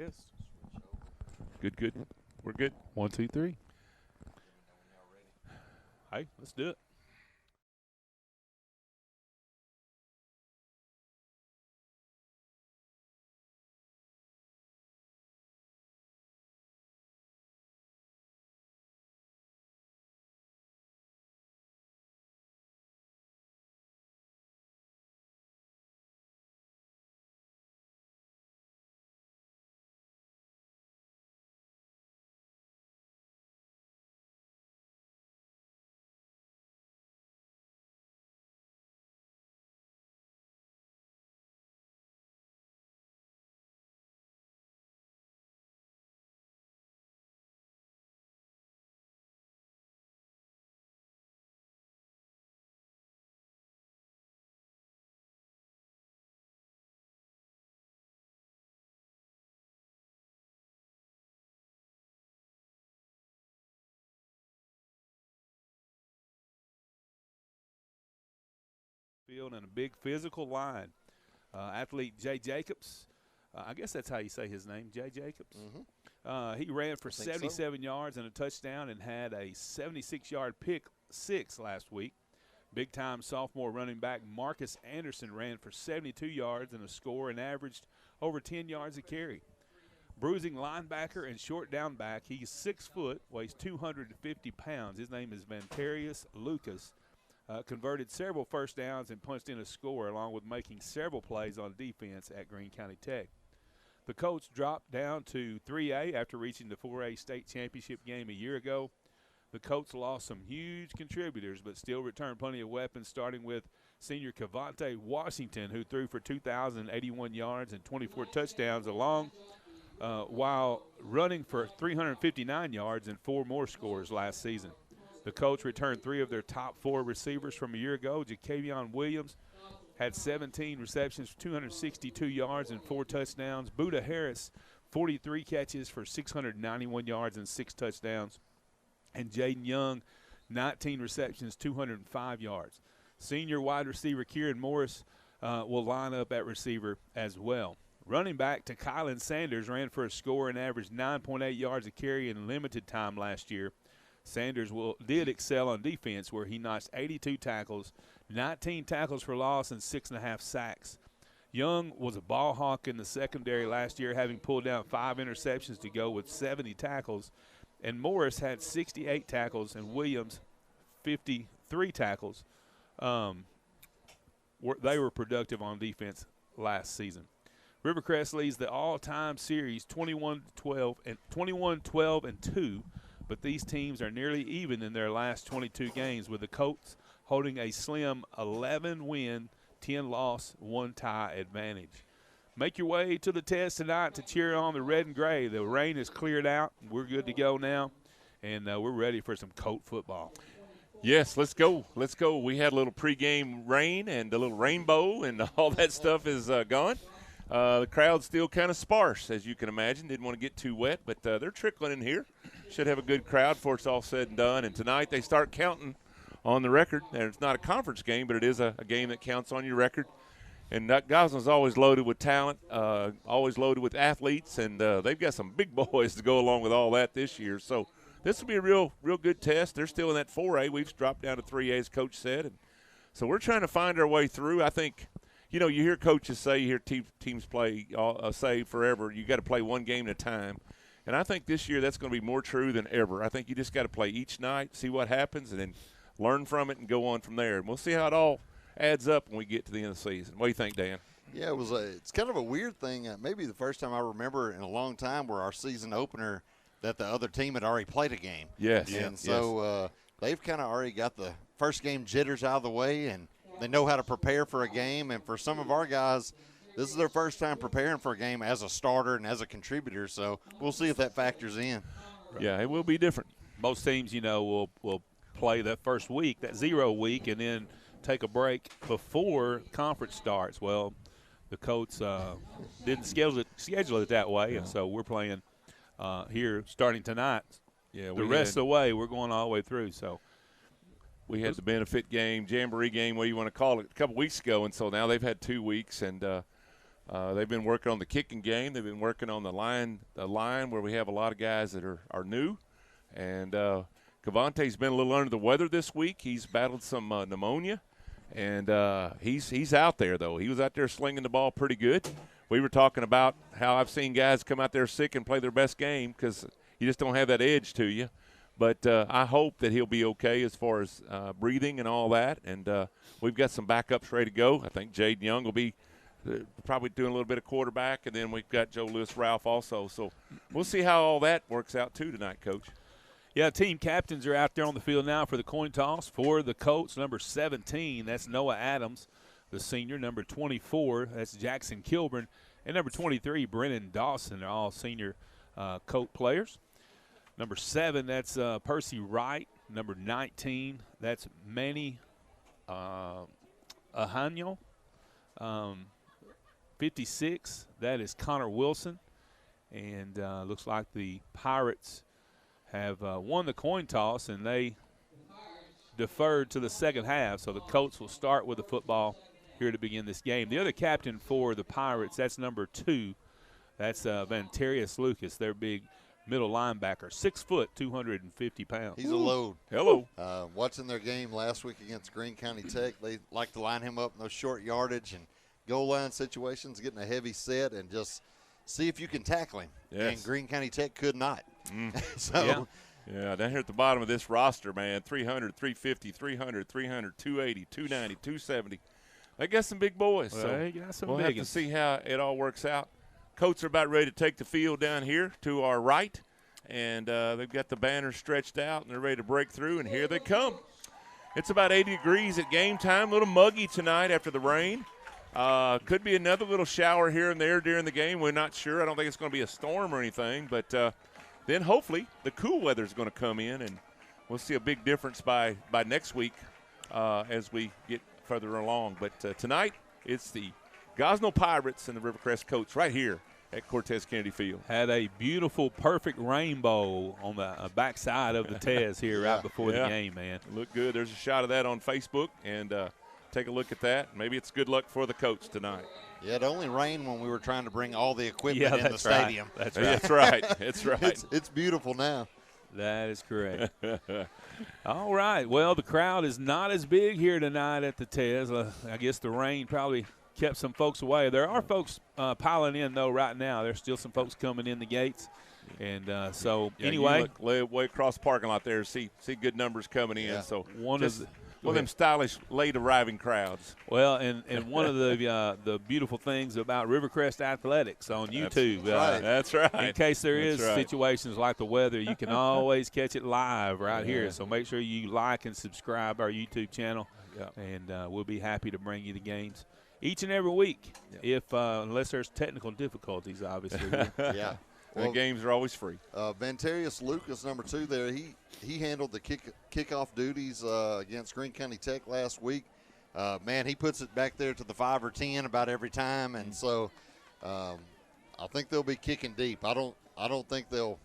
Test. Good, good. We're good. 1, 2, 3. Hey, let's do it. Field and a big physical line. Athlete Jay Jacobs. I guess that's how you say his name, Jay Jacobs. He ran for 77 yards and a touchdown and had a 76-yard pick six last week. Big-time sophomore running back Marcus Anderson ran for 72 yards and a score and averaged over 10 yards a carry. Bruising linebacker and short down back, he's 6 foot, weighs 250 pounds. His name is Vantarius Lucas. Converted several first downs and punched in a score along with making several plays on defense at Greene County Tech. The Colts dropped down to 3A after reaching the 4A state championship game a year ago. The Colts lost some huge contributors but still returned plenty of weapons, starting with senior Cavante Washington, who threw for 2,081 yards and 24 touchdowns along while running for 359 yards and 4 more scores last season. The Colts returned 3 of their top 4 receivers from a year ago. Jacavion Williams had 17 receptions for 262 yards and 4 touchdowns. Buda Harris, 43 catches for 691 yards and 6 touchdowns. And Jaden Young, 19 receptions, 205 yards. Senior wide receiver Kieran Morris will line up at receiver as well. Running back to Kylan Sanders ran for a score and averaged 9.8 yards a carry in limited time last year. Sanders did excel on defense, where he notched 82 tackles, 19 tackles for loss, and 6.5 sacks. Young was a ball hawk in the secondary last year, having pulled down 5 interceptions to go with 70 tackles. And Morris had 68 tackles, and Williams 53 tackles. They were productive on defense last season. Rivercrest leads the all-time series 21-12 and 2. But these teams are nearly even in their last 22 games, with the Colts holding a slim 11-win, 10-loss, 1-tie advantage. Make your way to the test tonight to cheer on the red and gray. The rain is cleared out. We're good to go now, and we're ready for some Colt football. Yes, let's go. Let's go. We had a little pregame rain and a little rainbow, and all that stuff is gone. The crowd's still kind of sparse, as you can imagine. Didn't want to get too wet, but they're trickling in here. Should have a good crowd before it's all said and done. And tonight they start counting on the record. And it's not a conference game, but it is a game that counts on your record. And Gosnell's always loaded with talent, always loaded with athletes, and they've got some big boys to go along with all that this year. So this will be a real good test. They're still in that 4A. We've dropped down to 3A, as Coach said. And so we're trying to find our way through. I think, you know, you hear coaches say, you hear teams play, say forever, you got to play one game at a time. And I think this year that's going to be more true than ever. I think you just got to play each night, see what happens, and then learn from it and go on from there. And we'll see how it all adds up when we get to the end of the season. What do you think, Dan? Yeah, it's kind of a weird thing. Maybe the first time I remember in a long time where our season opener that the other team had already played a game. Yes. And so they've kind of already got the first game jitters out of the way, and they know how to prepare for a game. And for some of our guys, this is their first time preparing for a game as a starter and as a contributor. So we'll see if that factors in. Yeah, it will be different. Most teams, you know, will play that first week, that 0 week, and then take a break before conference starts. Well, the Colts didn't schedule it that way, and so we're playing here starting tonight. Yeah, the rest of the way, we're going all the way through. So we had the benefit game, jamboree game, what you want to call it, a couple weeks ago, and so now they've had 2 weeks, and They've been working on the kicking game. They've been working on the line where we have a lot of guys that are new. And Cavante's been a little under the weather this week. He's battled some pneumonia. And he's out there, though. He was out there slinging the ball pretty good. We were talking about how I've seen guys come out there sick and play their best game because you just don't have that edge to you. But I hope that he'll be okay as far as breathing and all that. And we've got some backups ready to go. I think Jaden Young will be probably doing a little bit of quarterback. And then we've got Joe Lewis-Ralph also. So we'll see how all that works out, too, tonight, Coach. Yeah, team captains are out there on the field now for the coin toss. For the Colts, number 17, that's Noah Adams, the senior. Number 24, that's Jackson Kilburn. And number 23, Brennan Dawson. They're all senior Colt players. Number 7, that's Percy Wright. Number 19, that's Manny Ahanyo. 56, that is Connor Wilson. And looks like the Pirates have won the coin toss, and they deferred to the second half. So the Colts will start with the football here to begin this game. The other captain for the Pirates, that's number 2. That's Vantarius Lucas, their big middle linebacker, 6 foot, 250 pounds. He's a load. Hello. Watching their game last week against Greene County Tech, they like to line him up in those short yardage and goal line situations, getting a heavy set and just see if you can tackle him. Yes. And Greene County Tech could not. Yeah, down here at the bottom of this roster, man, 300, 350, 300, 300, 280, 290, 270. They got some big boys. Well, so they got some we'll big have to see how it all works out. Colts are about ready to take the field down here to our right, and they've got the banners stretched out, and they're ready to break through, and here they come. It's about 80 degrees at game time, a little muggy tonight after the rain. Could be another little shower here and there during the game. We're not sure. I don't think it's going to be a storm or anything, but then hopefully the cool weather is going to come in, and we'll see a big difference by next week as we get further along. But tonight it's the Gosnell Pirates and the Rivercrest Colts right here at Cortez Kennedy Field. Had a beautiful, perfect rainbow on the backside of the Tez here right before the game, man. Looked good. There's a shot of that on Facebook, and take a look at that. Maybe it's good luck for the Colts tonight. Yeah, it only rained when we were trying to bring all the equipment in the stadium. That's right. That's right. That's right. It's beautiful now. That is correct. All right. Well, the crowd is not as big here tonight at the Tez. I guess the rain probably kept some folks away. There are folks piling in, though, right now. There's still some folks coming in the gates. And anyway. You look way across the parking lot there, see good numbers coming in. So one of them stylish late arriving crowds. Well, and one of the beautiful things about Rivercrest Athletics on YouTube. That's right. In case there is situations like the weather, you can always catch it live right here. So make sure you like and subscribe our YouTube channel, and we'll be happy to bring you the games each and every week, unless there's technical difficulties, obviously. Yeah. Well, the games are always free. Vantarius Lucas, number 2 there, he handled the kickoff duties against Greene County Tech last week. Man, he puts it back there to the 5 or 10 about every time, and so I think they'll be kicking deep. I don't think they'll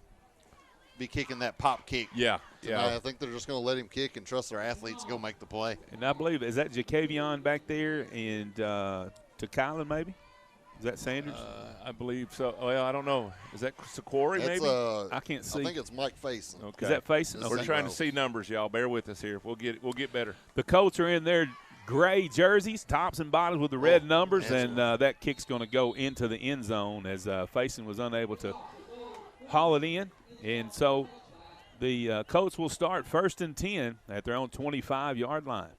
be kicking that pop kick. Yeah. I think they're just going to let him kick and trust their athletes to go make the play. And I believe, is that Jacavion back there and to Kylan maybe? Is that Sanders? I believe so. Well, I don't know. Is that Sequori maybe? I can't see. I think it's Mike Faison. Okay. Is that Faison? Okay. We're trying to see numbers, y'all. Bear with us here. We'll get better. The Colts are in their gray jerseys, tops and bottoms with the red numbers, and that kick's going to go into the end zone as Faison was unable to haul it in. And so the Colts will start 1st and 10 at their own 25-yard line.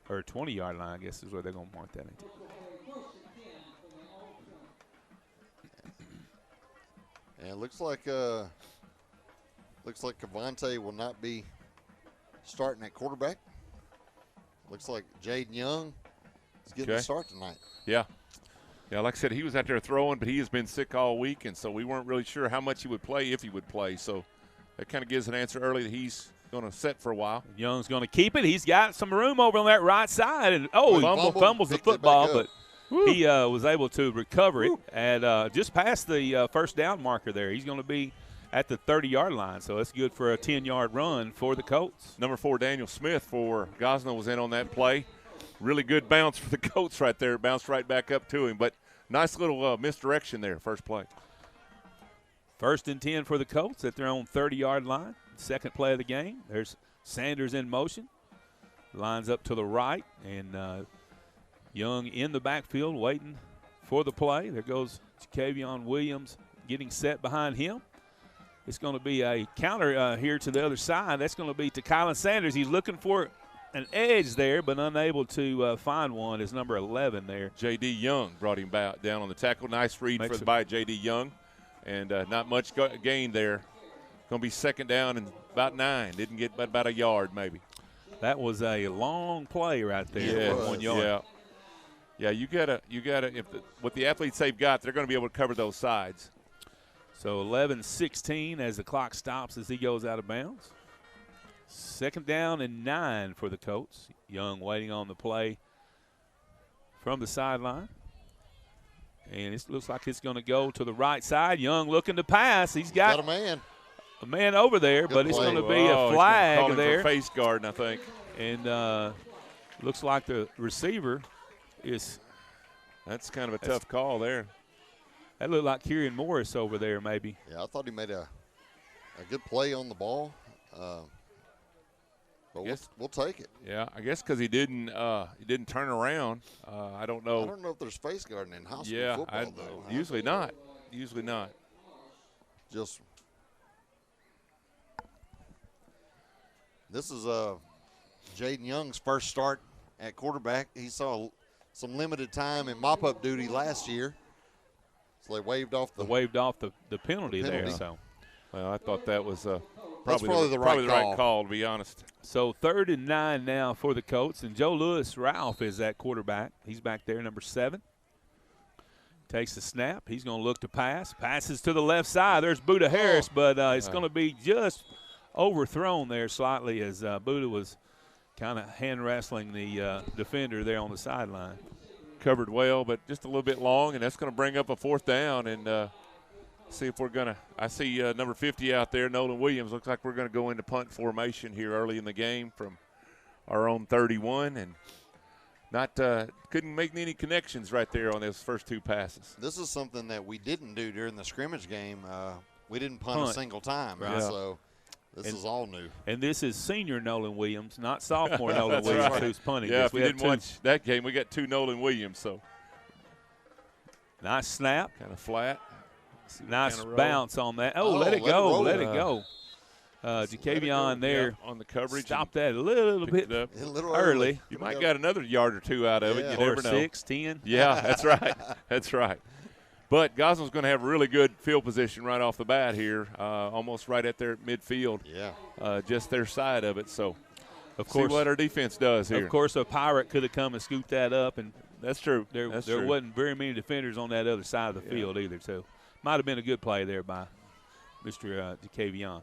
Or 20-yard line, I guess, is where they're going to mark that into. And it looks like Cavante will not be starting at quarterback. Looks like Jaden Young is getting the start tonight. Yeah, like I said, he was out there throwing, but he has been sick all week, and so we weren't really sure how much he would play, if he would play. So that kind of gives an answer early that he's going to sit for a while. Young's going to keep it. He's got some room over on that right side. And fumbles the football, but he was able to recover it at just past the first down marker there. He's going to be at the 30-yard line, so that's good for a 10-yard run for the Colts. Number 4, Daniel Smith for Gosnell was in on that play. really good bounce for the Colts right there. It bounced right back up to him. But nice little misdirection there, first play. 1st and 10 for the Colts at their own 30-yard line. Second play of the game. There's Sanders in motion. Lines up to the right, and Young in the backfield waiting for the play. There goes Jacavion Williams getting set behind him. It's going to be a counter here to the other side. That's going to be to Kylan Sanders. He's looking for an edge there, but unable to find one. Is number 11 there. J.D. Young brought him down on the tackle. Nice read by J.D. Young, and not much gain there. Going to be second down and about 9. Didn't get but about a yard maybe. That was a long play right there. Yeah, 1 yard. Yeah. You gotta. What the athletes they've got, they're going to be able to cover those sides. So 11-16 as the clock stops as he goes out of bounds. Second down and 9 for the Colts. Young waiting on the play from the sideline. And it looks like it's going to go to the right side. Young looking to pass. He's got a man over there, but it's going to be a flag there. For face guard, I think. And looks like the receiver is. That's kind of a tough call there. That looked like Kieran Morris over there, maybe. Yeah, I thought he made a good play on the ball. But we'll take it. Yeah, I guess because he didn't turn around. I don't know. I don't know if there's face guarding in high school football, though. Usually not. Usually not. This is Jaden Young's first start at quarterback. He saw some limited time in mop-up duty last year. So they waved off the penalty there. So, well, I thought that was probably the right call, to be honest. So 3rd and 9 now for the Colts, and Joe Lewis Ralph is that quarterback. He's back there, number 7. Takes the snap. He's going to look to pass. Passes to the left side. There's Buda Harris, but it's going to be just overthrown there slightly as Buda was kind of hand wrestling the defender there on the sideline. Covered well, but just a little bit long, and that's going to bring up a 4th down and see if we're going to – I see number 50 out there, Nolan Williams. Looks like we're going to go into punt formation here early in the game from our own 31, and couldn't make any connections right there on those first 2 passes. This is something that we didn't do during the scrimmage game. We didn't punt a single time, right. So this is all new. And this is senior Nolan Williams, not sophomore Nolan Williams, right. who's punting. Yeah, this. if we didn't watch that game, we got 2 Nolan Williams. So nice snap. Kind of flat. Nice bounce on that. Let it go. Let it go. Jacavion there on the coverage. Stop that a little bit a little early. You might get another yard or 2 out of it. You never know. 6, 10. Yeah, that's right. That's right. But Gosnell's going to have really good field position right off the bat here, almost right at their midfield. Yeah. Just their side of it. So, of course, see what our defense does here. Of course, a Pirate could have come and scooped that up, and that's true. There wasn't very many defenders on that other side of the field either. So, might have been a good play there by Mr. Jacavion.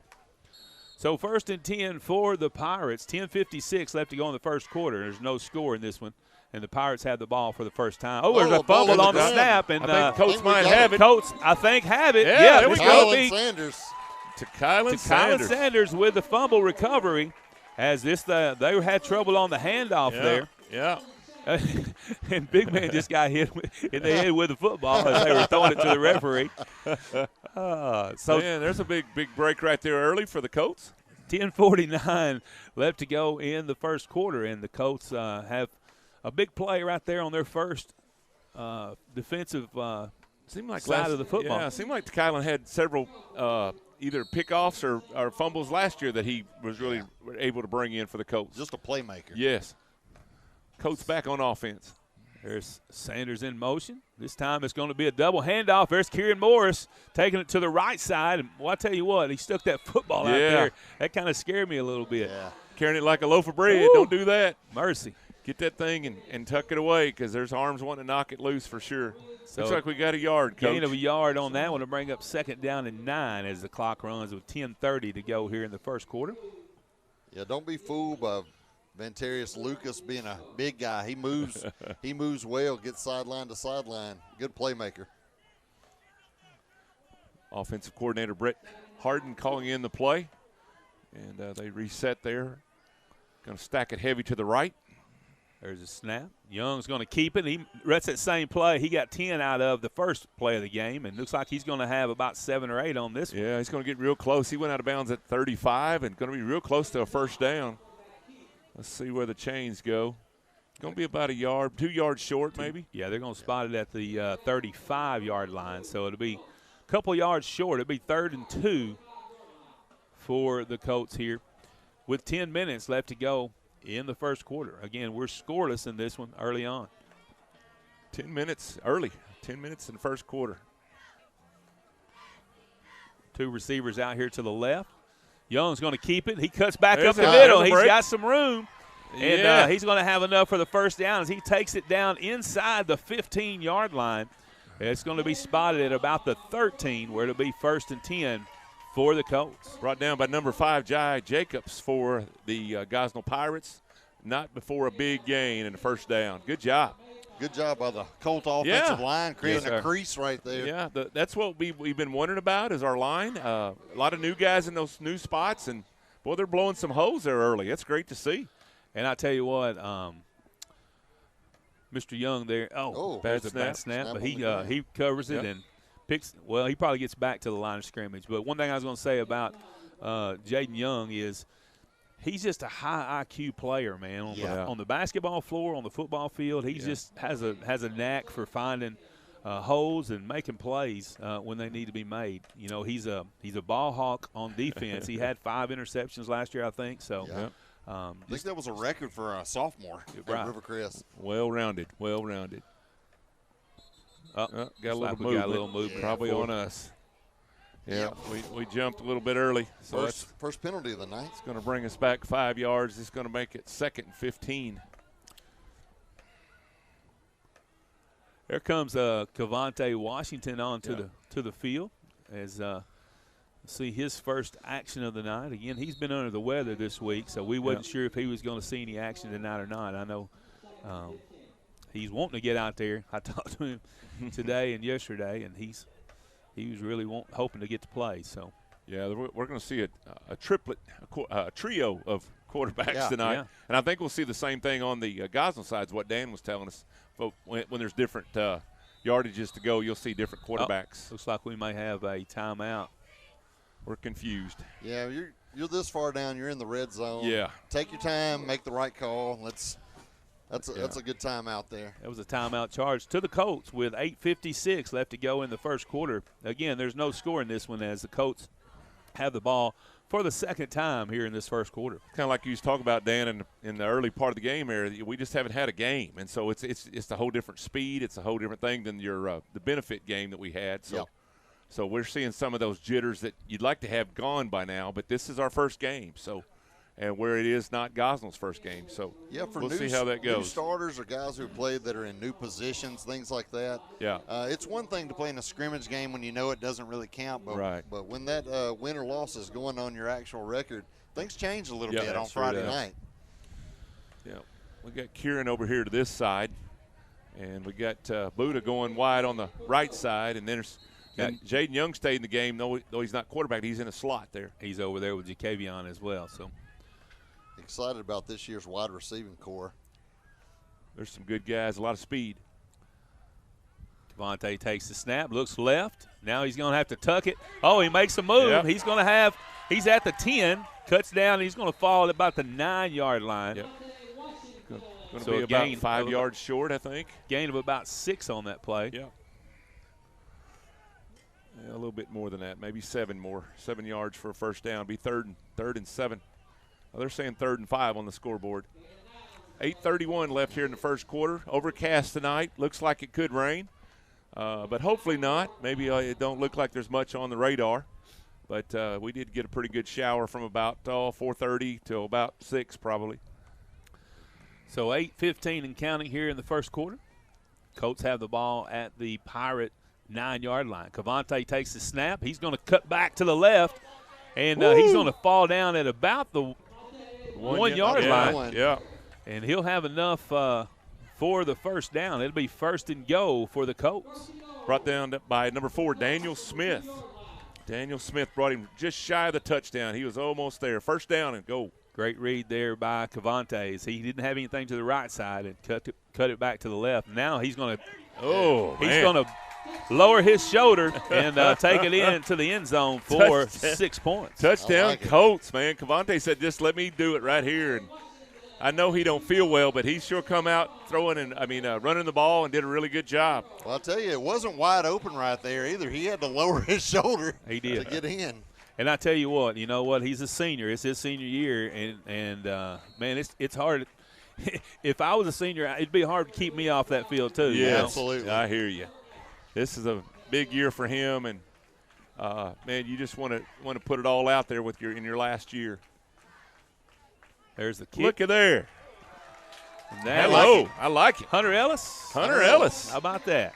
So 1st and 10 for the Pirates. 10:56 left to go in the first quarter. There's no score in this one. And the Pirates have the ball for the first time. There's a fumble on the snap. And I think Colts might have it. Colts, I think, have it. Yeah, there we go. Sanders. To Kylan Sanders with the fumble recovery. As they had trouble on the handoff there. Yeah. And Big Man just got hit in the head with the football as they were throwing it to the referee. Man, there's a big break right there early for the Colts. 10:49 left to go in the first quarter, and the Colts have a big play right there on their first defensive side of the football. Yeah, it seemed like Kylan had several either pickoffs or fumbles last year that he was really able to bring in for the Colts. Just a playmaker. Yes. Colts back on offense. There's Sanders in motion. This time it's going to be a double handoff. There's Kieran Morris taking it to the right side. And I tell you what, he stuck that football out there. That kind of scared me a little bit. Yeah. Carrying it like a loaf of bread. Woo! Don't do that. Mercy. Get that thing and tuck it away because there's arms wanting to knock it loose for sure. So looks like we got a yard, Coach. Gain of a yard on that one to bring up 2nd down and 9 as the clock runs with 10:30 to go here in the first quarter. Yeah, don't be fooled by Ventarius Lucas being a big guy. He moves well, gets sideline to sideline. Good playmaker. Offensive coordinator Brett Harden calling in the play. And they reset there. Going to stack it heavy to the right. There's a snap. Young's going to keep it. That's that same play he got 10 out of the first play of the game, and looks like he's going to have about 7 or 8 on this one. Yeah, he's going to get real close. He went out of bounds at 35 and going to be real close to a first down. Let's see where the chains go. Going to be about a yard, 2 yards short maybe. Yeah, they're going to spot it at the 35-yard line, so it'll be a couple yards short. It'll be 3rd and 2 for the Colts here with 10 minutes left to go in the first quarter. Again, we're scoreless in this one early on. 10 minutes early, 10 minutes in the first quarter. 2 receivers out here to the left. Young's going to keep it. He cuts back There's up the a- middle. there's a He's break. got some room. And Yeah. he's going to have enough for the first down as he takes it down inside the 15-yard line. It's going to be spotted at about the 13, where it'll be 1st and 10 for the Colts. Brought down by number 5, Jai Jacobs for the Gosnell Pirates. Not before a big gain and a first down. Good job. Good job by the Colt offensive Yeah. line, creating Yes, a crease right there. Yeah, that's what we've been wondering about is our line. A lot of new guys in those new spots, and, boy, they're blowing some holes there early. That's great to see. And I tell you what, Mr. Young there, bad there's a bad snap. snap, but Snap on the he covers it Yep. and picks. Well, he probably gets back to the line of scrimmage. But one thing I was going to say about Jaden Young is he's just a high IQ player, man. On the basketball floor, on the football field, he just has a knack for finding holes and making plays when they need to be made. You know, he's a ball hawk on defense. He had 5 interceptions last year, I think. So. Yeah. I think that was a record for a sophomore at Rivercrest. Well-rounded. Oh, Got a like little we got a movement. little movement. Probably on us. Yeah, we jumped a little bit early. So that's First penalty of the night. going to bring us back 5 yards. It's going to make it 2nd and 15. There comes Cavante Washington on to the field as see his first action of the night. Again, he's been under the weather this week, so we wasn't sure if he was going to see any action tonight or not. I know he's wanting to get out there. I talked to him today and yesterday, and he was really hoping to get to play. So yeah, we're going to see a triplet, a trio of quarterbacks tonight. Yeah. And I think we'll see the same thing on the Gosnell side, is what Dan was telling us. But when there's different yardages to go, you'll see different quarterbacks. Looks like we may have a timeout. We're confused. Yeah, you're this far down. You're in the red zone. Yeah. Take your time. Make the right call. That's a good timeout there. That was a timeout charge to the Colts with 8:56 left to go in the first quarter. Again, there's no score in this one as the Colts have the ball for the second time here in this first quarter. Kind of like you was talking about, Dan, in the early part of the game area, we just haven't had a game, and so it's a whole different speed. It's a whole different thing than the benefit game that we had. So. Yep. So we're seeing some of those jitters that you'd like to have gone by now, but this is our first game. So, and where it is not Gosnell's first game. So Yeah, for we'll new, see how that new goes. starters or guys who played that are in new positions, things like that. Yeah. It's one thing to play in a scrimmage game when you know it doesn't really count, but Right. but when that win or loss is going on your actual record, things change a little Yeah, bit on that's Friday right. night. Yeah, we got Kieran over here to this side, and we got Buddha going wide on the right side, and then there's and Jaden Young stayed in the game, though he's not quarterback. He's in a slot there. He's over there with Jacavion as well. So Excited about this year's wide receiving core. There's some good guys, a lot of speed. Cavante takes the snap, looks left. Now he's going to have to tuck it. Oh, he makes a move. Yep. He's at the 10, cuts down, and he's going to fall at about the 9-yard line. Yep. Going to So be a about gain 5 of- yards short, I think. Gain of about 6 on that play. Yeah. A little bit more than that, maybe 7 more. 7 yards for a first down. Be third and 7. Oh, they're saying 3rd and 5 on the scoreboard. 8:31 left here in the first quarter. Overcast tonight. Looks like it could rain, but hopefully not. Maybe it don't look like there's much on the radar. But we did get a pretty good shower from about 4:30 till about 6 probably. So 8:15 and counting here in the first quarter. Colts have the ball at the Pirate 9-yard line. Cavante takes the snap. He's going to cut back to the left, and he's going to fall down at about the 1-yard line. Yeah. And he'll have enough for the first down. It'll be 1st and goal for the Colts. Brought down by number 4, Daniel Smith. Daniel Smith brought him just shy of the touchdown. He was almost there. First down and goal. Great read there by Cavantes. He didn't have anything to the right side and cut it back to the left. Now he's going to lower his shoulder and take it into the end zone for 6 points. Touchdown Colts, man. Cavante said, just let me do it right here. And I know he don't feel well, but he sure come out running the ball and did a really good job. Well, I'll tell you, it wasn't wide open right there either. He had to lower his shoulder to get in. And I tell you what, he's a senior. It's his senior year, and man, it's hard. If I was a senior, it'd be hard to keep me off that field too. Yeah, absolutely. I hear you. This is a big year for him, and man, you just want to put it all out there in your last year. There's the kick. Look at there. Hello. I like it. Hunter Ellis. Hunter Ellis. How about that?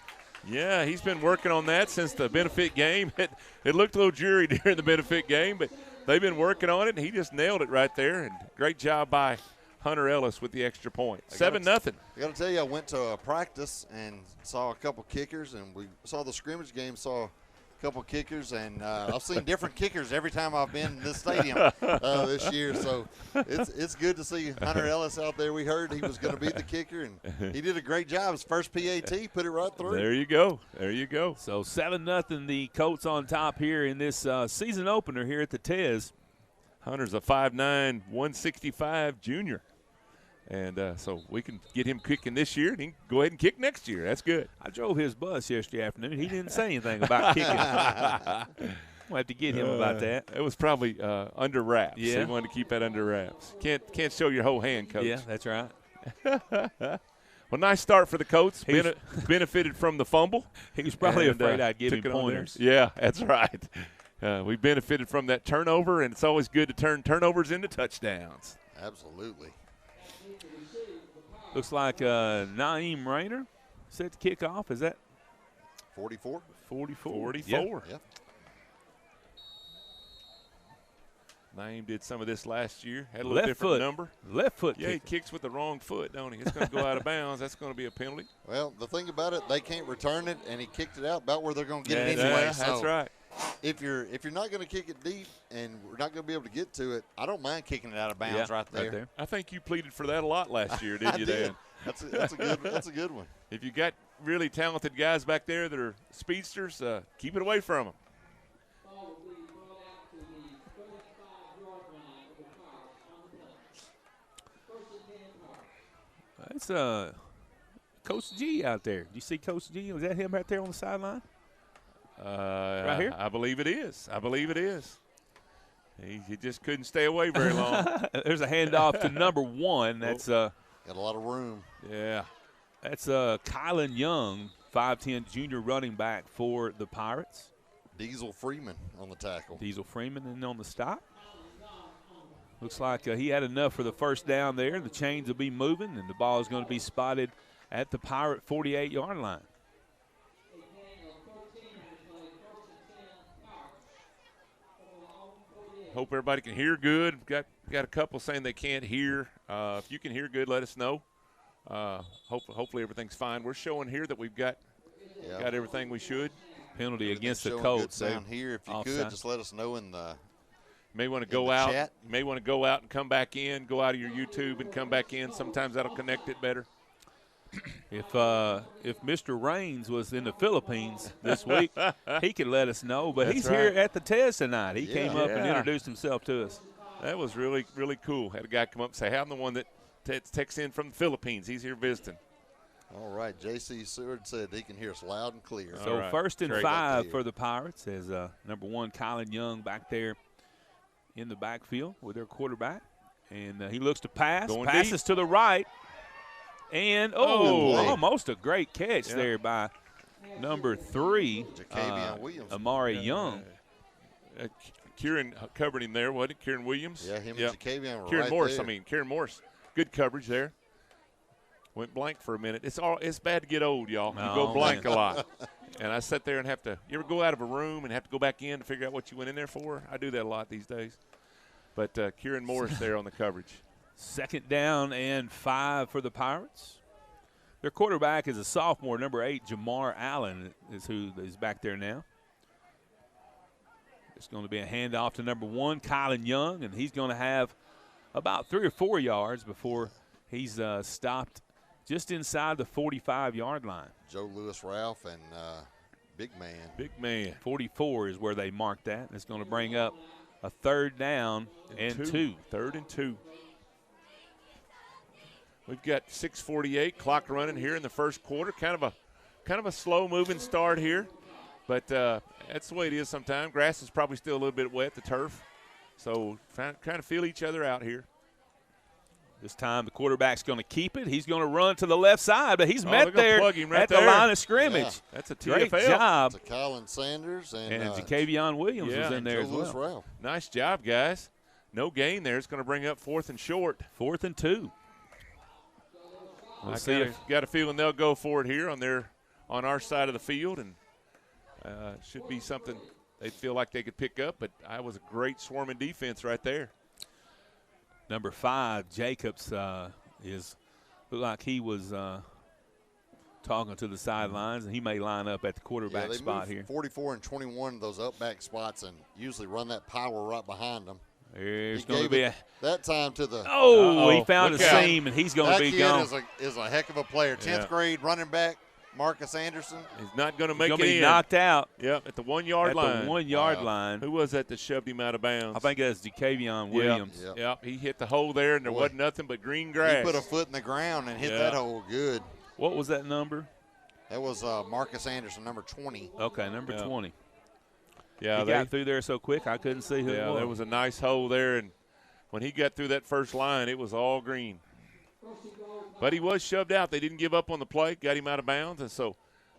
Yeah, he's been working on that since the benefit game. It looked a little dreary during the benefit game, but they've been working on it, and he just nailed it right there. And great job by Hunter Ellis with the extra point. 7-0. I got to tell you, I went to a practice and saw a couple kickers, and we saw the scrimmage game, saw a couple kickers, and I've seen different kickers every time I've been in this stadium this year. So it's good to see Hunter Ellis out there. We heard he was going to be the kicker, and he did a great job. His first PAT, put it right through. There you go. There you go. So 7-0, the Colts on top here in this season opener here at the Tez. Hunter's a 5'9", 165 junior. And so we can get him kicking this year, and he can go ahead and kick next year. That's good. I drove his bus yesterday afternoon. He didn't say anything about kicking. We'll have to get him about that. It was probably under wraps. Yeah. So he wanted to keep that under wraps. Can't show your whole hand, Coach. Yeah, that's right. Well, nice start for the Colts. Benefited from the fumble. He was probably afraid I'd give him pointers. Yeah, that's right. We benefited from that turnover, and it's always good to turn turnovers into touchdowns. Absolutely. Looks like Naeem Rayner set to kick off. Is that 44? 44. Yep. Naeem did some of this last year. Had a little different number. Left foot. Yeah, he kicks with the wrong foot, don't he? It's going to go out of bounds. That's going to be a penalty. Well, the thing about it, they can't return it, and he kicked it out about where they're going to get it anyway. Yeah, that's right. If you're not going to kick it deep and we're not going to be able to get to it, I don't mind kicking it out of bounds right there. I think you pleaded for that a lot last year, didn't you, Dan? That's a good one. If you got really talented guys back there that are speedsters, keep it away from them. That's Coach G out there. Do you see Coach G? Was that him right there on the sideline? Right here? I believe it is. He just couldn't stay away very long. There's a handoff to number 1. That's got a lot of room. Yeah. That's Kylan Young, 5'10" junior running back for the Pirates. Diesel Freeman on the tackle. Diesel Freeman in on the stop. Looks like he had enough for the first down there. The chains will be moving, and the ball is going to be spotted at the Pirate 48-yard line. Hope everybody can hear good. Got a couple saying they can't hear. If you can hear good, let us know. Hopefully everything's fine. We're showing here that we've got everything we should. Penalty against the Colts. Down here, if you could, just let us know in the. You may want to go out. Chat. You may want to go out and come back in. Go out of your YouTube and come back in. Sometimes that'll connect it better. If Mr. Raines was in the Philippines this week, he could let us know. But he's here at the Tez tonight. He came up and introduced himself to us. That was really, really cool. Had a guy come up and say, hey, I'm the one that texts in from the Philippines. He's here visiting. All right. J.C. Seward said he can hear us loud and clear. So first and 5 for the Pirates as number 1, Kylan Young, back there in the backfield with their quarterback. And he looks to pass. Going passes deep to the right. And, almost a great catch there by number 3, Williams. Amari Young. Kieran covered him there, wasn't it? Kieran Williams? Yeah, him and Jacavian were Kieran Morse, there. Kieran Morse. Good coverage there. Went blank for a minute. It's bad to get old, y'all. You go blank a lot. And I sit there and have to – you ever go out of a room and have to go back in to figure out what you went in there for? I do that a lot these days. But Kieran Morse there on the coverage. Second down and 5 for the Pirates. Their quarterback is a sophomore, number 8, Jamar Allen is who is back there now. It's going to be a handoff to number 1, Kylan Young, and he's going to have about 3 or 4 yards before he's stopped just inside the 45-yard line. Joe Lewis Ralph and big man. Big man. 44 is where they marked that. It's going to bring up a 3rd down and 2. 3rd and 2. We've got 6:48 clock running here in the first quarter. Kind of a slow-moving start here, but that's the way it is sometimes. Grass is probably still a little bit wet, the turf, so trying to feel each other out here. This time the quarterback's going to keep it. He's going to run to the left side, but he's met there at the line of scrimmage. Yeah, that's a TFL. Great job. To Colin Sanders and Jacavion Williams was in there Joe as well. Lewis Ralph. Nice job, guys. No gain there. It's going to bring up 4th and short. 4th and 2. I got a feeling they'll go for it here on our side of the field, and should be something they feel like they could pick up. But I was a great swarming defense right there. Number 5, Jacobs, looked like he was talking to the sidelines, and he may line up at the quarterback spot here. 44 and 21, those up back spots, and usually run that power right behind them. There's going to be that time to the. He found a seam, and he's going to be gone. That kid is a heck of a player. 10th grade running back, Marcus Anderson. He's not going to make it in. He's going to be knocked out. Yep, at the 1-yard line. At the 1-yard line. Who was that shoved him out of bounds? I think that's Jacavion Williams. Yep, he hit the hole there, and there wasn't nothing but green grass. He put a foot in the ground and hit that hole good. What was that number? That was Marcus Anderson, number 20. Okay, number 20. Yeah, he got through there so quick I couldn't see who it was. Yeah, there was a nice hole there, and when he got through that first line, it was all green. But he was shoved out. They didn't give up on the play, got him out of bounds, and so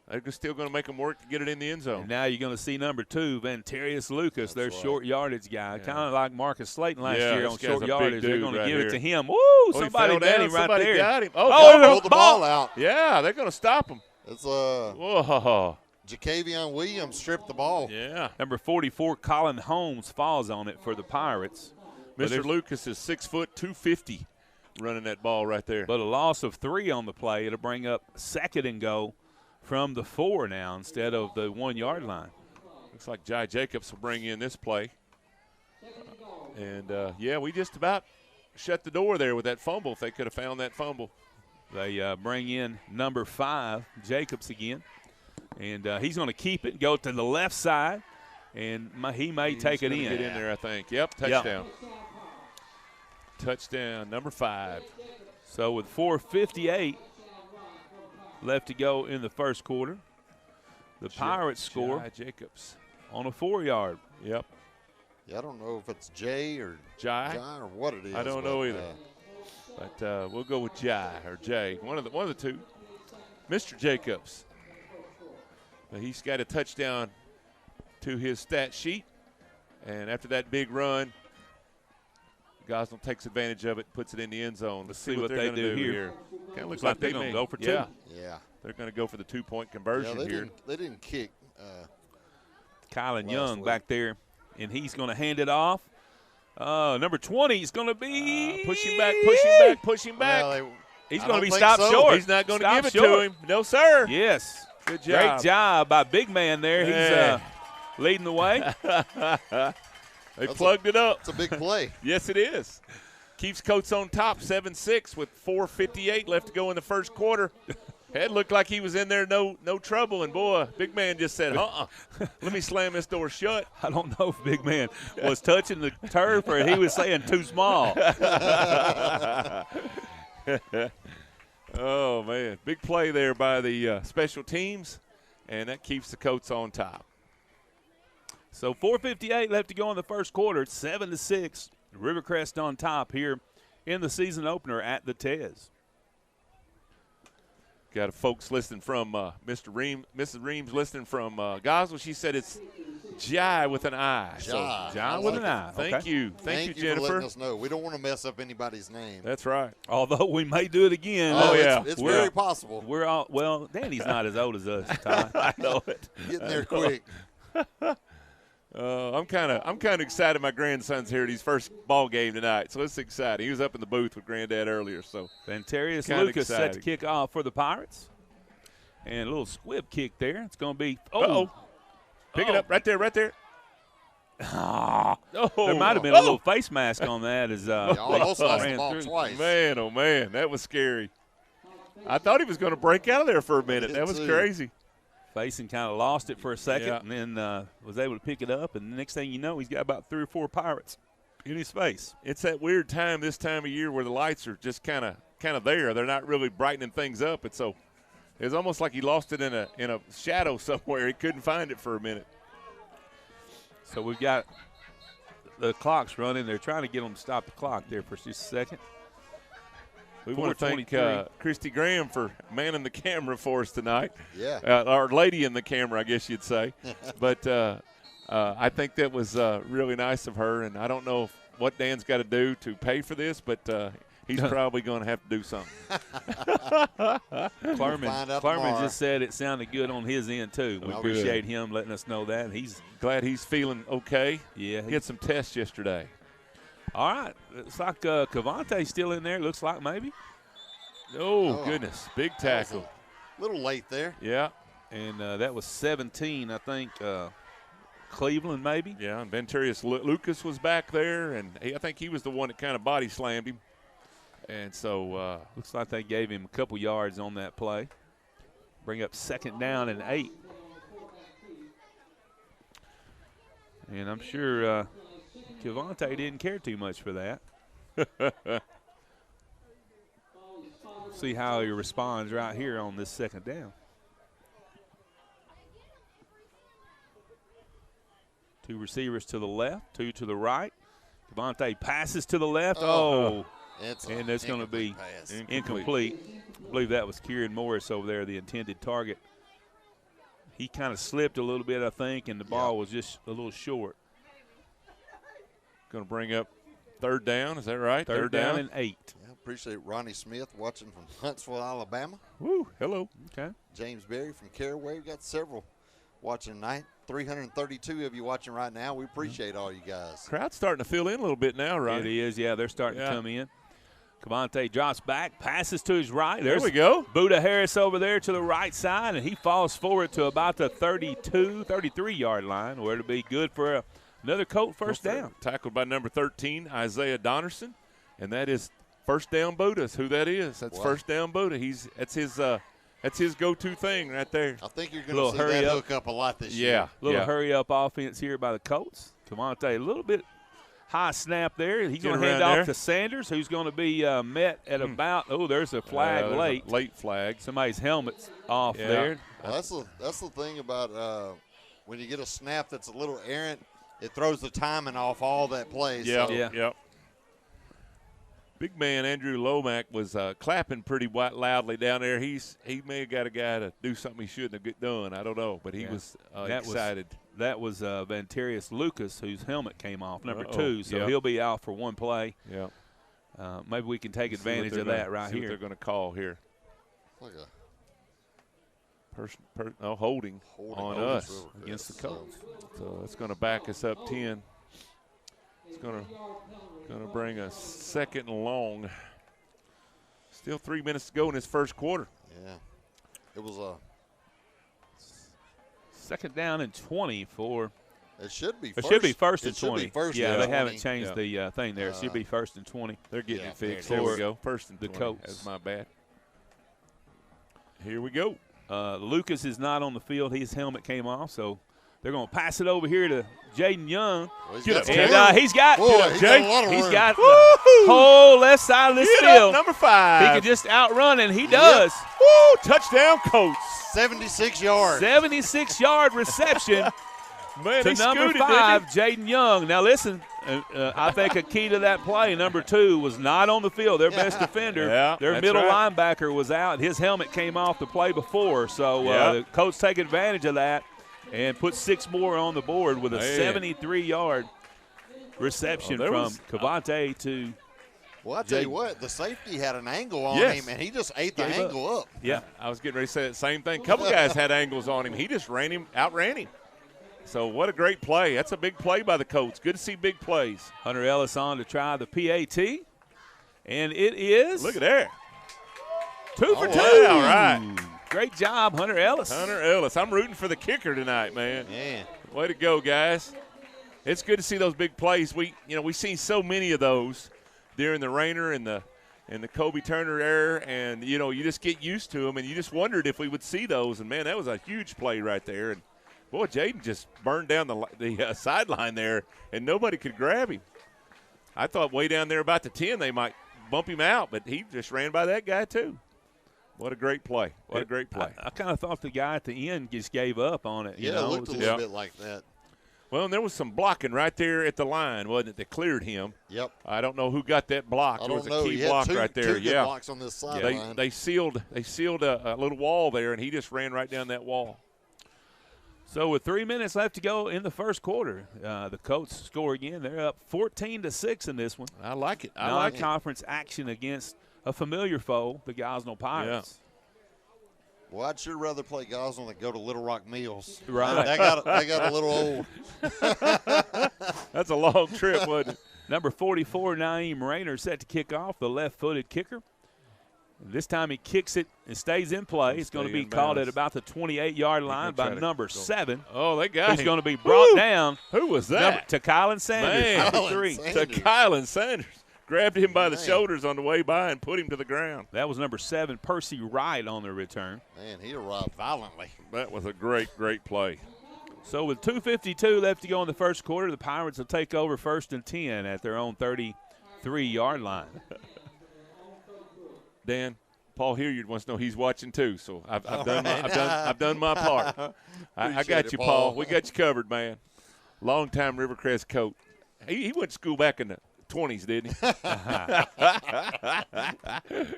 they're still going to make him work to get it in the end zone. And now you're going to see number 2, Vantarius Lucas, their short yardage guy, kind of like Marcus Slayton last year on short yardage. They're going to give it to him. Woo! Somebody got him right there. Got him. Pulled the ball out. Yeah, they're going to stop him. It's Whoa. Jacavion Williams stripped the ball. Yeah. Number 44, Colin Holmes, falls on it for the Pirates. Mr. Lucas is 6 foot 250, running that ball right there. But a loss of 3 on the play. It'll bring up 2nd and go from the 4 now instead of the 1-yard line. Looks like Jai Jacobs will bring in this play. We just about shut the door there with that fumble if they could have found that fumble. They bring in number 5, Jacobs again. And he's going to keep it, go to the left side, and he may take it in. Get in there, I think. Yep, touchdown. Touchdown, number 5. So with 4:58 left to go in the first quarter, the Pirates score Jacobs on a 4-yard. Yep. Yeah, I don't know if it's Jay or Jai or what it is. I don't know either. But we'll go with Jai or Jay, one of the two. Mr. Jacobs. But he's got a touchdown to his stat sheet. And after that big run, Gosnell takes advantage of it, puts it in the end zone. Let's see what they do here. Kind of looks like they're going to go for 2. Yeah. They're going to go for the 2-point conversion here. They didn't kick. Kylan Young back there, and he's going to hand it off. Number 20 is going to be push him back. Well, he's going to be stopped short. He's not going to give it to him. No, sir. Yes. Good job. Great job by big man there. He's leading the way. They plugged it up. It's a big play. Yes, it is. Keeps Colts on top, 7-6 with 4:58 left to go in the first quarter. It looked like he was in there no trouble, and, boy, big man just said, let me slam this door shut. I don't know if big man was touching the turf or he was saying too small. Oh, man. Big play there by the special teams, and that keeps the Colts on top. So 4:58 left to go in the first quarter. It's 7-6. Rivercrest on top here in the season opener at the Tez. Got folks listening from Mrs. Reams listening from Gosnell. She said it's Jai with an I. Jai with an I. Thank you. Thank you, Jennifer. For letting us know. We don't want to mess up anybody's name. That's right. Although we may do it again. Oh, yeah. It's very possible. We're all Danny's not as old as us, Ty. I know it. Getting there quick. I'm kind of excited. My grandson's here at his first ball game tonight, so it's exciting. He was up in the booth with Granddad earlier, so Vantarius Lucas set to kick off for the Pirates, and a little squib kick there. It's going to be pick it up right there. There might have been a little face mask on that as almost lost the ran ball through. twice. Man, oh, man, that was scary. I thought he was going to break out of there for a minute. That was crazy. Facing kind of lost it for a second Yeah. and then was able to pick it up. And the next thing you know, he's got about 3 or 4 Pirates in his face. It's that weird time this time of year where the lights are just kind of there. They're not really brightening things up. And so it's almost like he lost it in a shadow somewhere. He couldn't find it for a minute. So we've got the clock's running. They're trying to get them to stop the clock there for just a second. We want to thank Christy Graham for manning the camera for us tonight. Yeah. Or lady in the camera, I guess you'd say. But I think that was really nice of her. And I don't know what Dan's got to do to pay for this, but he's probably going to have to do something. Clarman just said it sounded good on his end, too. We appreciate him letting us know that. He's glad he's feeling okay. Yeah. He had some tests yesterday. All right. Looks like Cavante's still in there. Looks like maybe. Oh, goodness. Big tackle. A little late there. Yeah. And that was 17, I think, Cleveland maybe. Yeah, and Venturius Lucas was back there, and I think he was the one that kind of body slammed him. And so looks like they gave him a couple yards on that play. Bring up 2nd down and 8. And I'm sure Cavante didn't care too much for that. See how he responds right here on this 2nd down. 2 receivers to the left, 2 to the right. Cavante passes to the left. And it's going to be incomplete. I believe that was Kieran Morris over there, the intended target. He kind of slipped a little bit, I think, and the ball was just a little short. Going to bring up 3rd down. Is that right? Third down and 8. Yeah, appreciate Ronnie Smith watching from Huntsville, Alabama. Woo, hello. Okay. James Berry from Caraway. We've got several watching tonight. 332 of you watching right now. We appreciate all you guys. Crowd's starting to fill in a little bit now, right? It is, yeah. They're starting to come in. Cavante drops back, passes to his right. There we go. Buda Harris over there to the right side, and he falls forward to about the 32, 33-yard line, where it'll be good for another Colt first down. Tackled by number 13, Isaiah Donnerson, and that is first down Buda. That's who that is. That's first down Buda. That's his go-to thing right there. I think you're going to see that hook up a lot this year. Little hurry-up offense here by the Colts. Cavante a little bit high snap there. He's going to hand off to Sanders, who's going to be met at about – there's a flag late. Late flag. Somebody's helmet's off there. Well, that's the thing about when you get a snap that's a little errant, it throws the timing off all that plays. Yep. Big man Andrew Lomack was clapping pretty loudly down there. He may have got a guy to do something he shouldn't have done. I don't know, but he was excited. That was Venturius Lucas, whose helmet came off, number 2. So he'll be out for one play. Yeah. Maybe we can take advantage of that right here. What they're going to call here. Like a holding on us against the Colts. So it's going to back us up 10. It's going to bring us 2nd and long. Still 3 minutes to go in this first quarter. Yeah. It was a 2nd down and 20 for. It should be. It should be 1st and 20. Yeah, they haven't changed the thing there. It should be 1st and 20. They're getting it fixed. There we go. 1st and 20. The Colts. That's my bad. Here we go. Lucas is not on the field. His helmet came off, so they're going to pass it over here to Jaden Young. Well, he's got the Woo-hoo. whole left side of this field. Number 5. He can just outrun, and he does. Woo! Touchdown, Colts. 76 yards. 76-yard reception to number 5, Jaden Young. Now, listen, I think a key to that play, number 2, was not on the field. Their best defender, their middle linebacker was out. His helmet came off the play before, so the Colts take advantage of that and put 6 more on the board with a 73-yard reception from Cavante to Well, I tell you what, the safety had an angle on him, and he just ate the angle up. Yeah, I was getting ready to say that same thing. A couple guys had angles on him. He just outran him. So what a great play. That's a big play by the Colts. Good to see big plays. Hunter Ellis on to try the PAT, and it is. Look at there. 2 for 2. All right. Great job, Hunter Ellis. Hunter Ellis. I'm rooting for the kicker tonight, man. Yeah. Way to go, guys. It's good to see those big plays. We've seen so many of those during the Rayner and the Kobe Turner era, and you just get used to them, and you just wondered if we would see those. And man, that was a huge play right there. And boy, Jaden just burned down the sideline there, and nobody could grab him. I thought way down there about the 10 they might bump him out, but he just ran by that guy too. What a great play! What a great play! I kind of thought the guy at the end just gave up on it. Yeah, it looked a little bit like that. Well, and there was some blocking right there at the line, wasn't it, that cleared him. Yep. I don't know who got that block. There was a key block right there. Two good blocks on this sideline. They sealed a little wall there, and he just ran right down that wall. So with 3 minutes left to go in the first quarter, the Colts score again. They're up 14-6 in this one. I like it. Non-conference action against a familiar foe, the Gosnell Pirates. Well, I'd sure rather play Gosnell than go to Little Rock Mills. Right. They got a little old. That's a long trip, wasn't it? Number 44, Naeem Rayner, set to kick off, the left-footed kicker. This time he kicks it and stays in play. It's going to be called at about the 28-yard line by number 7. Oh, they got him. He's going to be brought down. Who was that? To Kylan Sanders, Man. number 3. To Kylan Sanders. Grabbed him by the shoulders on the way by and put him to the ground. That was number 7, Percy Wright, on the return. Man, he arrived violently. That was a great, great play. So with 2:52 left to go in the first quarter, the Pirates will take over 1st and 10 at their own 33-yard line. Dan, Paul Hilliard wants to know he's watching too, so I've done my part. I got you, Paul. We got you covered, man. Long-time Rivercrest Colt. He went to school back in the 20s, didn't he?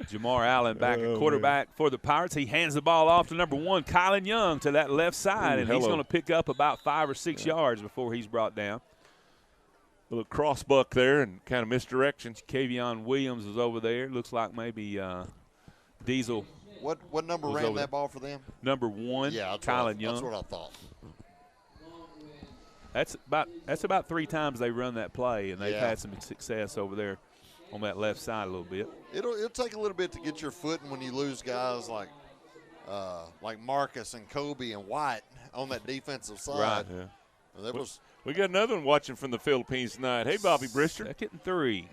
Jamar Allen back at quarterback for the Pirates. He hands the ball off to number 1, Kylan Young, to that left side, and he's going to pick up about 5 or 6 yards before he's brought down. A little cross buck there and kind of misdirection. Kavion Williams was over there. Looks like maybe Diesel. What number ran that ball for them? Number 1, Kylan Young. That's what I thought. That's about 3 times they run that play, and they've had some success over there on that left side a little bit. It'll take a little bit to get your footing when you lose guys like Marcus and Kobe and White on that defensive side. Right. Yeah. We got another one watching from the Philippines tonight. Hey, Bobby Brister. 2nd and 3.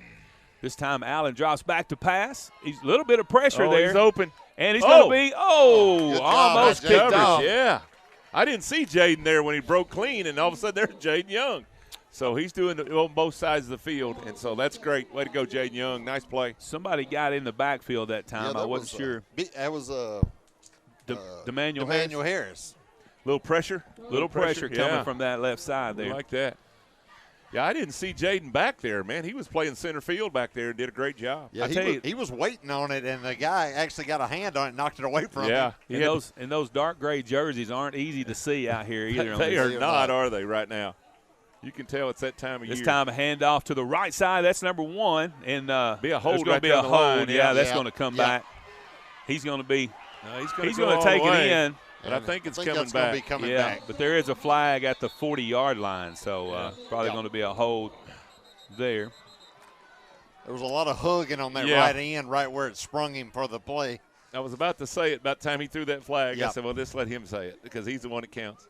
This time Allen drops back to pass. He's a little bit of pressure there. He's open. And he's going to be, almost kicked off. Yeah. I didn't see Jaden there when he broke clean, and all of a sudden there's Jaden Young. So he's doing it on both sides of the field, and so that's great. Way to go, Jaden Young. Nice play. Somebody got in the backfield that time. I wasn't sure. That was D'Manuel Harris. Little pressure. Little pressure coming from that left side there. I like that. Yeah, I didn't see Jaden back there, man. He was playing center field back there and did a great job. Yeah, he was waiting on it, and the guy actually got a hand on it and knocked it away from him. Yeah, and those dark gray jerseys aren't easy to see out here either. They are not, are they, right now? You can tell it's that time of year. This time a handoff to the right side. That's number 1. And be a hold. There's going to be a hold. Yeah, that's going to come back. He's going to be he's going to take it in. But I think it's coming back. Back. But there is a flag at the 40-yard line, so probably going to be a hold there. There was a lot of hugging on that right end, right where it sprung him for the play. I was about to say it about the time he threw that flag. I said, well, just let him say it because he's the one that counts.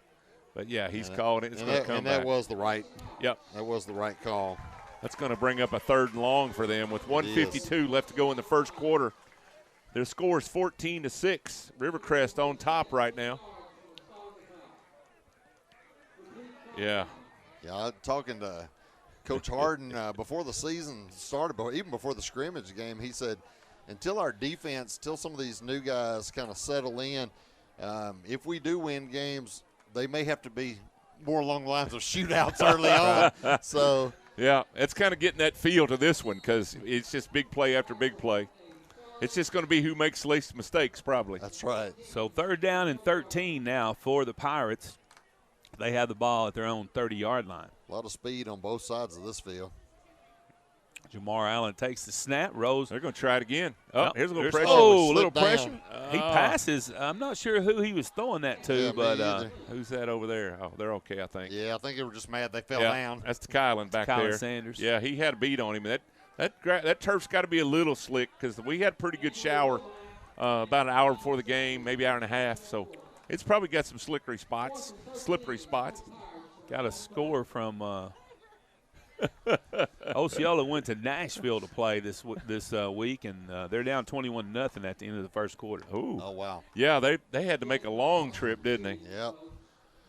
But, yeah, he's calling it. It's going to come back. And that was the right. Yep. That was the right call. That's going to bring up a 3rd and long for them with 1:52 left to go in the first quarter. Their score is 14-6. Rivercrest on top right now. Yeah. Yeah, I'm talking to Coach Harden before the season started, even before the scrimmage game, he said, until some of these new guys kind of settle in, if we do win games, they may have to be more along the lines of shootouts early on. So, yeah, it's kind of getting that feel to this one because it's just big play after big play. It's just going to be who makes least mistakes, probably. That's right. So 3rd down and 13 now for the Pirates. They have the ball at their own 30-yard line. A lot of speed on both sides of this field. Jamar Allen takes the snap, rolls. They're going to try it again. Oh, here's a little pressure. Oh, a little pressure. He passes. I'm not sure who he was throwing that to, but who's that over there? Oh, they're okay, I think. Yeah, I think they were just mad they fell down. That's the Kylan back there. Kylan Sanders. Yeah, he had a beat on him. That turf's got to be a little slick because we had a pretty good shower about an hour before the game, maybe hour and a half. So it's probably got some slippery spots. Got a score from Osceola went to Nashville to play this week, and they're down 21-0 at the end of the first quarter. Ooh. Oh, wow. Yeah, they had to make a long trip, didn't they? Yep.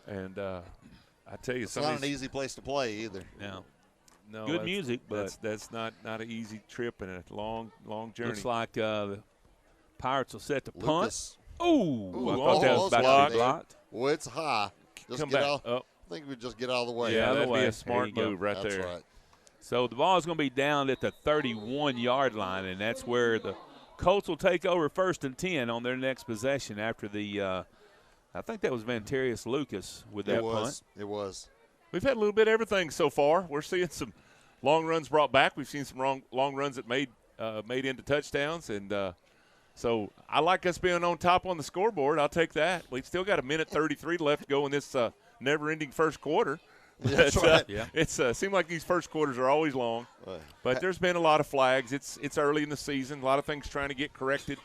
And I tell you, It's not an easy place to play either. No, good music, but that's not an easy trip and a long journey. looks like the Pirates will set the punt. Lucas. Ooh, I thought that was about to be blocked. Well, it's high. Just Come get back. out. Oh. I think we just get out of the way. Yeah, out of the that'd way. be a smart There you move go. right That's there. right. So the ball is going to be down at the 31-yard line, and that's where the Colts will take over 1st and 10 on their next possession after the I think that was Vantarius Lucas with that punt. It was. We've had a little bit of everything so far. We're seeing some long runs brought back. We've seen some long runs that made into touchdowns, and so I like us being on top on the scoreboard. I'll take that. We've still got 1:33 left to go in this never-ending first quarter. That's right. Yeah. It's seems like these first quarters are always long, Right. but there's been a lot of flags. It's early in the season. A lot of things trying to get corrected,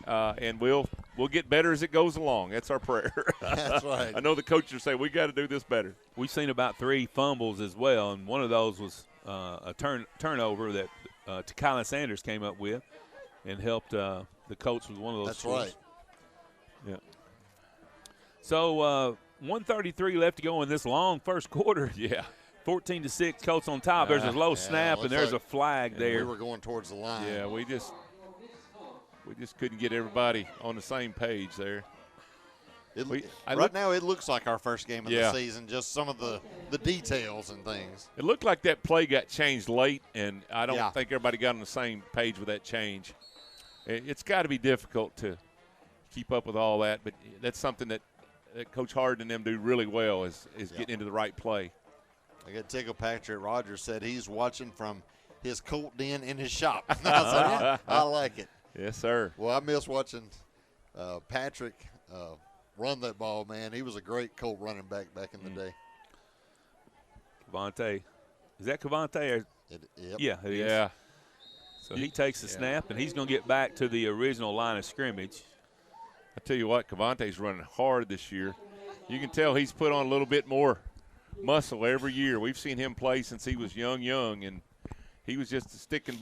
and we'll get better as it goes along. That's our prayer. That's right. I know the coaches say we got to do this better. We've seen about 3 fumbles as well, and one of those was a turnover that Tykyla Sanders came up with and helped the Colts with one of those. That's scores. right. Yeah. So 1:33 left to go in this long first quarter. Yeah. 14-6, Colts on top. There's a low snap, and looks there's like- a flag We there. were going towards the line. Yeah, we just couldn't get everybody on the same page there. Right now, it looks like our first game of Yeah. the season. Just some of the details and things. It looked like that play got changed late, and I don't Yeah. think everybody got on the same page with that change. It's got to be difficult to keep up with all that, but that's something that Coach Hard and them do really well is getting into the right play. I got tickled. Patrick Rogers said he's watching from his Colt den in his shop. I said, yeah, I like it. Yes, sir. Well, I miss watching Patrick run that ball, man. He was a great Colt running back in the day. Cavante. Is that Cavante? Yep. Yeah, it is. Yeah. So he takes the snap, and he's going to get back to the original line of scrimmage. I tell you what, Cavante's running hard this year. You can tell he's put on a little bit more muscle every year. We've seen him play since he was young, and he was just skin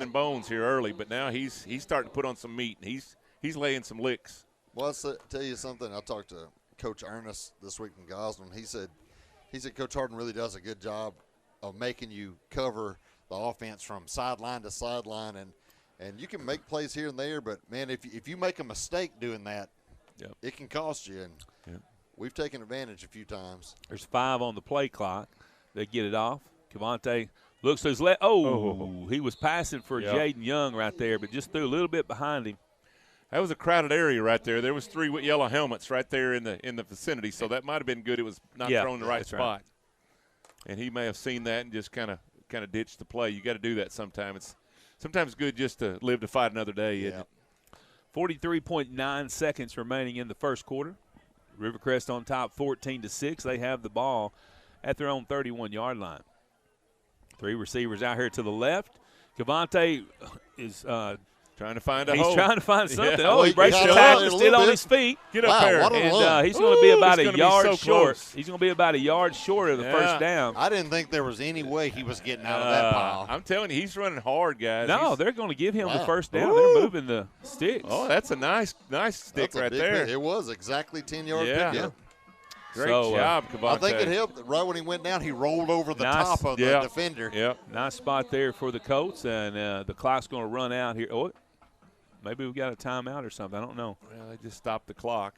and bones here early. But now he's starting to put on some meat, and he's laying some licks. Well, I'll tell you something. I talked to Coach Ernest this week in Gosnell. He said Coach Harden really does a good job of making you cover the offense from sideline to sideline, and you can make plays here and there. But man, if you make a mistake doing that, Yep. it can cost you. And Yep. we've taken advantage a few times. There's 5 on the play clock. They get it off. Cavante looks to his left. Oh, he was passing for Yep. Jaden Young right there, but just threw a little bit behind him. That was a crowded area right there. There was 3 yellow helmets right there in the vicinity, so that might have been good. It was not thrown in the right that's spot, right. and he may have seen that and just kind of ditched the play. You got to do that sometime. It's sometimes good just to live to fight another day. Isn't it? 43.9 seconds remaining in the first quarter. Rivercrest on top 14-6. They have the ball at their own 31-yard line. 3 receivers out here to the left. Cavante is Trying to find a he's hole. trying to find something. Yeah. Oh, he breaks the tackle, still on his feet. Get up Wow, there. what a And run. he's going to be about he's a gonna be yard so short. close. He's going to be about a yard short of the first down. I didn't think there was any way he was getting out of that pile. I'm telling you, he's running hard, guys. No, He's- they're going to give him the Wow. first down. Ooh. They're moving the sticks. Oh, that's a nice stick That's a right big there. hit. It was exactly 10-yard Yeah. pickup. Great So, job, Cavante. I think it helped. Right when he went down, he rolled over the Nice. top of the Yeah. defender. Yep. Nice spot there for the Colts, and the clock's going to run out here. Oh, maybe we got a timeout or something. I don't know. Well, they just stopped the clock.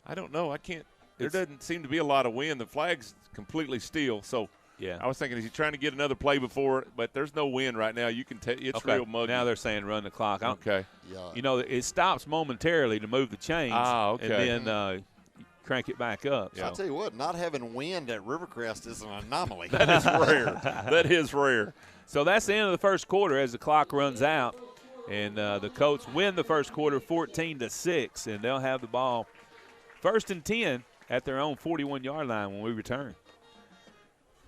I don't know. I can't. There doesn't seem to be a lot of wind. The flag's completely still. So Yeah. I was thinking, is he trying to get another play before? But there's no wind right now. You can tell it's Okay. real muggy. Now they're saying run the clock. Okay. Yeah. You know, it stops momentarily to move the chains. Ah, okay. And then crank it back up. Yeah. I'll tell you what, not having wind at Rivercrest is an anomaly. That is rare. That is rare. So that's the end of the first quarter as the clock runs out. And the Colts win the first quarter 14-6, and they'll have the ball 1st and 10 at their own 41-yard line when we return.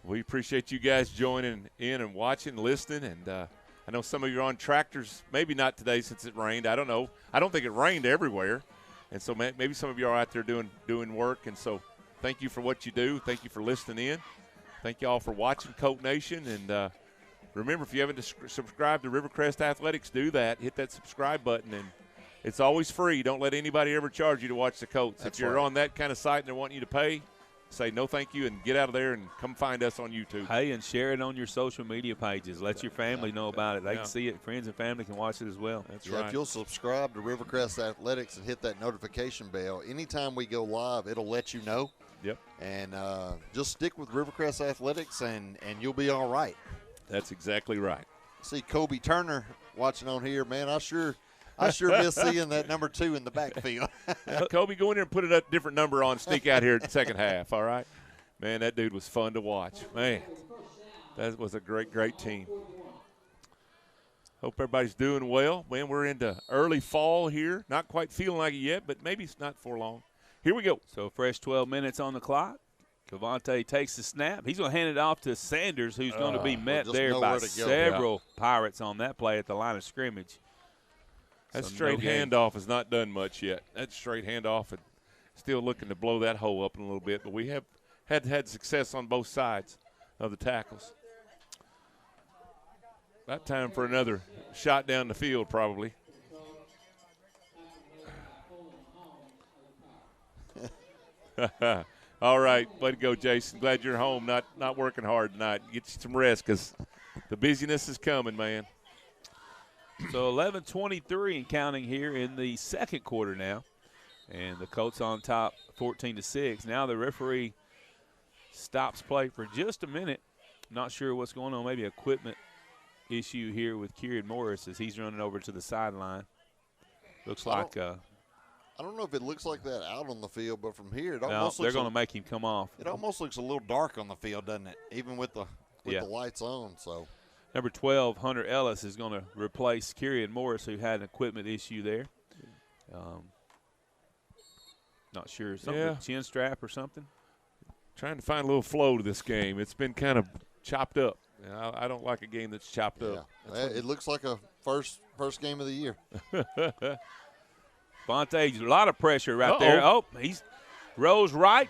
We appreciate you guys joining in and watching, listening. And I know some of you are on tractors. Maybe not today since it rained. I don't know. I don't think it rained everywhere. And so maybe some of you are out there doing work. And so thank you for what you do. Thank you for listening in. Thank you all for watching Colt Nation. And remember, if you haven't subscribed to Rivercrest Athletics, do that. Hit that subscribe button, and it's always free. Don't let anybody ever charge you to watch the Colts. That's if you're right. on that kind of site and they're wanting you to pay, say no thank you and get out of there and come find us on YouTube. Hey, and share it on your social media pages. Let your family know about it. They can see it. Friends and family can watch it as well. That's Yeah, right. if you'll subscribe to Rivercrest Athletics and hit that notification bell, anytime we go live, it'll let you know. Yep. And just stick with Rivercrest Athletics, and you'll be all right. That's exactly right. See Kobe Turner watching on here, man. I sure miss seeing that number 2 in the backfield. Kobe, go in there and put a different number on, sneak out here in the second half, all right? Man, that dude was fun to watch. Man, that was a great, great team. Hope everybody's doing well. Man, we're into early fall here. Not quite feeling like it yet, but maybe it's not for long. Here we go. So fresh 12 minutes on the clock. Cavante takes the snap. He's going to hand it off to Sanders, who's going to be met just there know by where to go. several Pirates on that play at the line of scrimmage. That So straight no gain. handoff has not done much yet. That straight handoff and still looking to blow that hole up in a little bit, but we have had success on both sides of the tackles. About time for another shot down the field probably. All right, way to go, Jason. Glad you're home, not working hard tonight. Get you some rest because the busyness is coming, man. So 11:23 and counting here in the second quarter now. And the Colts on top 14-6. Now the referee stops play for just a minute. Not sure what's going on. Maybe equipment issue here with Kieran Morris as he's running over to the sideline. Looks like I don't know if it looks like that out on the field, but from here, it no, almost they're looks going to make him come off. it almost looks a little dark on the field, doesn't it? Even with the lights on. So Number 12, Hunter Ellis, is going to replace Kieran Morris, who had an equipment issue there. Not sure. Something with chin strap or something. Trying to find a little flow to this game. It's been kind of chopped up. I don't like a game that's chopped up. It looks like a first game of the year. Fonte, a lot of pressure right there. Oh, he's rolls right,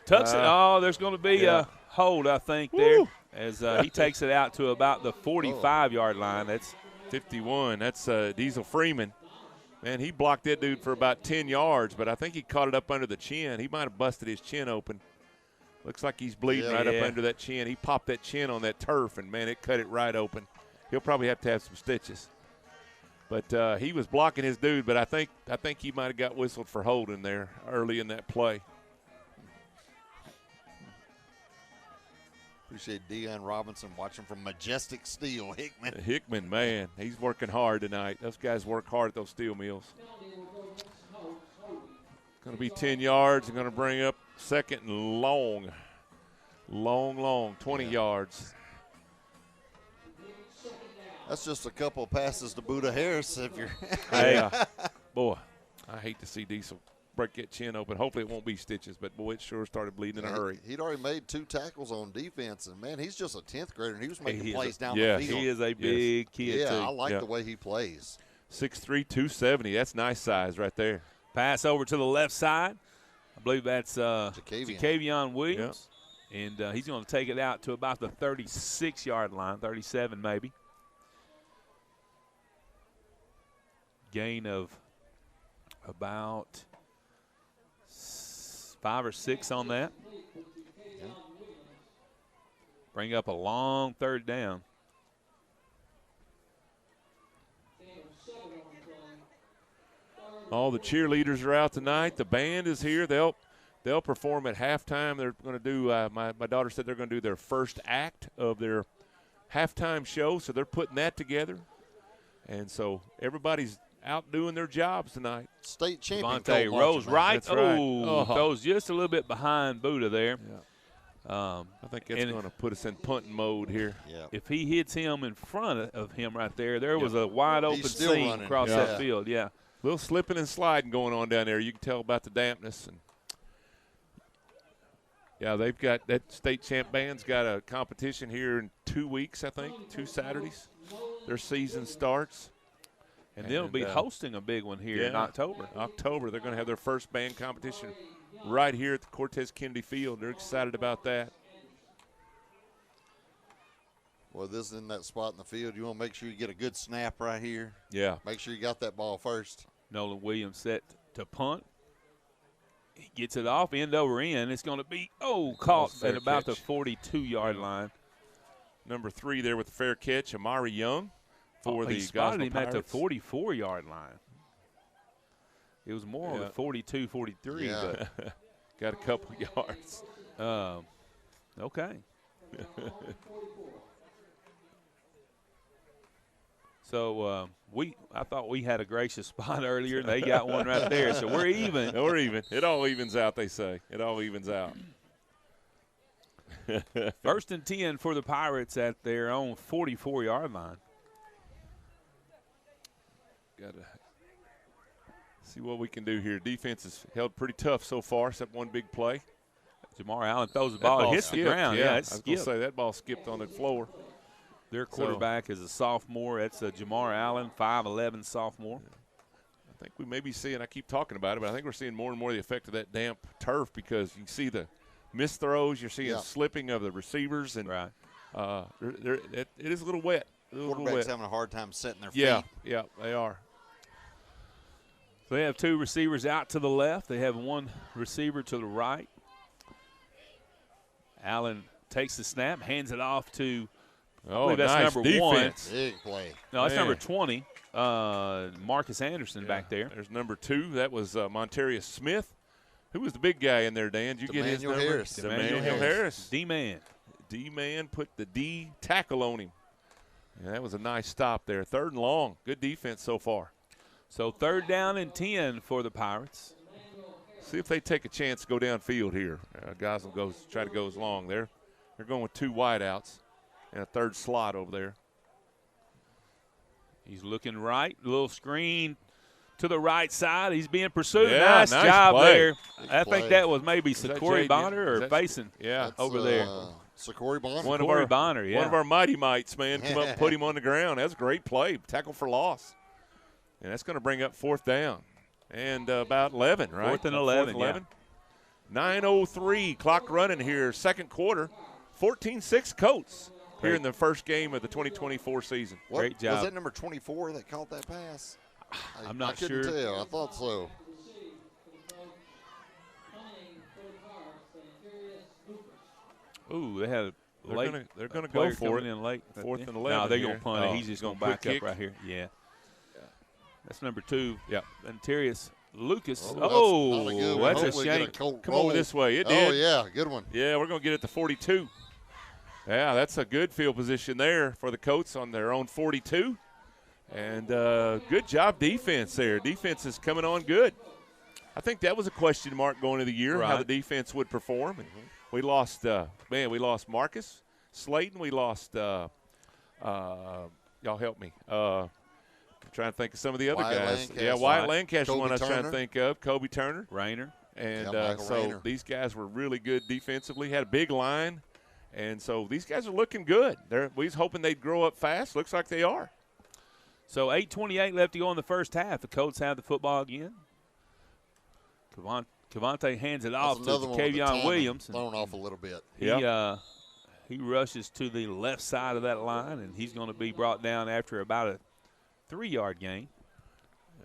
tucks it. Oh, there's going to be a hold, I think, there as he takes it out to about the 45-yard line. That's 51. That's Diesel Freeman. Man, he blocked that dude for about 10 yards, but I think he caught it up under the chin. He might have busted his chin open. Looks like he's bleeding up under that chin. He popped that chin on that turf, and, man, it cut it right open. He'll probably have to have some stitches. But he was blocking his dude, but I think he might have got whistled for holding there early in that play. Appreciate Deion Robinson watching from Majestic Steel. Hickman, man, he's working hard tonight. Those guys work hard at those steel mills. Going to be 10 yards. They're going to bring up second and long, 20 yards. That's just a couple of passes to Buda Harris. If you're, Boy, I hate to see Diesel break that chin open. Hopefully it won't be stitches, but boy, it sure started bleeding in a hurry. He'd already made 2 tackles on defense, and man, he's just a 10th grader, and he was making plays down the field. He is a big kid. Yeah, too. I like the way he plays. 6'3", 270. That's nice size right there. Pass over to the left side. I believe that's Jacavion Williams. And he's going to take it out to about the 36-yard line, 37 maybe. Gain of about 5 or 6 on that. Bring up a long third down. All the cheerleaders are out tonight. The band is here. They'll perform at halftime. They're going to do my daughter said they're going to do their first act of their halftime show, so they're putting that together. And so everybody's out doing their jobs tonight. State champion. Devontae rolls right. That's right. Throws just a little bit behind Buda there. I think that's going to put us in punting mode here. Yeah. If he hits him in front of him right there, there was a wide open seam running across that field. Yeah. A little slipping and sliding going on down there. You can tell about the dampness. And they've got that state champ band's got a competition here in 2 weeks, I think, 2 Saturdays. Their season starts. And they'll be hosting a big one here in October. They're going to have their first band competition right here at the Cortez Kennedy Field. They're excited about that. Well, this is in that spot in the field. You want to make sure you get a good snap right here. Yeah. Make sure you got that ball first. Nolan Williams set to punt. He gets it off, end over end. It's going to be, caught at about the 42-yard line. Number 3 there with the fair catch, Amari Young for the He spotted him Pirates. at the 44-yard line. It was more on the 42, 43, but got a couple yards. Okay. So I thought we had a gracious spot earlier. They got one right there, so we're even. We're even. It all evens out, they say. It all evens out. 1st and 10 for the Pirates at their own 44-yard line. Got to see what we can do here. Defense has held pretty tough so far, except one big play. Jamar Allen throws the ball. It hits the ground. Yeah, Yeah, I it's was going to say that ball skipped on the floor. Their quarterback is a sophomore. That's Jamar Allen, 5'11", sophomore. I think we may be seeing, I keep talking about it, but I think we're seeing more and more the effect of that damp turf because you can see the missed throws. You're seeing slipping of the receivers. And right. it is a little wet. Quarterback's having a hard time setting their feet. feet. Yeah, they are. So they have 2 receivers out to the left. They have 1 receiver to the right. Allen takes the snap, hands it off to I believe that's nice number defense. 1. Big play. No, that's number 20, Marcus Anderson back there. There's number 2. That was Montarius Smith. Who was the big guy in there, Dan? Did you get his number? Emmanuel Harris. D-man. D-man put the D tackle on him. Yeah, that was a nice stop there. 3rd and long. Good defense so far. So 3rd down and 10 for the Pirates. See if they take a chance to go downfield here. Gosnell try to go as long there. They're going with 2 wideouts and a 3rd slot over there. He's looking right. Little screen to the right side. He's being pursued. Yeah, nice job play. there. Big I play. think that was maybe Sakori Bonner or Faison over there. Sakori Bonner. Sakori Bonner, yeah. One of our mighty mites, man, come up and put him on the ground. That's a great play. Tackle for loss. And that's going to bring up 4th down. And about 11, right? 4th and 11, 11. 9:03, clock running here, 2nd quarter. 14-6 Colts here in the first game of the 2024 season. Great job. Was that number 24 that caught that pass? I'm not I sure. couldn't tell. I thought so. Ooh, they had a late. They're going to go player for coming it. in late. 4th and 11 No, they're here. going to punt it. He's just going to quick back up kick. right here. Yeah. That's number 2. Yep. Antarius Lucas. Oh, that's not a good one. That's a Hopefully get shank. Colt Come roll. over this way. It did. Oh, yeah, good one. Yeah, we're going to get it to 42. Yeah, that's a good field position there for the Colts on their own 42. And good job defense there. Defense is coming on good. I think that was a question mark going into the year, how the defense would perform. And we lost, we lost Marcus Slayton. We lost, y'all help me. I'm trying to think of some of the other guys. Lancaster. Wyatt Lancaster, Kobe one I was trying to Turner. think of. Kobe Turner. Rayner. And Michael so Rayner. these guys were really good defensively, had a big line. And so these guys are looking good. We was hoping they'd grow up fast. Looks like they are. So 8:28 left to go in the first half. The Colts have the football again. Cavante hands it off to Kavion Williams. Thrown off a little bit. He rushes to the left side of that line, and he's going to be brought down after about a 3-yard gain.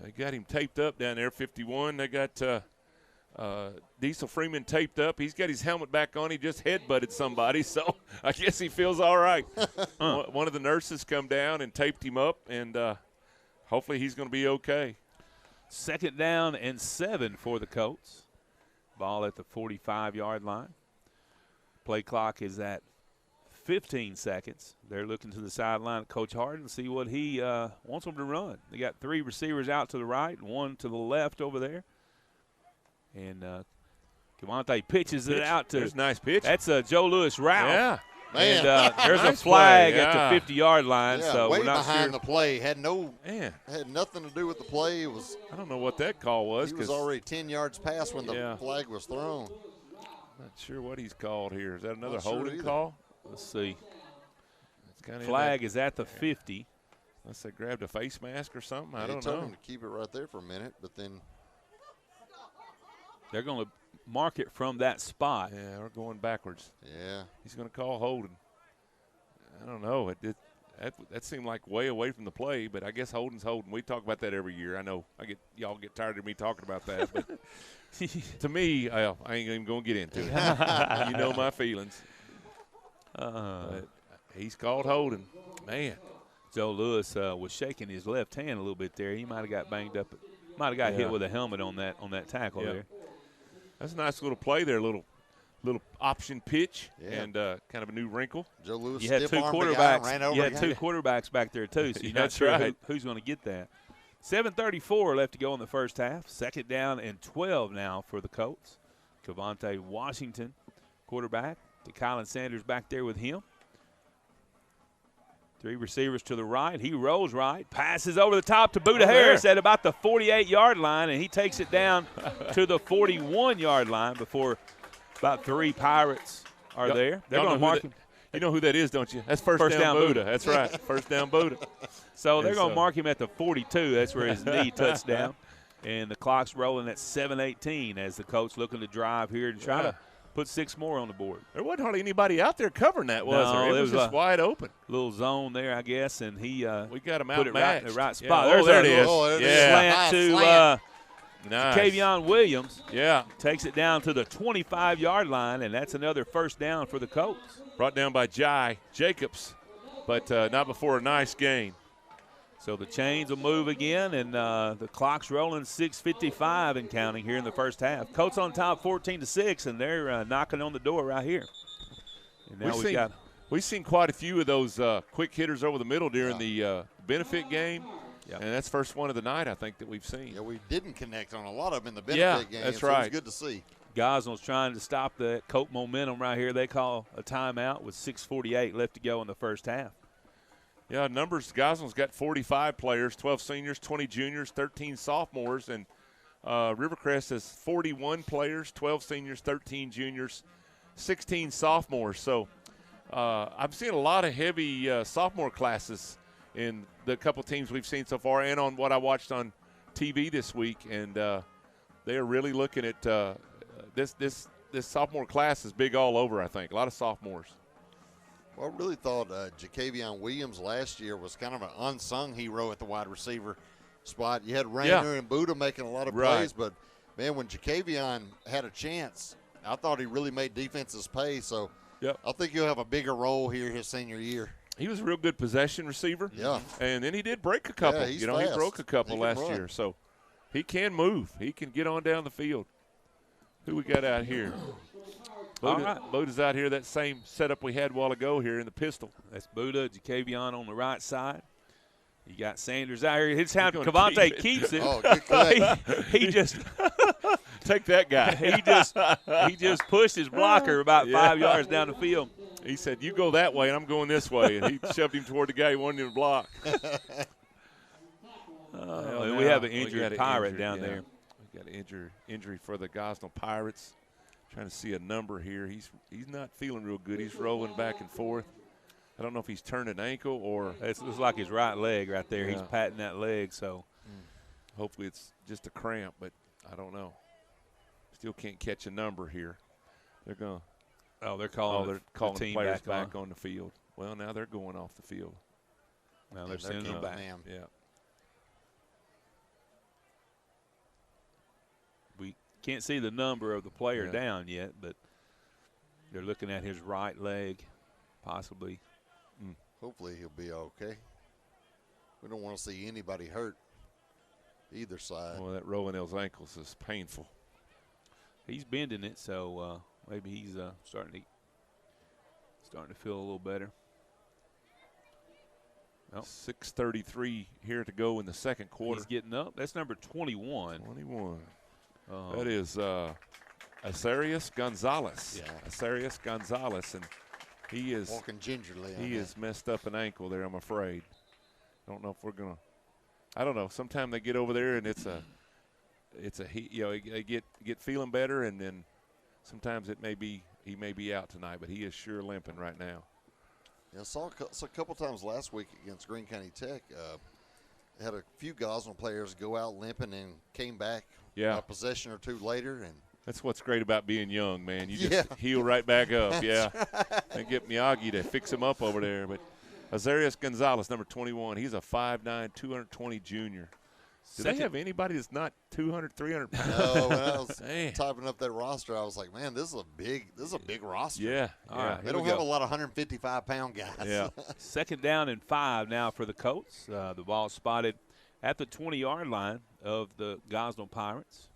They got him taped up down there, 51. They got Diesel Freeman taped up. He's got his helmet back on. He just headbutted somebody, so I guess he feels all right. One of the nurses come down and taped him up, and hopefully he's going to be okay. 2nd down and 7 for the Colts. Ball at the 45-yard line. Play clock is at 15 seconds. They're looking to the sideline of Coach Harden to see what he wants them to run. They got 3 receivers out to the right, 1 to the left over there. And Cavante pitches it out to – There's a nice pitch. That's a Joe Lewis route. Yeah. And there's Nice a flag play, at the 50-yard line. Yeah, so way we're not behind sure. the play. Had nothing to do with the play. It was. I don't know what that call was. He was already 10 yards past when the flag was thrown. Not sure what he's called here. Is that another Not sure holding either. call? Let's see. It's Flag is at the 50. Unless they grabbed a face mask or something. I He don't told know. him to keep it right there for a minute, but then They're going to mark it from that spot. Yeah, we're going backwards. Yeah. He's going to call holding. I don't know. That seemed like way away from the play, but I guess holding's holding. We talk about that every year. I know y'all get tired of me talking about that, but to me, I ain't even going to get into it. You know my feelings. But he's called holding. Man. Joe Lewis was shaking his left hand a little bit there. He might have got banged up. Might have got hit with a helmet on that tackle there. That's a nice little play there, little option pitch and kind of a new wrinkle. Joe Lewis you had two quarterbacks. You had two quarterbacks back there too, so you're not sure who's going to get that. 7:34 left to go in the first half. 2nd down and 12 now for the Colts. Cavante Washington, quarterback. To Colin Sanders back there with him. 3 receivers to the right. He rolls right. Passes over the top to Buda Harris at about the 48-yard line, and he takes it down to the 41-yard line before about 3 Pirates are there. They're going to mark him. You know who that is, don't you? That's first down Buda. That's right. First down Buda. So they're going to mark him at the 42. That's where his knee touched down. And the clock's rolling at 7:18 as the Colts looking to drive here and try to put 6 more on the board. There wasn't hardly anybody out there covering that, was there? It was just wide open. Little zone there, I guess, and he we got him put it right in the right spot. Yeah. There it is. Slant to nice. Kavion Williams. Yeah. Takes it down to the 25-yard line, and that's another first down for the Colts. Brought down by Jai Jacobs, but not before a nice gain. So the chains will move again, and the clock's rolling 6:55 and counting here in the first half. Colts on top 14-6, and they're knocking on the door right here. And now we've seen quite a few of those quick hitters over the middle during the benefit game. Yeah. And that's first one of the night, I think, that we've seen. Yeah, we didn't connect on a lot of them in the benefit game. That's so right. It was good to see. Gosnell's trying to stop the Colt momentum right here. They call a timeout with 6:48 left to go in the first half. Yeah, numbers, Gosnell's got 45 players, 12 seniors, 20 juniors, 13 sophomores, and Rivercrest has 41 players, 12 seniors, 13 juniors, 16 sophomores. So I'm seeing a lot of heavy sophomore classes in the couple teams we've seen so far and on what I watched on TV this week, and they are really looking at this sophomore class is big all over, I think. A lot of sophomores. Well, I really thought Ja'Kavion Williams last year was kind of an unsung hero at the wide receiver spot. You had Rayner and Buda making a lot of plays, but, man, when Ja'Kavion had a chance, I thought he really made defenses pay. So I think he'll have a bigger role here his senior year. He was a real good possession receiver. Yeah. And then he did break a couple. He broke a couple last year. So he can move. He can get on down the field. Who we got out here? Buda's out here, that same setup we had a while ago here in the pistol. That's Buda, Ja'Kavion on the right side. You got Sanders out here. His time Cavante keeps it. Oh, good cut. he just take that guy. he just pushed his blocker about 5 yards down the field. He said, "You go that way, and I'm going this way," and he shoved him toward the guy he wanted him to block. We have an injured Pirate down there. We got an injury for the Gosnell Pirates. Trying to see a number here. He's not feeling real good. He's rolling back and forth. I don't know if he's turned an ankle or – it looks like his right leg right there. Yeah. He's patting that leg. So hopefully it's just a cramp, but I don't know. Still can't catch a number here. They're going to – they're calling the team players back on the field. Well, now they're going off the field. Now they're sending them back. Yeah. We can't see the number of the player down yet, but they're looking at his right leg, possibly. Hopefully he'll be okay. We don't want to see anybody hurt either side. Well, that rolling those ankles is painful. He's bending it, so maybe he's starting to feel a little better. Well, 6:33 here to go in the second quarter. He's getting up. That's number 21. 21. That is Asarius Gonzalez. Yeah. Asarius Gonzalez, and he is walking gingerly. He has messed up an ankle there, I'm afraid. I don't know if we're gonna. I don't know. Sometime they get over there and it's a they get feeling better, and then sometimes he may be out tonight, but he is sure limping right now. Yeah, I saw a couple times last week against Greene County Tech. Had a few Gosnell players go out limping and came back a possession or two later, and That's what's great about being young, man. You just heal right back up. Yeah. And get Miyagi to fix him up over there. But Azarias Gonzalez, number 21, he's a 5'9", 220 junior. Do they have anybody that's not 200, 300 pounds? No, when I was typing up that roster, I was like, man, this is a big roster. Yeah. All right. They don't have a lot of 155-pound guys. Yeah. 2nd down and 5 now for the Colts. The ball spotted at the 20-yard line of the Gosnell Pirates.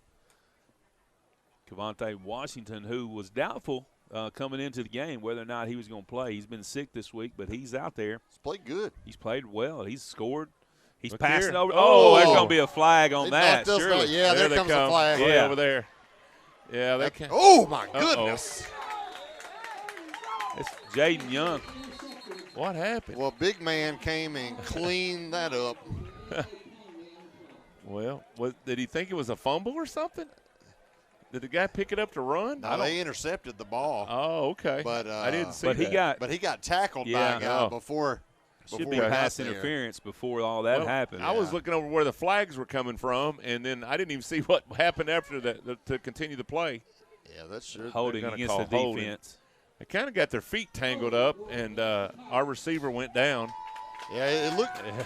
Cavante Washington, who was doubtful coming into the game whether or not he was going to play. He's been sick this week, but he's out there. He's played good. He's played well. He's scored. He's Look passing here. over. Oh, there's going to be a flag on They that. knocked us Surely. out. Yeah, there comes the flag. Way Yeah. over there. Yeah, they can. Oh, my goodness. It's Jaden Young. What happened? Well, big man came and cleaned that up. Well, did he think it was a fumble or something? Did the guy pick it up to run? Now, they intercepted the ball. Oh, okay. But I didn't see but that. he got tackled by a guy before Should be he got pass there. interference before all that happened. I was looking over where the flags were coming from, and then I didn't even see what happened after that to continue the play. Yeah, that's sure. Holding against the holding. defense. They kind of got their feet tangled up, and our receiver went down. Yeah,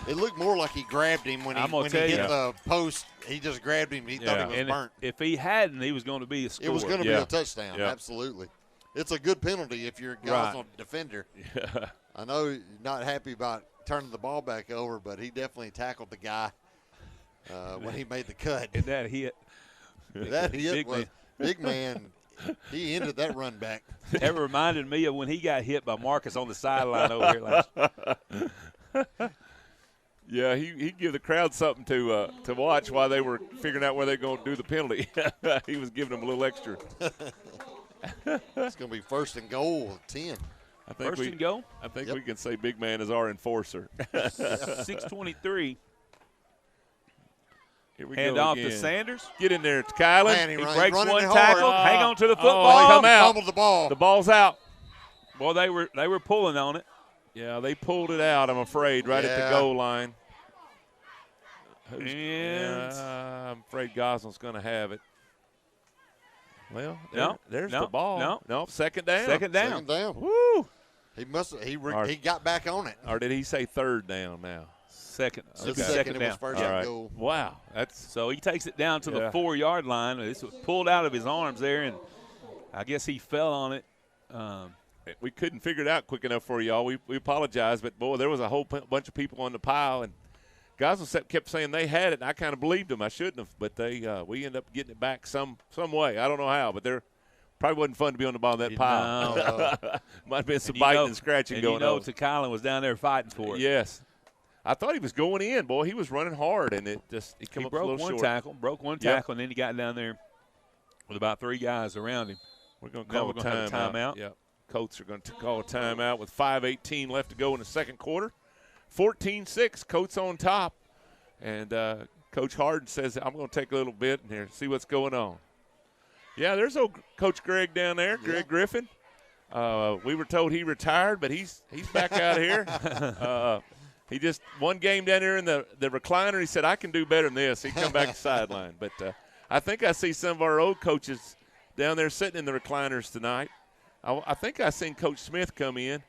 it looked more like he grabbed him when he hit the post. He just grabbed him. He thought he was burnt. If he hadn't, he was going to be a score. It was going to be a touchdown. Yeah. Absolutely. It's a good penalty if you're a Gosnell defender. Yeah. I know you're not happy about turning the ball back over, but he definitely tackled the guy when he made the cut. And that hit. That hit was big man. He ended that run back. That reminded me of when he got hit by Marcus on the sideline over here last year. Yeah, he give the crowd something to watch while they were figuring out where they're going to do the penalty. He was giving them a little extra. It's going to be 1st and goal, 10. I think First and goal? I think we can say big man is our enforcer. 6:23. Here we Hand go off again. to Sanders. Get in there, Kylan. Man, He he's breaks running one it tackle. hard. Hang on to the football. Come out. Fumbled the ball. The ball's out. Well, they were pulling on it. Yeah, they pulled it out, I'm afraid, right at the goal line. I'm afraid Gosnell's going to have it. Well, there's the ball. No, second down. Second down. Second down. Woo! He got back on it. Or did he say third down now? Second. The Okay. second it was down. 1st All and right. goal. Wow. So he takes it down to the 4-yard line. This was pulled out of his arms there, and I guess he fell on it. We couldn't figure it out quick enough for y'all. We apologize, but, boy, there was a whole bunch of people on the pile, and Gosnell kept saying they had it, and I kind of believed them. I shouldn't have, but we ended up getting it back some way. I don't know how, but there probably wasn't fun to be on the bottom of that pile. No. Might have been some biting and scratching going on. Kylan was down there fighting for it. Yes. I thought he was going in. Boy, he was running hard, and he came up a little short. Broke one tackle, and then he got down there with about 3 guys around him. We're going to call a timeout. Yep. Colts are going to call a timeout with 5:18 left to go in the second quarter. 14-6, Colts on top. And Coach Harden says, I'm going to take a little bit in here and see what's going on. Yeah, there's old Coach Greg down there, Greg Griffin. We were told he retired, but he's back out here. He just one game down there in the recliner. He said, I can do better than this. He come back to sideline. But I think I see some of our old coaches down there sitting in the recliners tonight. I think I seen Coach Smith come in,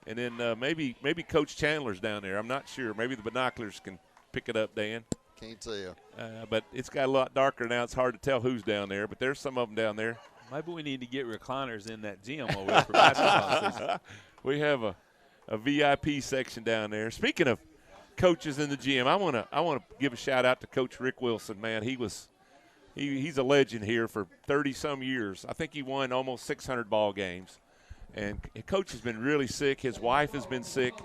and then maybe Coach Chandler's down there. I'm not sure. Maybe the binoculars can pick it up, Dan. Can't tell. But it's got a lot darker now. It's hard to tell who's down there, but there's some of them down there. Maybe we need to get recliners in that gym over there for basketball season. We have a VIP section down there. Speaking of coaches in the gym, I want to give a shout out to Coach Rick Wilson. Man, he's a legend here for 30-some years. I think he won almost 600 ball games. And Coach has been really sick. His wife has been sick.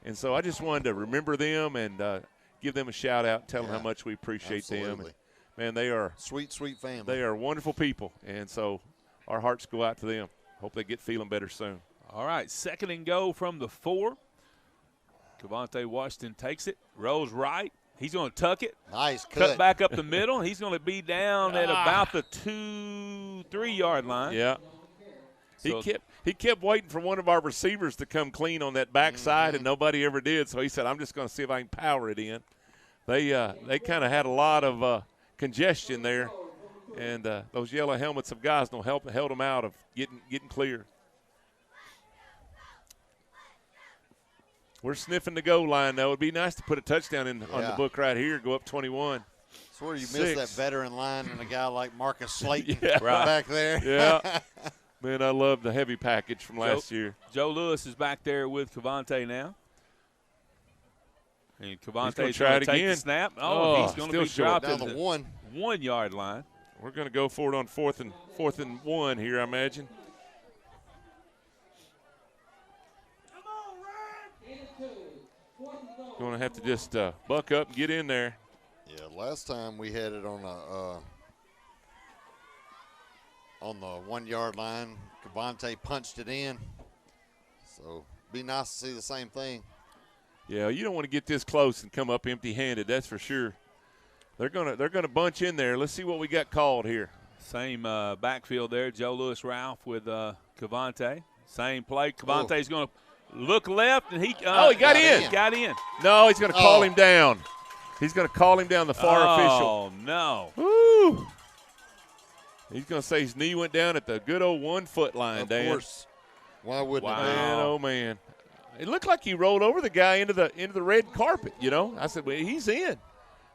And so I just wanted to remember them and give them a shout-out, tell them how much we appreciate them. And, man, they are – sweet, sweet family. They are wonderful people. And so our hearts go out to them. Hope they get feeling better soon. All right, 2nd and goal from the 4. Cavante Washington takes it, rolls right. He's going to tuck it. Nice cut. Back up the middle. He's going to be down at about the 2-3-yard line. Yeah. So he kept waiting for one of our receivers to come clean on that backside, and nobody ever did. So he said, I'm just going to see if I can power it in. They kind of had a lot of congestion there, And those yellow helmets of Gosnell held them out of getting clear. We're sniffing the goal line, though. It would be nice to put a touchdown on the book right here, go up 21. That's where you miss that veteran line and a guy like Marcus Slayton Yeah. back there. Yeah. Man, I love the heavy package from last year. Joe Lewis is back there with Cavante now. And Cavante's going to take the snap. He's going to be dropped down the 1 yard line. We're going to go for it on fourth and 1 here, I imagine. Going to have to just buck up and get in there. Yeah, last time we had it on the 1 yard line. Cavante punched it in. So be nice to see the same thing. Yeah, you don't want to get this close and come up empty-handed. That's for sure. They're gonna bunch in there. Let's see what we got called here. Same backfield there. Joe Lewis Ralph with Cavante. Same play. Cavante's going to look left, and he got in. He got in. No, he's going to call him down. He's going to call him down, the far official. Oh, no. Woo! He's going to say his knee went down at the good old 1 foot line, Dan. Of course. Why wouldn't it? Man, oh, man. It looked like he rolled over the guy into the red carpet, you know. I said, well, he's in.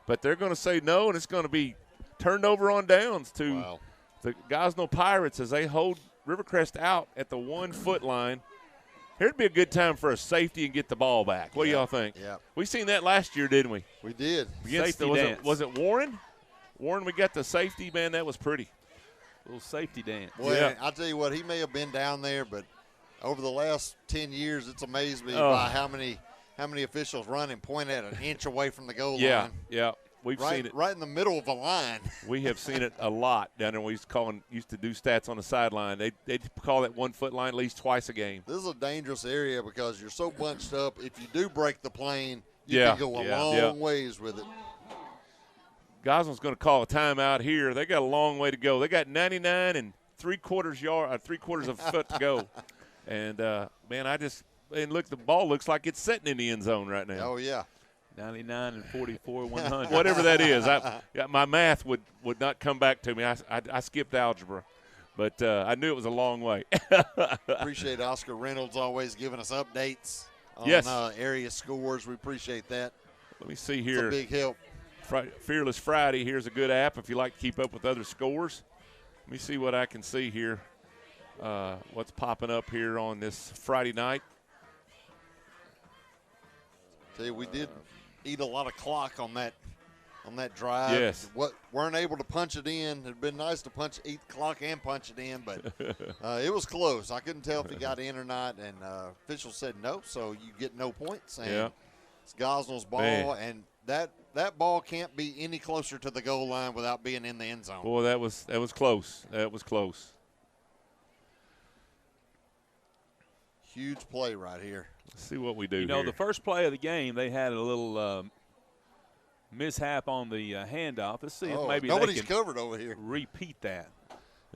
But they're going to say no, and it's going to be turned over on downs to the Gosnell Pirates as they hold Rivercrest out at the 1 foot line. Here'd be a good time for a safety and get the ball back. What do y'all think? Yeah. We seen that last year, didn't we? We did. Was it Warren? Warren, we got the safety, man. That was pretty. Little safety dance. Well, yeah. I'll tell you what, he may have been down there, but over the last 10 years, it's amazed me by how many officials run and point at an inch away from the goal line. Yeah. We've seen it. Right in the middle of a line. We have seen it a lot down there. We used to do stats on the sideline. They call that 1 foot line at least twice a game. This is a dangerous area because you're so bunched up. If you do break the plane, you can go a long ways with it. Gosnell's going to call a timeout here. They got a long way to go. They got 99 and 3/4 of a foot to go. And, man, look, the ball looks like it's sitting in the end zone right now. Oh, yeah. 99 and 44, 100. Whatever that is. My math would not come back to me. I skipped algebra. But I knew it was a long way. Appreciate Oscar Reynolds always giving us updates on area scores. We appreciate that. Let me see here. It's a big help. Fearless Friday, here's a good app if you like to keep up with other scores. Let me see what I can see here. What's popping up here on this Friday night. Tell you, we did eat a lot of clock on that drive. Yes. Weren't able to punch it in. It'd been nice to eat the clock and punch it in, but it was close. I couldn't tell if he got in or not, and officials said no, so you get no points. And it's Gosnell's ball, and that ball can't be any closer to the goal line without being in the end zone. Boy, that was close. That was close. Huge play right here. Let's see what we do. The first play of the game, they had a little mishap on the handoff. Let's see if maybe nobody's covered over here. Repeat that.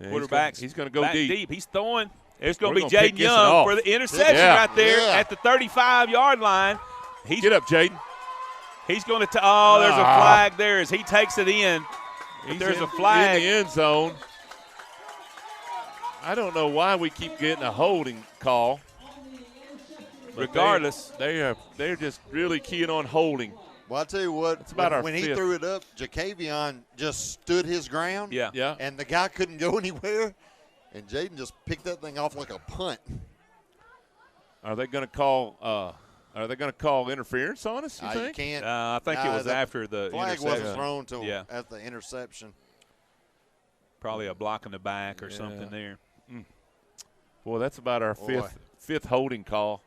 Yeah, Quarterback's he's going to go deep. He's throwing. It's going to be Jaden Young for the interception right there at the 35-yard line. Get up, Jaden. He's going to there's a flag there as he takes it in. There's a flag in the end zone. I don't know why we keep getting a holding call. Regardless, they're just really keying on holding. Well, I'll tell you what, it's about when he threw it up, Jacavion just stood his ground. Yeah. And the guy couldn't go anywhere, and Jaden just picked that thing off like a punt. Are they going to call interference on us, you think? You can't. I think it was after the flag wasn't thrown until at the interception. Probably a block in the back or something there. Boy, that's about our fifth holding call.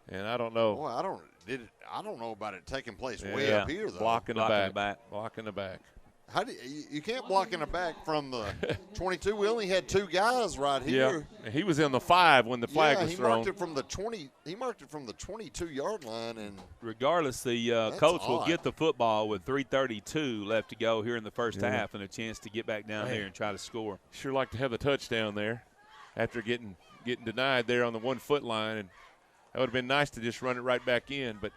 And I don't know. Boy, I don't know about it taking place way up here though. Block in the back. Block in the back. How do you can't block in the back from the 22? We only had two guys right here. Yeah, he was in the 5 when the flag was thrown. He marked it from the 22-yard line, and regardless, the Colts will get the football with 3:32 left to go here in the first half, and a chance to get back down there and try to score. Sure like to have the touchdown there after getting denied there on the 1 foot line, and that would have been nice to just run it right back in, but.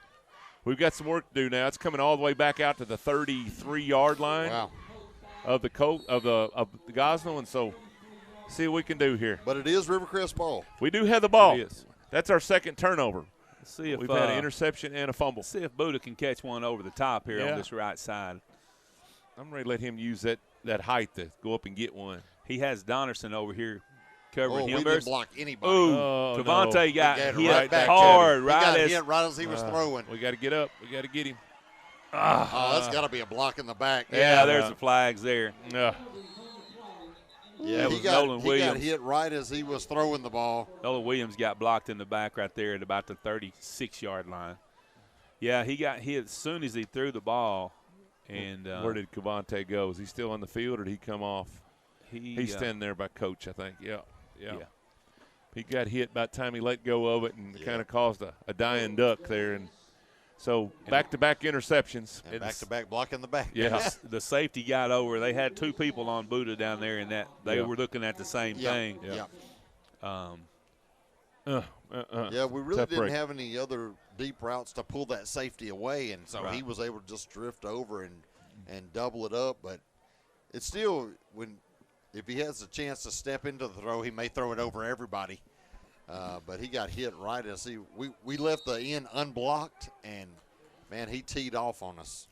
We've got some work to do now. It's coming all the way back out to the 33-yard line. Wow. of the Gosnell, and so see what we can do here. But it is Rivercrest ball. We do have the ball. It is. That's our second turnover. Let's see if we've had an interception and a fumble. See if Buddha can catch one over the top here on this right side. I'm ready to let him use that height to go up and get one. He has Donnerson over here covering him. We didn't block anybody. Ooh, Cavante got hit right back hard. Right as he was throwing. We got to get up. We got to get him. That's got to be a block in the back. Yeah, there's the flags there. Yeah, he got hit right as he was throwing the ball. Nolan Williams got blocked in the back right there at about the 36-yard line. Yeah, he got hit as soon as he threw the ball. And where did Cavante go? Is he still on the field or did he come off? He's standing there by Coach, I think. Yeah. He got hit by the time he let go of it and kind of caused a dying duck there. And so back-to-back interceptions. And back-to-back block in the back. Yeah. The safety got over. They had two people on Buddha down there, and that they were looking at the same thing. Yeah, we really didn't have any other deep routes to pull that safety away, and so he was able to just drift over and double it up. But it's still, if he has a chance to step into the throw, he may throw it over everybody. But he got hit right as we left the end unblocked, and, man, he teed off on us.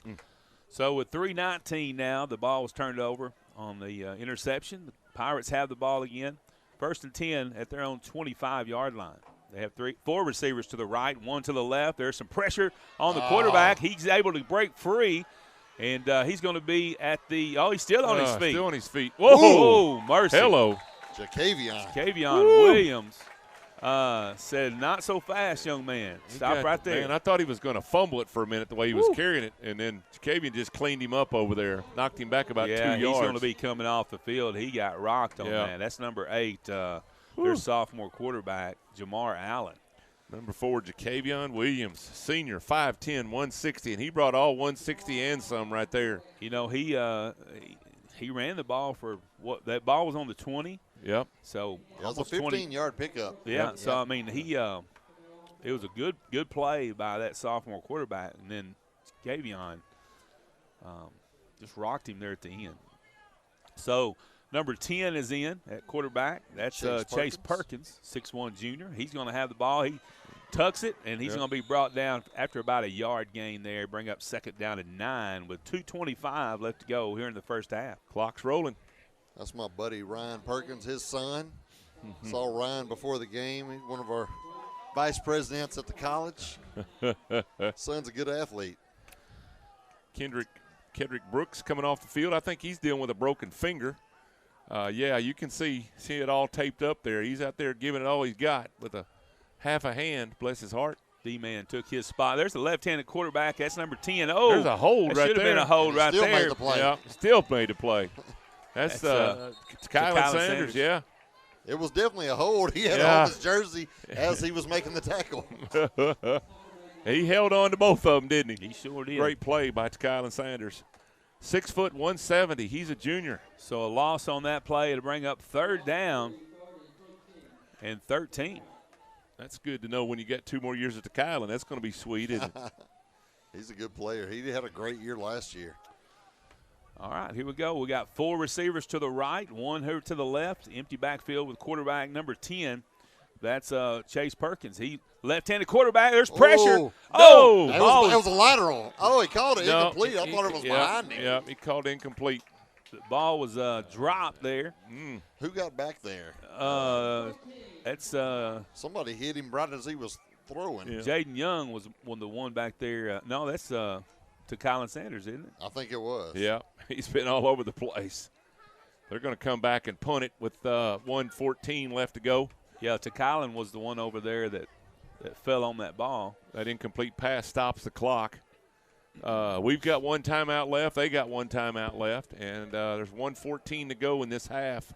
So with 3:19 now, the ball was turned over on the interception. The Pirates have the ball again. 1st and 10 at their own 25-yard line. They have 4 receivers to the right, 1 to the left. There's some pressure on the quarterback. He's able to break free, and he's going to be at the – he's still on his feet. Still on his feet. Whoa, mercy. Hello. Jacavion Williams said, not so fast, young man. Stop right there. Man, I thought he was going to fumble it for a minute the way he was carrying it, and then Jacavion just cleaned him up over there, knocked him back about 2 yards. Yeah, he's going to be coming off the field. He got rocked on that. That's number 8, their sophomore quarterback, Jamar Allen. Number 4, Jacavion Williams, senior, 5'10", 160, and he brought all 160 and some right there. You know, he ran the ball for that ball was on the 20. Yep. So it was a 15-yard pickup. Yeah. So I mean, it was a good play by that sophomore quarterback, and then Jacavion just rocked him there at the end. So number 10 is in at quarterback. That's Chase Perkins, 6'1" junior. He's going to have the ball. He tucks it, and he's going to be brought down after about a yard gain there. Bring up 2nd down and 9 with 2:25 left to go here in the first half. Clock's rolling. That's my buddy Ryan Perkins, his son. Saw Ryan before the game. He's one of our vice presidents at the college. Son's a good athlete. Kendrick Brooks coming off the field. I think he's dealing with a broken finger. You can see it all taped up there. He's out there giving it all he's got with a half a hand, bless his heart. D-man took his spot. There's the left-handed quarterback. That's number 10. Oh, there's a hold right there. Should have been a hold right there. Still made the play. Yeah, still made the play. That's Kylan Sanders, yeah. It was definitely a hold. He had on his jersey as he was making the tackle. He held on to both of them, didn't he? He sure did. Great play by Kylan Sanders. 6 foot, 170. He's a junior. So a loss on that play to bring up 3rd down and 13. That's good to know when you get 2 more years at the Kylan. That's going to be sweet, isn't it? He's a good player. He had a great year last year. All right, here we go. We got 4 receivers to the right, 1 here to the left. Empty backfield with quarterback number 10. That's Chase Perkins. He left-handed quarterback. There's pressure. That was a lateral. Oh, he called it incomplete. I thought it was behind him. Yeah, he called incomplete. The ball was dropped there. Who got back there? That's somebody hit him right as he was throwing. Yeah. Jaden Young was the one back there. No, that's to Kylan Sanders, isn't it? I think it was. Yeah, he's been all over the place. They're going to come back and punt it with 1:14 left to go. Yeah, Kylan was the one over there that fell on that ball. That incomplete pass stops the clock. We've got 1 timeout left. They got 1 timeout left, and there's 1:14 to go in this half.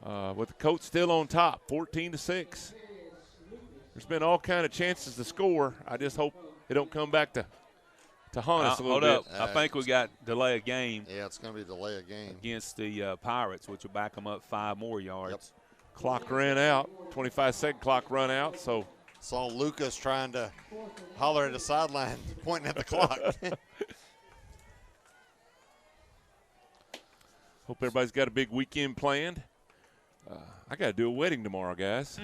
With the Colts still on top, 14-6. There's been all kind of chances to score. I just hope it don't come back to haunt us a little bit. Hold up. I think we got delay a game. Yeah, it's going to be delay a game. Against the Pirates, which will back them up 5 more yards. Yep. Clock ran out, 25-second clock run out. So saw Lucas trying to holler at the sideline, pointing at the clock. Hope everybody's got a big weekend planned. I got to do a wedding tomorrow, guys.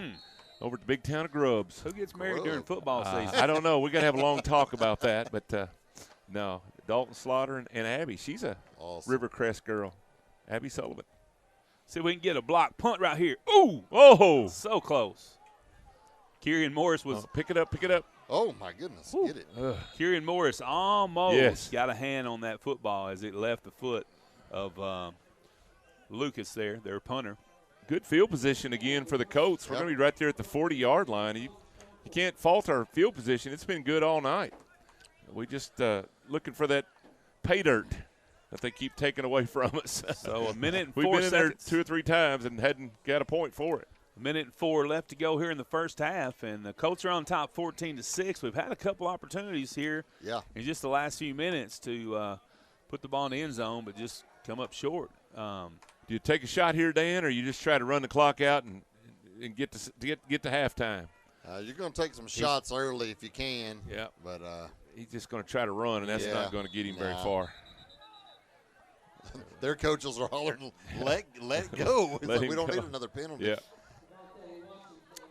Over at the big town of Grubbs. Who gets married during football season? I don't know. We got to have a long talk about that. But, no, Dalton Slaughter and Abby. She's a Rivercrest girl. Abby Sullivan. See if we can get a block punt right here. Ooh! Oh! So close. Kieran Morris was pick it up, pick it up. Oh, my goodness. Ooh. Get it. Kieran Morris almost got a hand on that football as it left the foot of Lucas there, their punter. Good field position again for the Colts. We're going to be right there at the 40-yard line. You can't fault our field position. It's been good all night. We just looking for that pay dirt that they keep taking away from us. So a minute and 4 We've been in there seconds. 2 or 3 times and hadn't got a point for it. A minute and 4 left to go here in the first half, and the Colts are on top 14-6. We've had a couple opportunities here in just the last few minutes to put the ball in the end zone, but just come up short. Do you take a shot here, Dan, or you just try to run the clock out and get to halftime? You're going to take some shots early if you can. Yeah. But he's just going to try to run, and that's not going to get him very far. Their coaches are hollering, let it go. It's Let like, we him don't go. need another penalty. Yeah.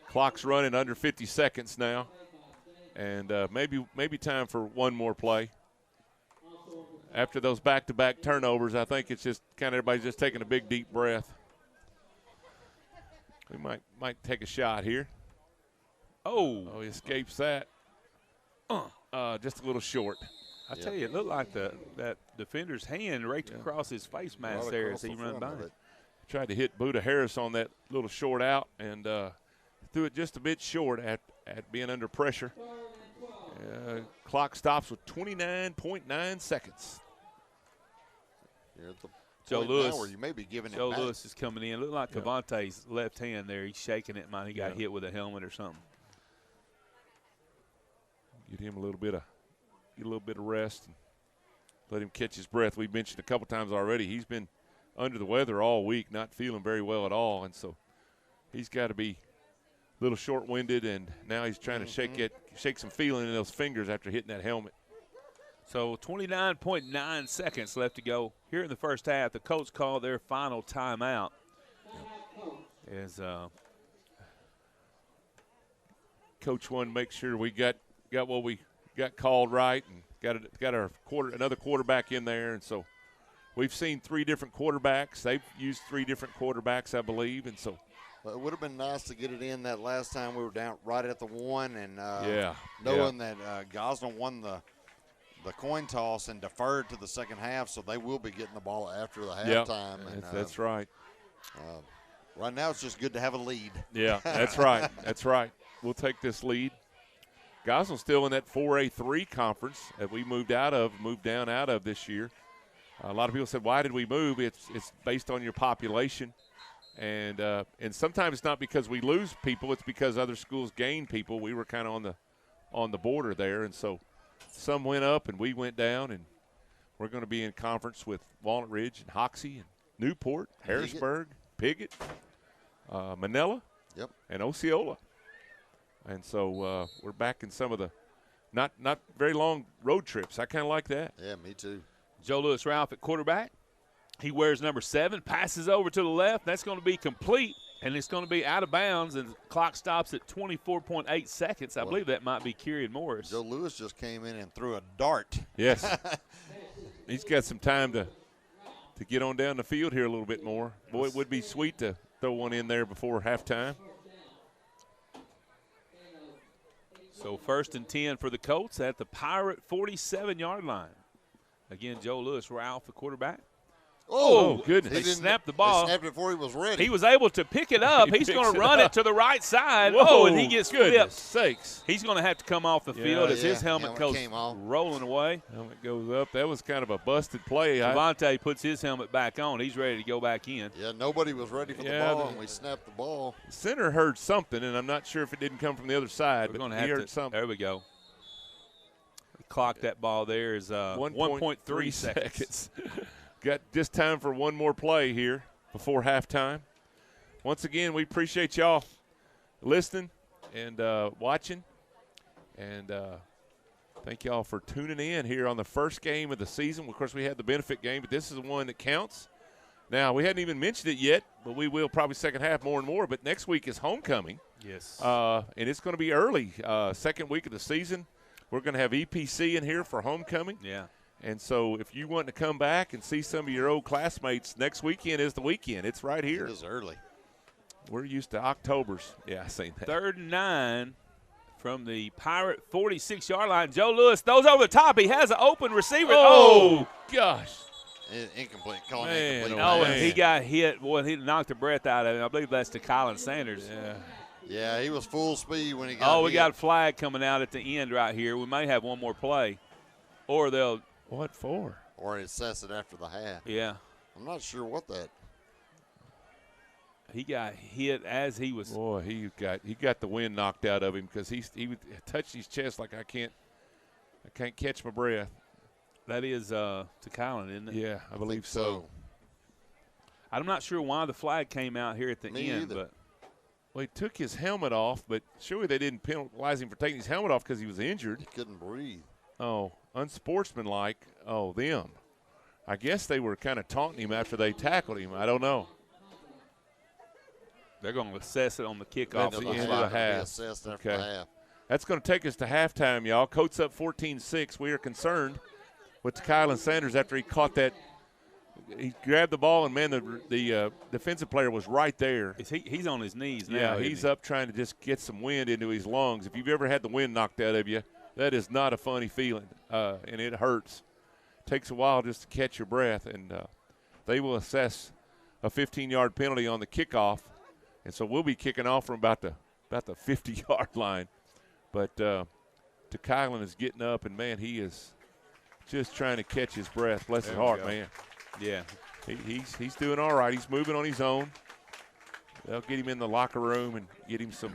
Clock's running under 50 seconds now, and maybe time for one more play. After those back-to-back turnovers, I think it's just kind of everybody's just taking a big, deep breath. We might take a shot here. Oh, he escapes that. Just a little short. I tell you, it looked like that defender's hand raked across his face mask there as he ran by it. Tried to hit Buda Harris on that little short out and threw it just a bit short at being under pressure. Clock stops with 29.9 seconds. You're at the Joe point Lewis, now where you may be giving Joe it back. Lewis is coming in. Looked like Cavante's left hand there. He's shaking it. He got hit with a helmet or something. Get him a little bit of rest and let him catch his breath. We mentioned a couple times already he's been under the weather all week, not feeling very well at all, and so he's got to be a little short-winded, and now he's trying to shake some feeling in those fingers after hitting that helmet. So 29.9 seconds left to go here in the first half. The Colts call their final timeout. As Coach wanted to make sure we got what we got called right and got our another quarterback in there, and so we've seen 3 different quarterbacks. They've used 3 different quarterbacks, I believe, and so. Well, it would have been nice to get it in that last time we were down right at the 1, and knowing that Gosnell won the coin toss and deferred to the second half, so they will be getting the ball after the halftime. And, that's right. Right now it's just good to have a lead. Yeah, that's right. That's right. We'll take this lead. Gosnell's still in that 4A3 conference that we moved down out of this year. A lot of people said, why did we move? It's based on your population. And sometimes it's not because we lose people, it's because other schools gain people. We were kind of on the border there, and so some went up and we went down, and we're going to be in conference with Walnut Ridge and Hoxie and Newport, Harrisburg, Piggott, Manila, and Osceola. And so we're back in some of the not very long road trips. I kind of like that. Yeah, me too. Joe Lewis Ralph at quarterback. He wears number 7, passes over to the left. That's going to be complete, and it's going to be out of bounds, and the clock stops at 24.8 seconds. I believe that might be Kieran Morris. Joe Lewis just came in and threw a dart. Yes. He's got some time to get on down the field here a little bit more. Boy, it would be sweet to throw one in there before halftime. So 1st and 10 for the Colts at the Pirate 47-yard line. Again, Joe Lewis Ralph, the quarterback. Oh, goodness. They snapped the ball. They snapped it before he was ready. He was able to pick it up. He's going to run it to the right side. Whoa, and he gets goodness flipped. Sakes. He's going to have to come off the field as his helmet goes came off. rolling away. Helmet goes up. That was kind of a busted play. Javante puts his helmet back on. He's ready to go back in. Yeah, nobody was ready for the ball, and we snapped the ball. Center heard something, and I'm not sure if it didn't come from the other side, We're but gonna he have heard something. There we go. Clock that ball there is 1.3 seconds. Got just time for one more play here before halftime. Once again, we appreciate y'all listening and watching. And thank y'all for tuning in here on the first game of the season. Of course, we had the benefit game, but this is the one that counts. Now, we hadn't even mentioned it yet, but we will probably second half more and more. But next week is homecoming. Yes. And it's going to be early, second week of the season. We're going to have EPC in here for homecoming. Yeah. And so if you want to come back and see some of your old classmates, next weekend is the weekend. It's right here. It is early. We're used to Octobers. Yeah, I seen that. 3rd and 9 from the Pirate 46-yard line. Joe Lewis throws over the top. He has an open receiver. Oh gosh. Incomplete. Calling Man, incomplete. oh, Oh, man. and he got hit. Well, he knocked the breath out of him. I believe that's to Colin Sanders. Yeah. Yeah, he was full speed when he got We hit. got a flag coming out at the end right here. We may have one more play. Or they'll – What for? Or assess it after the half. yeah. I'm not sure what that. He got hit as he was – Boy, he got the wind knocked out of him because he touched his chest like I can't catch my breath. that is to Colin, isn't it? Yeah, I believe so. I'm not sure why the flag came out here at the Me end, either. but Well, he took his helmet off, but surely they didn't penalize him for taking his helmet off because he was injured. He couldn't breathe. Oh, unsportsmanlike. Oh, them. I guess they were kind of taunting him after they tackled him. I don't know. they're going to assess it on the kickoff. That's it the looks end like. of the half. Assessed after Okay. the half. That's going to take us to halftime, y'all. Colts up 14-6. We are concerned with Kylan Sanders after he caught that. He grabbed the ball, and, man, the defensive player was right there. He's on his knees now. Yeah, isn't he's he? up trying to just get some wind into his lungs. If you've ever had the wind knocked out of you, that is not a funny feeling, and it hurts. Takes a while just to catch your breath, and they will assess a 15-yard penalty on the kickoff, and so we'll be kicking off from about the 50-yard line. But Kylan is getting up, and, man, he is just trying to catch his breath. Bless his heart, man. Yeah. He's doing all right. He's moving on his own. They'll get him in the locker room and get him some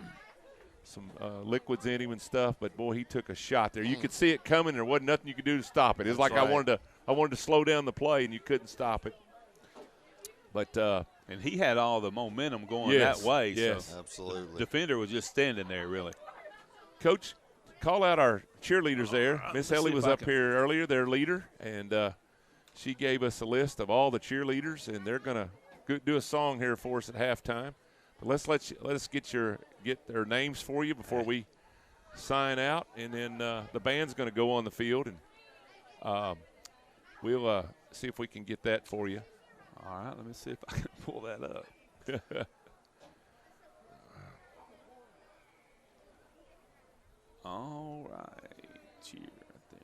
liquids in him and stuff. But boy, he took a shot there. You could see it coming. There wasn't nothing you could do to stop it. It's like right. I wanted to slow down the play, and you couldn't stop it. But And he had all the momentum going Yes, that way. yes. So Absolutely. defender was just standing there, really. Coach, call out our cheerleaders there. right, Miss let's Ellie see was if I up can- here earlier, their leader, and she gave us a list of all the cheerleaders, and they're gonna do a song here for us at halftime. But let us get their names for you before we sign out, and then the band's gonna go on the field, and we'll see if we can get that for you. All right, let me see if I can pull that up. All right, cheer right there.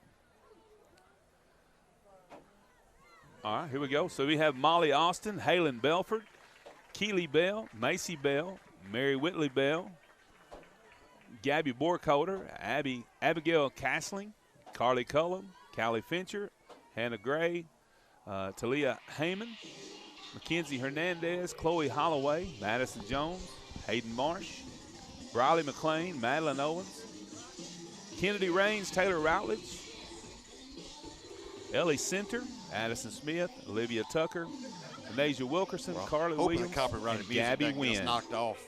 All right, here we go. So we have Molly Austin, Halen Belford, Keely Bell, Macy Bell, Mary Whitley Bell, Gabby Borkholder, Abigail Castling, Carly Cullum, Callie Fincher, Hannah Gray, Talia Heyman, Mackenzie Hernandez, Chloe Holloway, Madison Jones, Hayden Marsh, Briley McLean, Madeline Owens, Kennedy Raines, Taylor Routledge, Ellie Center, Addison Smith, Olivia Tucker, Anasia Wilkerson, Carly Hoping Williams, the copyrighted and music Gabby doesn't get us Wynn. knocked off.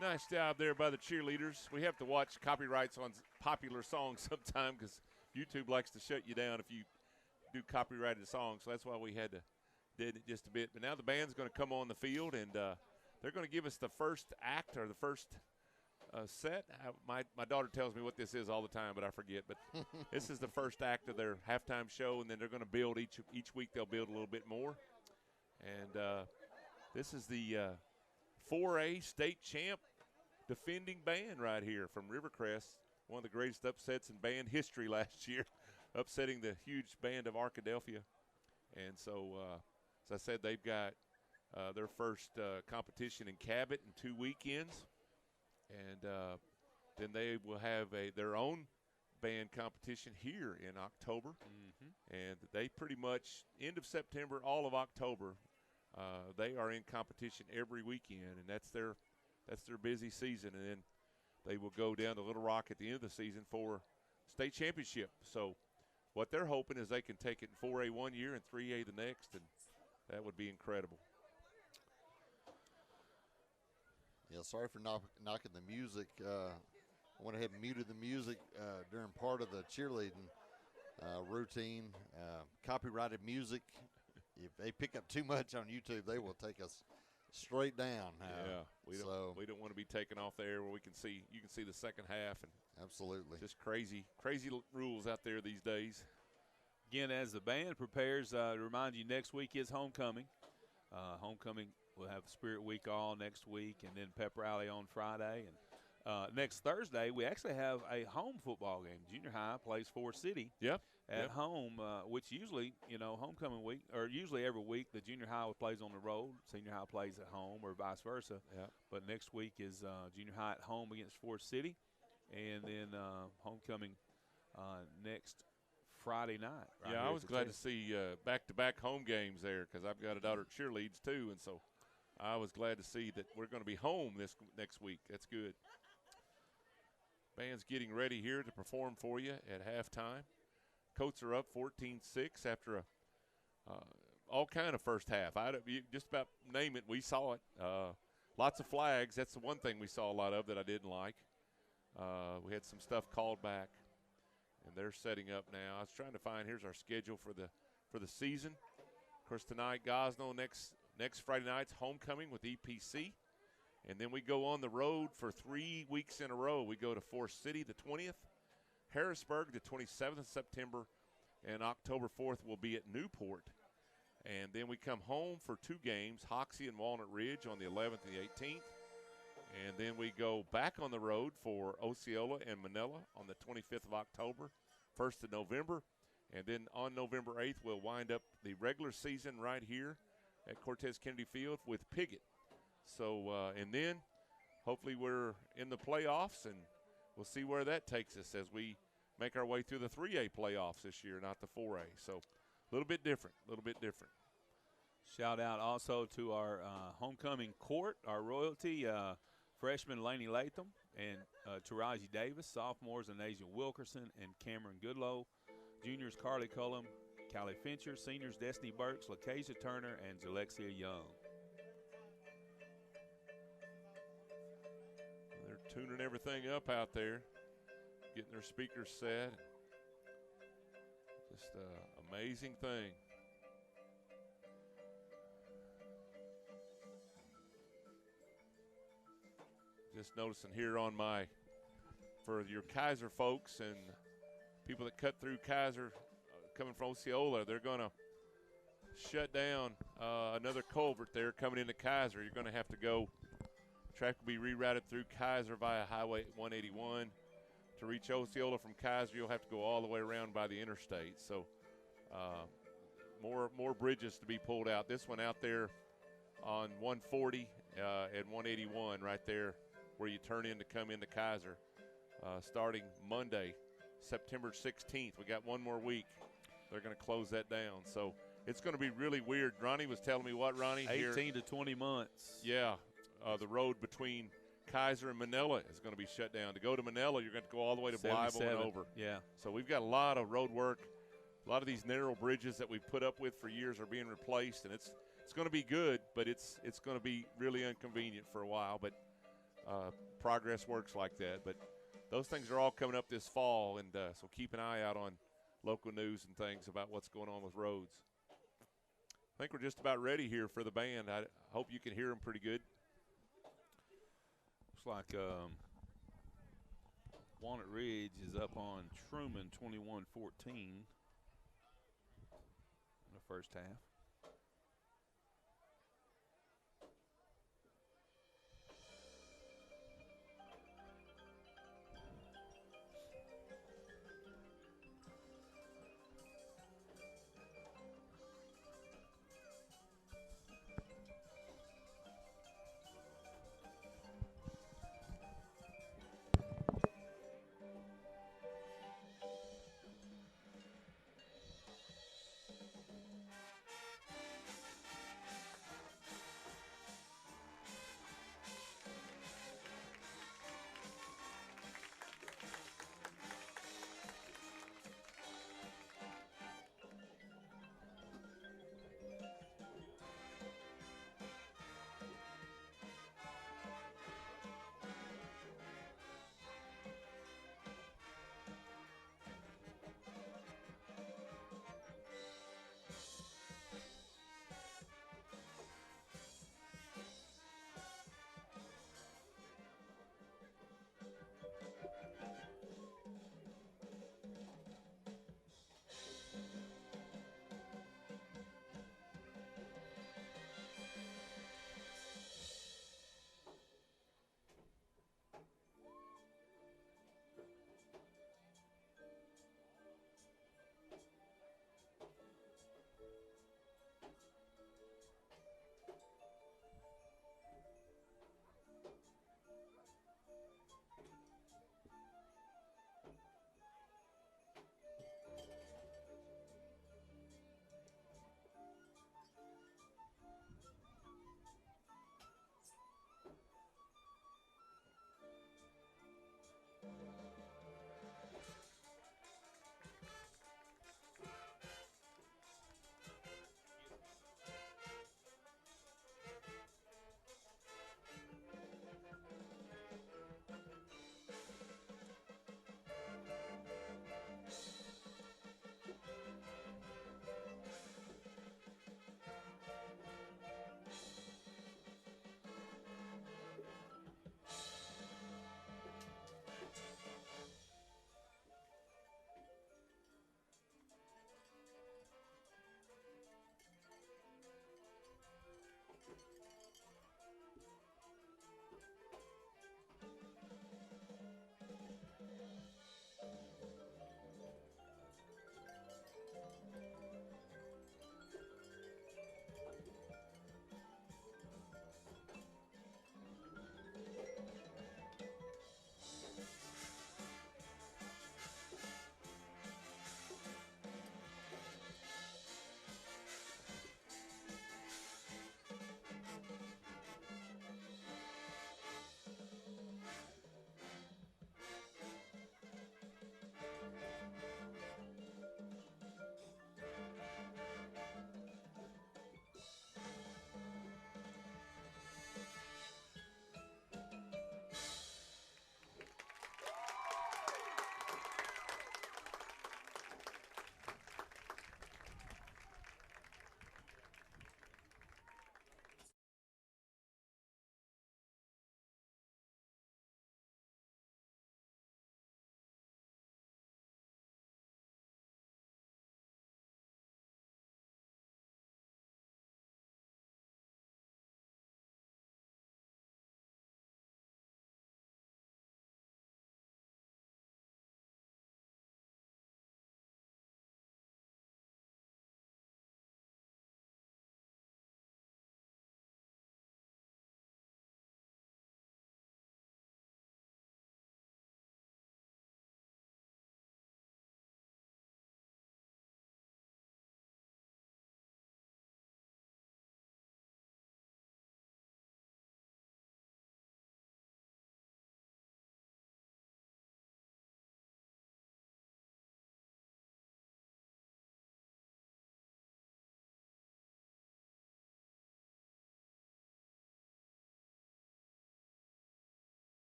Nice job there by the cheerleaders. We have to watch copyrights on popular songs sometime because YouTube likes to shut you down if you do copyrighted songs. So that's why we had to did it just a bit. But now the band's going to come on the field, and they're going to give us the first act or the first set. My daughter tells me what this is all the time, but I forget. But this is the first act of their halftime show, and then they're going to build each week. They'll build a little bit more. And this is the 4A state champ defending band right here from Rivercrest, one of the greatest upsets in band history last year, upsetting the huge band of Arkadelphia. And so, as I said, they've got their first competition in Cabot in 2 weekends. And then they will have their own band competition here in October. And they pretty much, end of September, all of October, they are in competition every weekend, and that's their busy season. And then they will go down to Little Rock at the end of the season for state championship. So what they're hoping is they can take it in 4A one year and 3A the next, and that would be incredible. Yeah, sorry for knocking the music. I went ahead and muted the music during part of the cheerleading routine. Copyrighted music. If they pick up too much on YouTube, they will take us straight down. We don't want to be taken off the air where you can see the second half, and absolutely just crazy rules out there these days. Again, as the band prepares, to remind you, next week is homecoming. Homecoming will have Spirit Week all next week, and then pep rally on Friday. And next Thursday, we actually have a home football game. Junior high plays Forest City at home, which usually, homecoming week, or usually every week, the junior high plays on the road, senior high plays at home, or vice versa. But next week is junior high at home against Forest City, and then homecoming next Friday night. I was glad to see back-to-back home games there because I've got a daughter that cheerleads too, and so I was glad to see that we're going to be home this next week. That's good. Band's getting ready here to perform for you at halftime. Colts are up 14-6 after all kind of first half. You just about name it, we saw it. Lots of flags. That's the one thing we saw a lot of that I didn't like. We had some stuff called back, and they're setting up now. I was trying to find, here's our schedule for the season. Of course, tonight, Gosnell, next Friday night's homecoming with EPC. And then we go on the road for 3 weeks in a row. We go to Forest City the 20th, Harrisburg the 27th of September, and October 4th we'll be at Newport. And then we come home for 2 games, Hoxie and Walnut Ridge on the 11th and the 18th. And then we go back on the road for Osceola and Manila on the 25th of October, 1st of November. And then on November 8th, we'll wind up the regular season right here at Cortez Kennedy Field with Piggott. So, and then hopefully we're in the playoffs, and we'll see where that takes us as we make our way through the 3A playoffs this year, not the 4A. So a little bit different. Shout out also to our homecoming court, our royalty, freshman Laney Latham and Taraji Davis, sophomores Anasia Wilkerson and Cameron Goodlow, juniors Carly Cullum, Callie Fincher, seniors Destiny Burks, Lakeisha Turner, and Alexia Young. They're tuning everything up out there, getting their speakers set. Just an amazing thing. Just noticing here on for your Kaiser folks and people that cut through Kaiser coming from Osceola, they're going to shut down another culvert there coming into Kaiser. You're going to have to go. Track will be rerouted through Kaiser via Highway 181. To reach Osceola from Kaiser, you'll have to go all the way around by the interstate. So more bridges to be pulled out. This one out there on 140 and 181 right there where you turn in to come into Kaiser starting Monday, September 16th. We got one more week. They're going to close that down. So it's going to be really weird. Ronnie was telling me what, Ronnie? 18 to 20 months. Yeah. The road between Kaiser and Manila is going to be shut down. To go to Manila, you're going to go all the way to Blyville and over. Yeah. So we've got a lot of road work. A lot of these narrow bridges that we've put up with for years are being replaced, and it's going to be good, but it's going to be really inconvenient for a while. But progress works like that. But those things are all coming up this fall, and so keep an eye out on local news and things about what's going on with roads. I think we're just about ready here for the band. I hope you can hear them pretty good. Looks like Walnut Ridge is up on Truman 21-14 in the first half.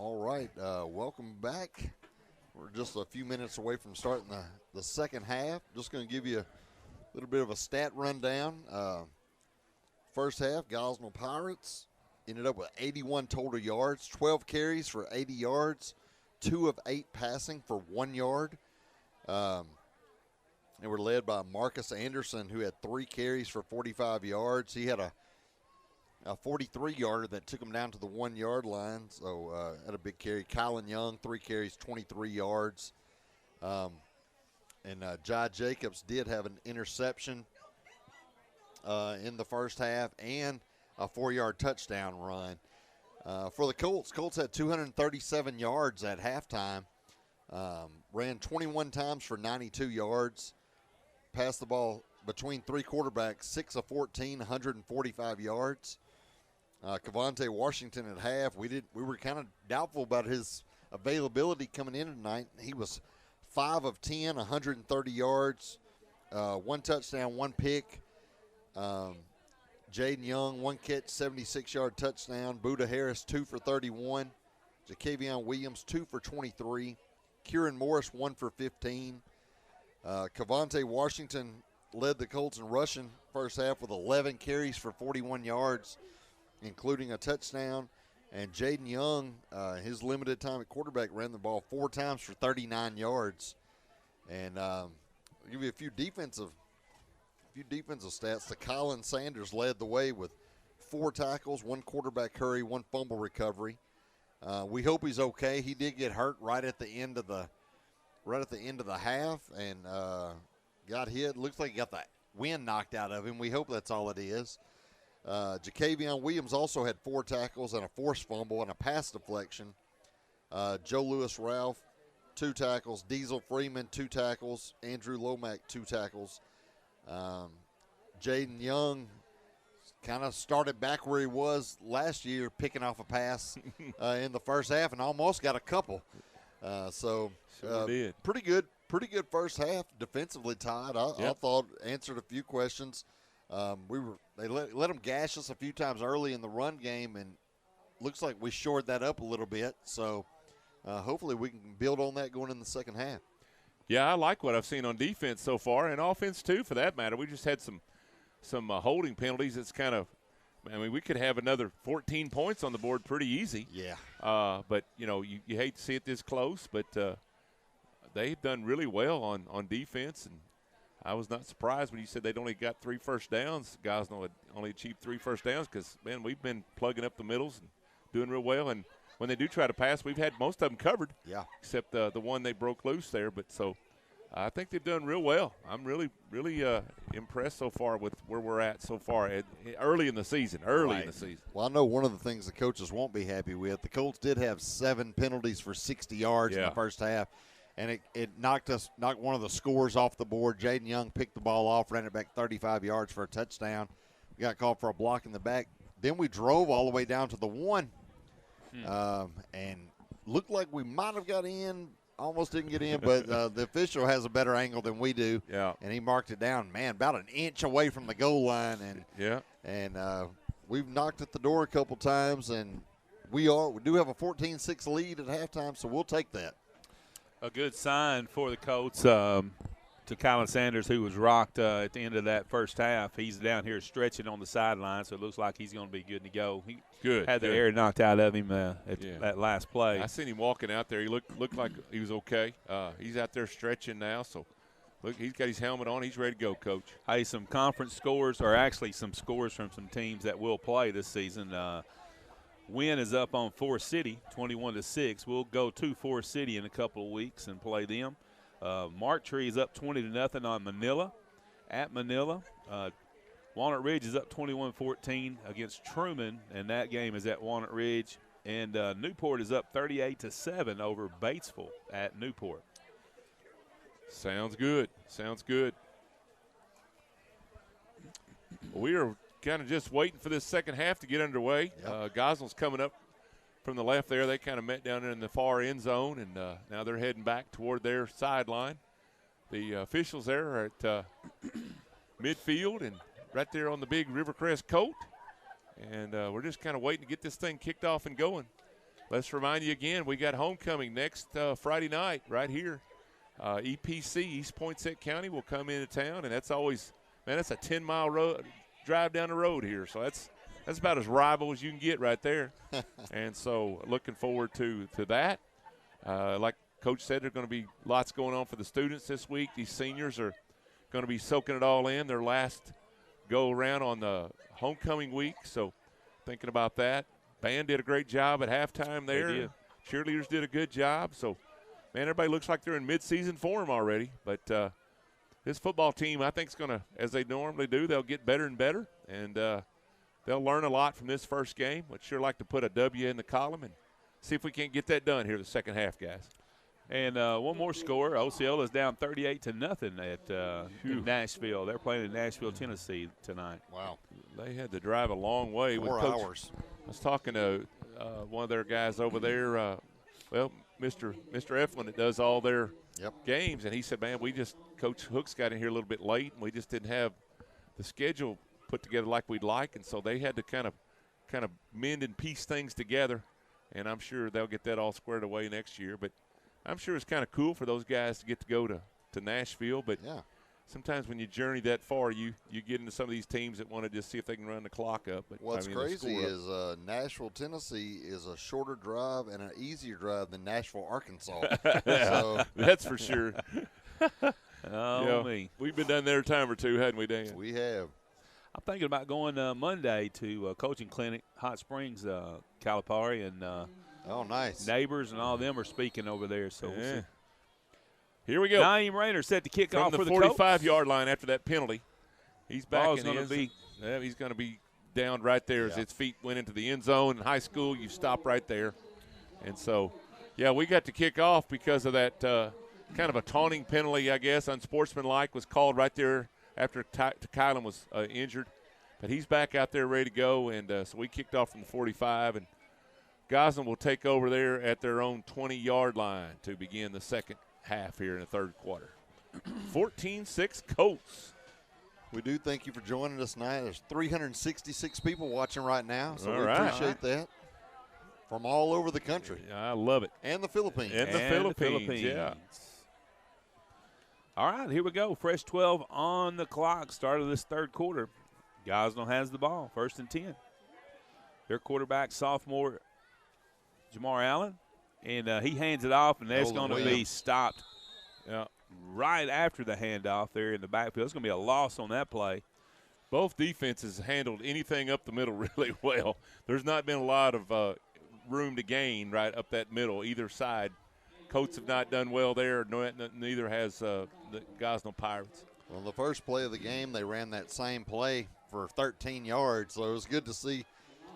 All right, welcome back. We're just a few minutes away from starting the second half. Just going to give you a little bit of a stat rundown. First half, Gosnell Pirates ended up with 81 total yards, 12 carries for 80 yards, 2 of 8 passing for 1 yard. They were led by Marcus Anderson, who had 3 carries for 45 yards. He had a 43-yarder that took him down to the 1-yard line, so had a big carry. Kylan Young, 3 carries, 23 yards. And Jai Jacobs did have an interception in the first half and a 4-yard touchdown run. For the Colts had 237 yards at halftime, ran 21 times for 92 yards, passed the ball between 3 quarterbacks, 6 of 14, 145 yards. Cavante Washington at half, we were kind of doubtful about his availability coming in tonight. He was 5 of 10, 130 yards, 1 touchdown, 1 pick. Jaden Young, 1 catch, 76-yard touchdown. Buda Harris, 2 for 31. Jacavion Williams, 2 for 23. Kieran Morris, 1 for 15. Cavante Washington led the Colts in rushing first half with 11 carries for 41 yards, including a touchdown. And Jaden Young, his limited time at quarterback, ran the ball 4 times for 39 yards. And I'll give you a few defensive stats. The Colin Sanders led the way with 4 tackles, 1 quarterback hurry, 1 fumble recovery. We hope he's okay. He did get hurt right at the end of the half and got hit. Looks like he got the wind knocked out of him. We hope that's all it is. Jacavion Williams also had 4 tackles and a forced fumble and a pass deflection. Joe Lewis Ralph, 2 tackles. Diesel Freeman, 2 tackles. Andrew Lomack, 2 tackles. Jaden Young kind of started back where he was last year, picking off a pass in the first half and almost got a couple. Did. Pretty good first half. Defensively tied. I thought answered a few questions. They let them gash us a few times early in the run game, and looks like we shored that up a little bit. So hopefully we can build on that going in the second half. Yeah, I like what I've seen on defense so far, and offense too, for that matter. We just had some holding penalties. It's kind of, I mean, we could have another 14 points on the board pretty easy. Yeah. But you hate to see it this close, but they've done really well on defense, and I was not surprised when you said they'd only got 3 first downs. Gosnell had only achieved 3 first downs because, man, we've been plugging up the middles and doing real well. And when they do try to pass, we've had most of them covered. Yeah. Except the one they broke loose there. But so I think they've done real well. I'm really, really impressed so far with where we're at so far early in the season. Well, I know one of the things the coaches won't be happy with. The Colts did have 7 penalties for 60 yards in the first half. And it knocked one of the scores off the board. Jaden Young picked the ball off, ran it back 35 yards for a touchdown. We got called for a block in the back. Then we drove all the way down to the 1. And looked like we might have got in. Almost didn't get in, but the official has a better angle than we do. Yeah. And he marked it down, man, about an inch away from the goal line. And we've knocked at the door a couple times, and we do have a 14-6 lead at halftime, so we'll take that. A good sign for the Colts to Colin Sanders, who was rocked at the end of that first half. He's down here stretching on the sideline, so it looks like he's going to be good to go. He had the air knocked out of him at that last play. I seen him walking out there. He looked like he was okay. He's out there stretching now, so look, he's got his helmet on. He's ready to go, Coach. Hey, some conference scores, or actually some scores from some teams that will play this season. Wynn is up on Forest City, 21-6. We'll go to Forest City in a couple of weeks and play them. Mark Tree is up 20-0 on Manila. At Manila, Walnut Ridge is up 21-14 against Truman, and that game is at Walnut Ridge. And Newport is up 38-7 over Batesville at Newport. Sounds good. We are kind of just waiting for this second half to get underway. Gosnell's coming up from the left there. They kind of met down there in the far end zone, and now they're heading back toward their sideline. The officials there are at midfield and right there on the big Rivercrest Colt, and we're just kind of waiting to get this thing kicked off and going. let's remind you again, we got homecoming next Friday night right here. EPC, East Poinsett County, will come into town, and that's always, man, that's a 10-mile road drive down the road here. So that's about as rival as you can get right there. And so looking forward to that. Like Coach said, there's going to be lots going on for the students this week. These seniors are going to be soaking it all in, their last go around on the homecoming week. So thinking about that. Band did a great job at halftime there. They did. Cheerleaders did a good job. So, man, everybody looks like they're in midseason form already. But this football team, I think, is going to, as they normally do, they'll get better and better. And they'll learn a lot from this first game. Would sure like to put a W in the column and see if we can't get that done here the second half, guys. And one more score. Osceola is down 38-0 at Nashville. They're playing in Nashville, Tennessee tonight. Wow. They had to drive a long way. 4 hours. I was talking to one of their guys over there, Mr. Eflin that does all their games, and he said, man, Coach Hooks got in here a little bit late, and we just didn't have the schedule put together like we'd like, and so they had to kind of mend and piece things together, and I'm sure they'll get that all squared away next year. But I'm sure it's kind of cool for those guys to get to go to Nashville, but sometimes when you journey that far, you get into some of these teams that want to just see if they can run the clock up. But what's crazy is Nashville, Tennessee is a shorter drive and an easier drive than Nashville, Arkansas. So that's for sure. Me. We've been down there a time or two, hadn't we, Dan? We have. I'm thinking about going Monday to a coaching clinic, Hot Springs, Calipari, and nice. Neighbors and all of them are speaking over there. So we'll see. Here we go. Naeem Rayner set to kick off from for the the 45-yard line after that penalty. He's back Ball's in the gonna end be zone. He's going to be down right there as his feet went into the end zone. In high school, you stop right there. And so, we got to kick off because of that kind of a taunting penalty, I guess, unsportsmanlike, was called right there after Kylan was injured. But he's back out there ready to go, and so we kicked off from the 45, and Gosnell will take over there at their own 20-yard line to begin the second half here in the third quarter. 14-6 Colts. We do thank you for joining us tonight. There's 366 people watching right now, so we appreciate that from all over the country. I love it. And the Philippines. And the Philippines, yeah. All right, here we go. Fresh 12 on the clock. Start of this third quarter. Gosnell has the ball, 1st and 10. Their quarterback, sophomore Jamar Allen. And he hands it off, and that's going to be stopped right after the handoff there in the backfield. It's going to be a loss on that play. Both defenses handled anything up the middle really well. There's not been a lot of room to gain right up that middle, either side. Colts have not done well there, neither has the Gosnell Pirates. Well, the first play of the game, they ran that same play for 13 yards, so it was good to see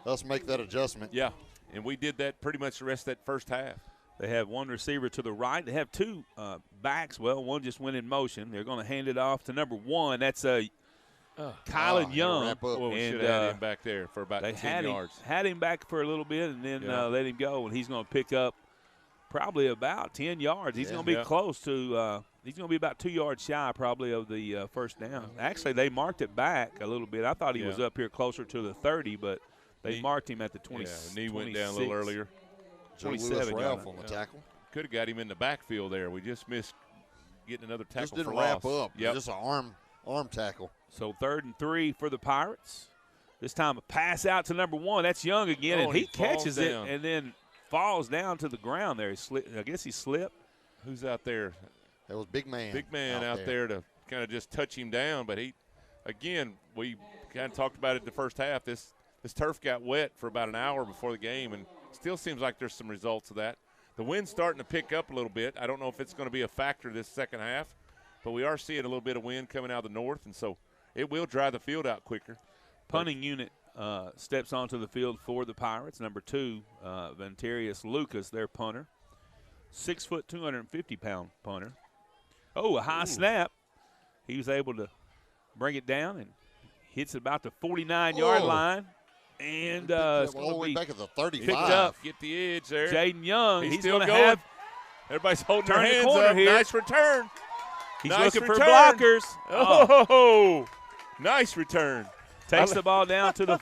us make that adjustment. Yeah. And we did that pretty much the rest of that first half. They have one receiver to the right. They have two backs. Well, one just went in motion. They're going to hand it off to number 1. That's Kylan Young. Well, we should have had him back there for about 10 yards. Had him back for a little bit and then let him go, and he's going to pick up probably about 10 yards. He's going to be close to he's going to be about 2 yards shy probably of the first down. Actually, they marked it back a little bit. I thought he was up here closer to the 30, but they marked him at the 20. Yeah, knee went down a little earlier. 27 Ralph on the tackle. Could have got him in the backfield there. We just missed getting another tackle just didn't for wrap loss. up. Just an arm tackle. So 3rd and 3 for the Pirates. This time a pass out to number 1. That's Young again, and he catches it and then falls down to the ground there. I guess he slipped. Who's out there? That was Big Man. Big Man out there to kind of just touch him down. But we kind of talked about it in the first half. This turf got wet for about an hour before the game, and still seems like there's some results of that. The wind's starting to pick up a little bit. I don't know if it's going to be a factor this second half, but we are seeing a little bit of wind coming out of the north, and so it will dry the field out quicker. Punting unit steps onto the field for the Pirates. Number 2, Ventarius Lucas, their punter. 6 foot, 250-pound punter. Oh, a high snap. He was able to bring it down and hits about the 49-yard line. And it's all the way back at the 35. Picked up. Get the edge there. Jaden Young. He's still going to have. Everybody's holding their Turn the hands corner up. here. Nice return. He's Nice looking for return. blockers. Oh, nice return. Takes the ball down to the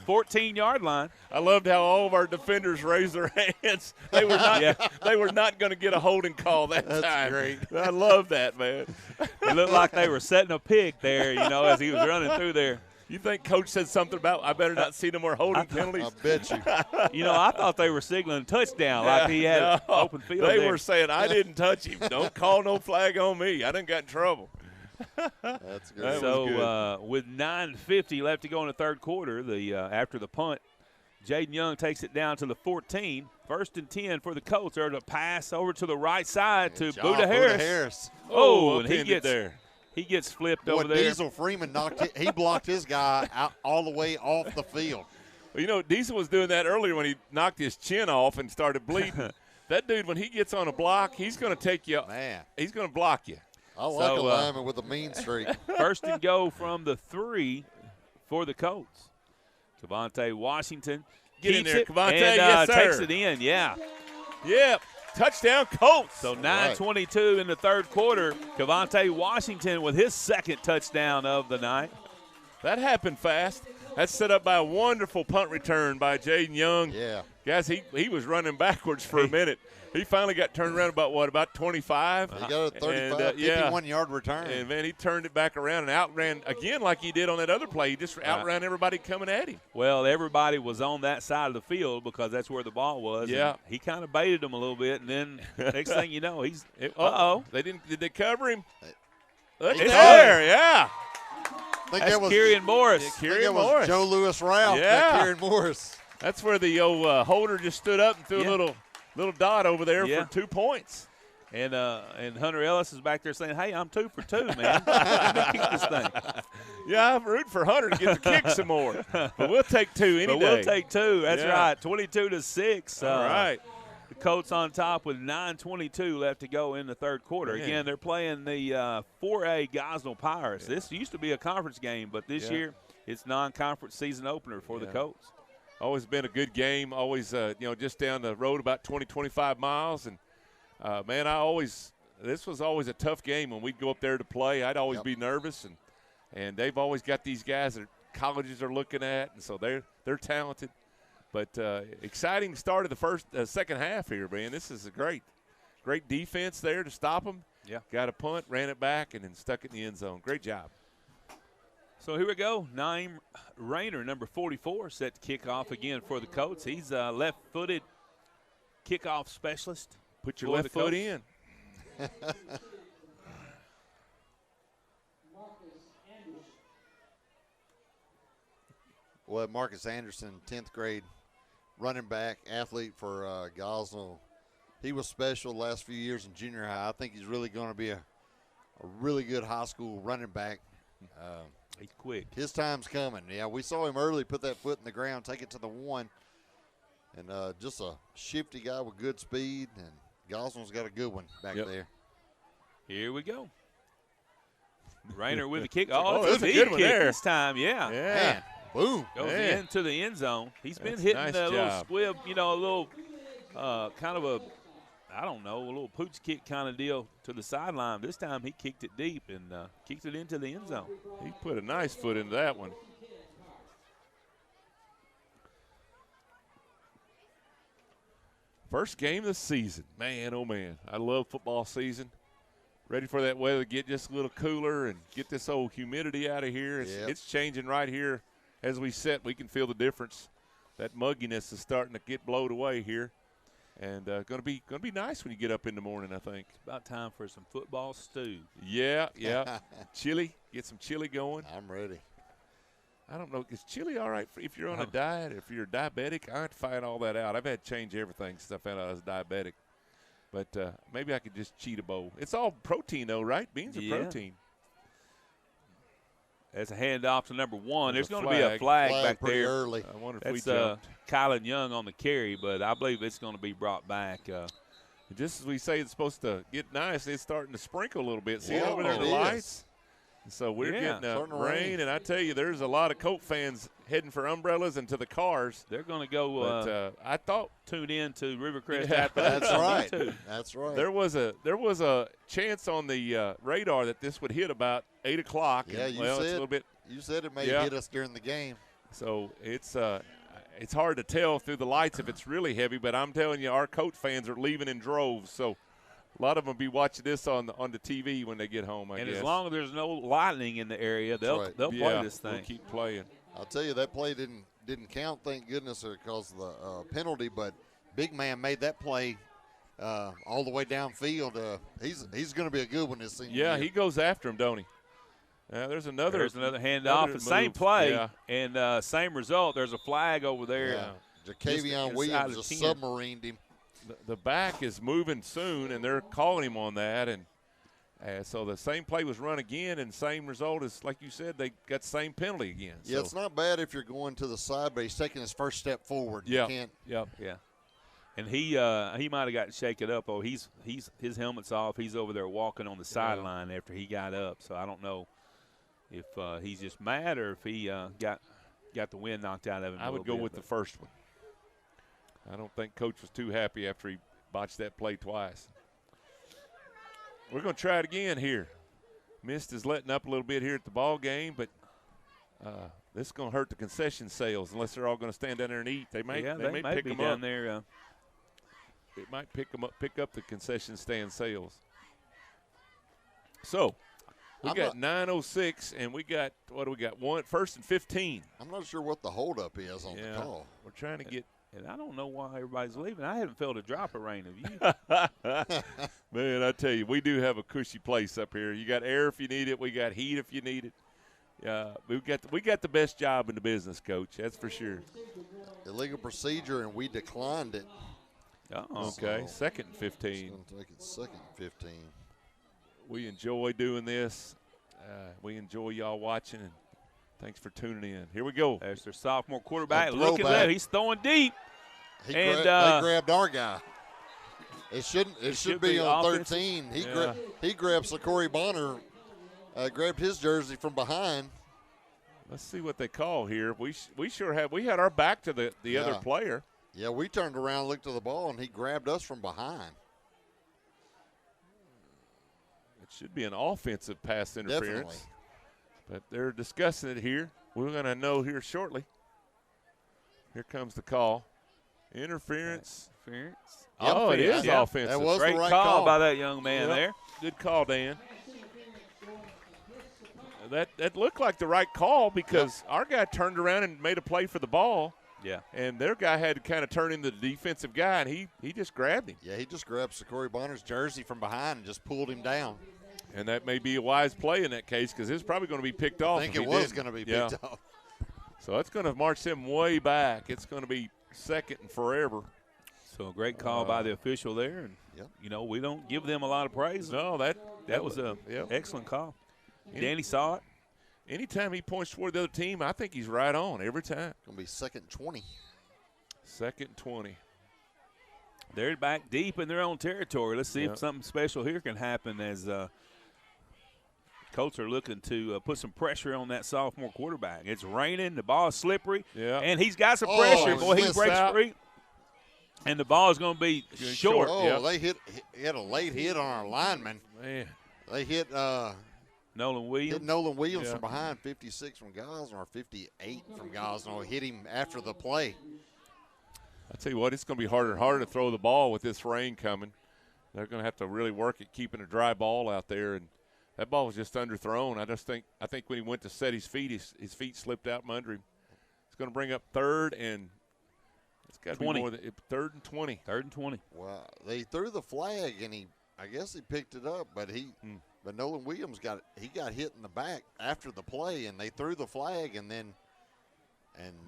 14-yard line. I loved how all of our defenders raised their hands. They were not. They were not going to get a holding call that time. That's great. I love that, man. It looked like they were setting a pick there, as he was running through there. You think Coach said something about I better not see no more holding penalties? I bet you. I thought they were signaling touchdown like he had open field. They were saying I didn't touch him. Don't call no flag on me. I done got in trouble. That's good. So with 9:50 left to go in the third quarter, after the punt, Jaden Young takes it down to the 14. 1st and 10 for the Colts. They're to pass over to the right side to Buda Harris. Oh, and he gets there. He gets flipped over there. Diesel Freeman he blocked his guy out all the way off the field. Well, Diesel was doing that earlier when he knocked his chin off and started bleeding. That dude, when he gets on a block, he's going to take you. Man, he's going to block you. I like a lineman with a mean streak. 1st and go from the 3 for the Colts. Kavonte Washington Get in there, it Kavonte. And yes, sir. takes it in, yeah. Touchdown, Colts. So 9:22 in the third quarter. Kavonte Washington with his second touchdown of the night. That happened fast. That's set up by a wonderful punt return by Jaden Young. Yeah. Guys, he was running backwards for a minute. He finally got turned around about 25? He got a 35, 51-yard return. And, man, he turned it back around and outran again like he did on that other play. He just outran everybody coming at him. Well, everybody was on that side of the field because that's where the ball was. Yeah. He kind of baited him a little bit, and then next thing you know, he's – Did they cover him? Look there, yeah. That's Kieran Morris. Kieran Morris. Joe Louis Ralph. Yeah. Kieran Morris. That's where the old holder just stood up and threw a little dot over there for 2 points. And Hunter Ellis is back there saying, hey, I'm 2 for 2, man. Let me kick this thing. Yeah, I'm rooting for Hunter to get the kick some more. But we'll take 2 any day. We'll take 2. That's right. 22-6. All right. The Colts on top with 9:22 left to go in the third quarter. Man. Again, they're playing the 4A Gosnell Pirates. Yeah. This used to be a conference game, but this year it's non-conference season opener for the Colts. Always been a good game. Always, just down the road about 20, 25 miles. And, man, this was always a tough game when we'd go up there to play. I'd always be nervous. And they've always got these guys that colleges are looking at, and so they're talented. But exciting start of the second half here, man. This is a great defense there to stop them. Yeah. Got a punt, ran it back, and then stuck it in the end zone. Great job. So here we go. Naeem Rayner, number 44, set to kick off again for the Colts. He's a left-footed kickoff specialist. Put your left foot in. Well, Marcus Anderson, 10th grade running back, athlete for Gosnell. He was special the last few years in junior high. I think he's really going to be a really good high school running back. He's quick. His time's coming. Yeah, we saw him early put that foot in the ground, take it to the 1. And just a shifty guy with good speed. And Gosnell's got a good one back there. Here we go. Rayner with the kick. That's a good one there. This time, yeah. Man. Boom. Goes into the end zone. He's been hitting a little squib, a little kind of a little pooch kick kind of deal to the sideline. This time he kicked it deep and kicked it into the end zone. He put a nice foot into that one. First game of the season. Man, oh, man. I love football season. Ready for that weather to get just a little cooler and get this old humidity out of here. It's changing right here. As we sit, we can feel the difference. That mugginess is starting to get blowed away here. And going to be nice when you get up in the morning, I think. It's about time for some football stew. Yeah. Chili. Get some chili going. I'm ready. I don't know. Is chili all right if you're on a diet? If you're diabetic, I have to find all that out. I've had to change everything since I found out I was diabetic. But maybe I could just cheat a bowl. It's all protein, though, right? Beans are protein. That's a handoff to number 1. There's going to be a flag back there. Early. I wonder if that's we jumped. Kylan Young on the carry, but I believe it's going to be brought back. Just as we say it's supposed to get nice, it's starting to sprinkle a little bit. See over there the lights? So we're getting rain, and I tell you, there's a lot of Colt fans heading for umbrellas and to the cars. They're going to go I thought tune in to Rivercrest. That's right. That's right. There was a chance on the radar that this would hit about 8 o'clock. Yeah, it's a little bit. You said it may hit us during the game. So it's hard to tell through the lights if it's really heavy, but I'm telling you, our Coach fans are leaving in droves. So a lot of them will be watching this on the TV when they get home, I guess. And as long as there's no lightning in the area, they'll play this thing. We'll keep playing. I'll tell you, that play didn't count, thank goodness, because of the penalty, but big man made that play all the way downfield. He's going to be a good one this season. Yeah, he goes after him, don't he? There's another handoff, the same play, and same result. There's a flag over there. Yeah. Jacavion Williams just submarined him. The back is moving soon, and they're calling him on that. And so the same play was run again, and same result is, like you said, they got the same penalty again. Yeah, so it's not bad if you're going to the side, but he's taking his first step forward. Yeah. You can't. Yep. Yeah. And he might have got to shake it up. Oh, his helmet's off. He's over there walking on the sideline after he got up. So I don't know if he's just mad or if he got the wind knocked out of him. I would go with the first one. I don't think Coach was too happy after he botched that play twice. We're going to try it again here. Mist is letting up a little bit here at the ball game, but this is going to hurt the concession sales unless they're all going to stand down there and eat. They may pick them down up. There. It might pick up the concession stand sales. So we got 9:06, and we got what do we got? First and 15. I'm not sure what the holdup is on the call. We're trying to get. And I don't know why everybody's leaving. I haven't felt a drop of rain. Have you? Man, I tell you, we do have a cushy place up here. You got air if you need it. We got heat if you need it. We got the best job in the business, Coach. That's for sure. Illegal procedure, and we declined it. Okay, So second and 15. It's going to take it second and 15. We enjoy doing this. We enjoy y'all watching, and thanks for tuning in. Here we go. There's their sophomore quarterback. Look at that. He's throwing deep. They grabbed our guy. It should be on 13. He grabbed Sakori Bonner, grabbed his jersey from behind. Let's see what they call here. We sure have. We had our back to the other player. Yeah, we turned around, looked at the ball, and he grabbed us from behind. It should be an offensive pass interference. Definitely. But they're discussing it here. We're going to know here shortly. Here comes the call. Interference. Oh, it is offensive. That was Great the right call by that young man there. Good call, Dan. That looked like the right call because our guy turned around and made a play for the ball. Yeah. And their guy had to kind of turn into the defensive guy, and he just grabbed him. Yeah, he just grabbed Sakori Bonner's jersey from behind and just pulled him down. And that may be a wise play in that case because it's probably going to be picked off. I think it was going to be picked off. So it's going to march him way back. It's going to be second and forever. So a great call by the official there. And, we don't give them a lot of praise. No, that was an excellent call. Danny saw it. Anytime he points toward the other team, I think he's right on every time. Going to be second and 20. Second and 20. They're back deep in their own territory. Let's see if something special here can happen as Colts are looking to put some pressure on that sophomore quarterback. It's raining. The ball is slippery. Yeah. And he's got some pressure. Boy, he breaks free. And the ball is going to be short. They hit a late hit on our lineman. Man. They hit Nolan Williams. From behind, 56 from Gosnell or 58 from Gosnell. Hit him after the play. I tell you what, it's going to be harder and harder to throw the ball with this rain coming. They're going to have to really work at keeping a dry ball out there, and that ball was just underthrown. I think when he went to set his feet, his feet slipped out from under him. It's going to bring up third and it's got to be more than third and 20. Third and 20. Well, they threw the flag and I guess he picked it up, but but Nolan Williams got hit in the back after the play, and they threw the flag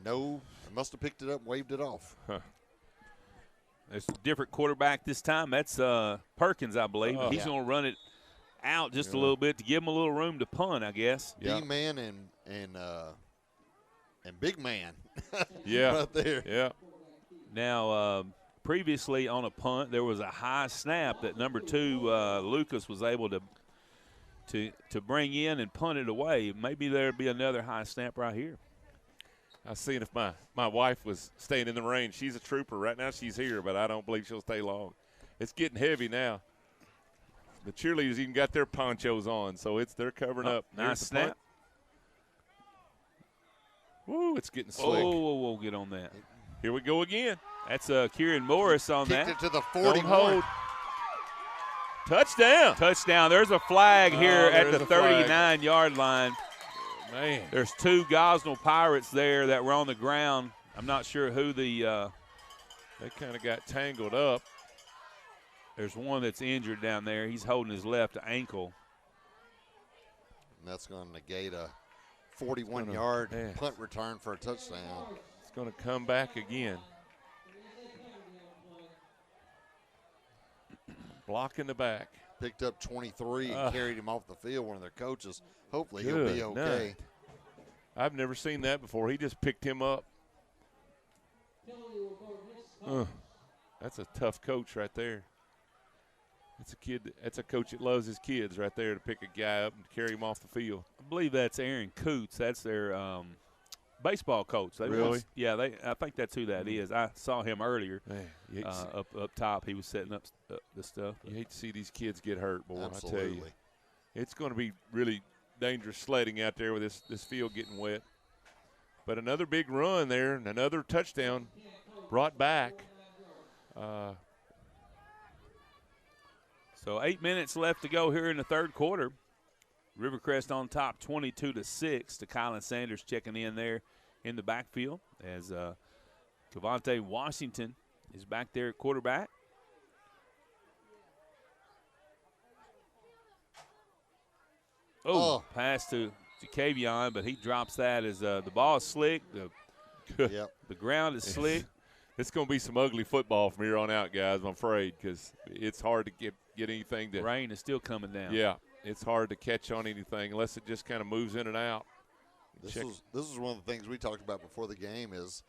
they must have picked it up and waved it off. Huh. There's a different quarterback this time. That's Perkins, I believe. He's going to run it out just a little bit to give him a little room to punt, I guess. D-man and big man. Right there. Yeah. Now, previously on a punt, there was a high snap that number 2, Lucas, was able to bring in and punt it away. Maybe there'd be another high snap right here. I was seeing if my wife was staying in the rain. She's a trooper. Right now she's here, but I don't believe she'll stay long. It's getting heavy now. The cheerleaders even got their ponchos on, so they're covering up. Nice snap. Woo, it's getting slick. Whoa, get on that. Here we go again. That's Kieran Morris on Kicked that. it to the Don't 41. hold. Touchdown. Touchdown. There's a flag here at the there's a flag. 39-yard line. Man. There's 2 Gosnell Pirates there that were on the ground. I'm not sure who They kind of got tangled up. there's one that's injured down there. He's holding his left ankle. And that's going to negate a 41-yard punt return for a touchdown. It's going to come back again. Block in the back. Picked up 23 and carried him off the field, one of their coaches. Hopefully he'll be okay. Night. I've never seen that before. He just picked him up. That's a tough coach right there. That's a coach that loves his kids right there to pick a guy up and carry him off the field. I believe that's Aaron Coots. That's their baseball coach. Really? I think that's who that is. I saw him earlier. Man, up top. He was setting up the stuff. you hate to see these kids get hurt, boy. Absolutely. I tell you. It's going to be really dangerous sledding out there with this field getting wet. But another big run there and another touchdown brought back. So 8 minutes left to go here in the third quarter. Rivercrest on top 22-6 to Kylan Sanders checking in there in the backfield as Cavante Washington is back there at quarterback. Pass to Jacavion, but he drops that as the ball is slick. The ground is slick. It's going to be some ugly football from here on out, guys, I'm afraid, because it's hard to get anything to – rain is still coming down. Yeah, it's hard to catch on anything unless it just kind of moves in and out. This is one of the things we talked about before the game is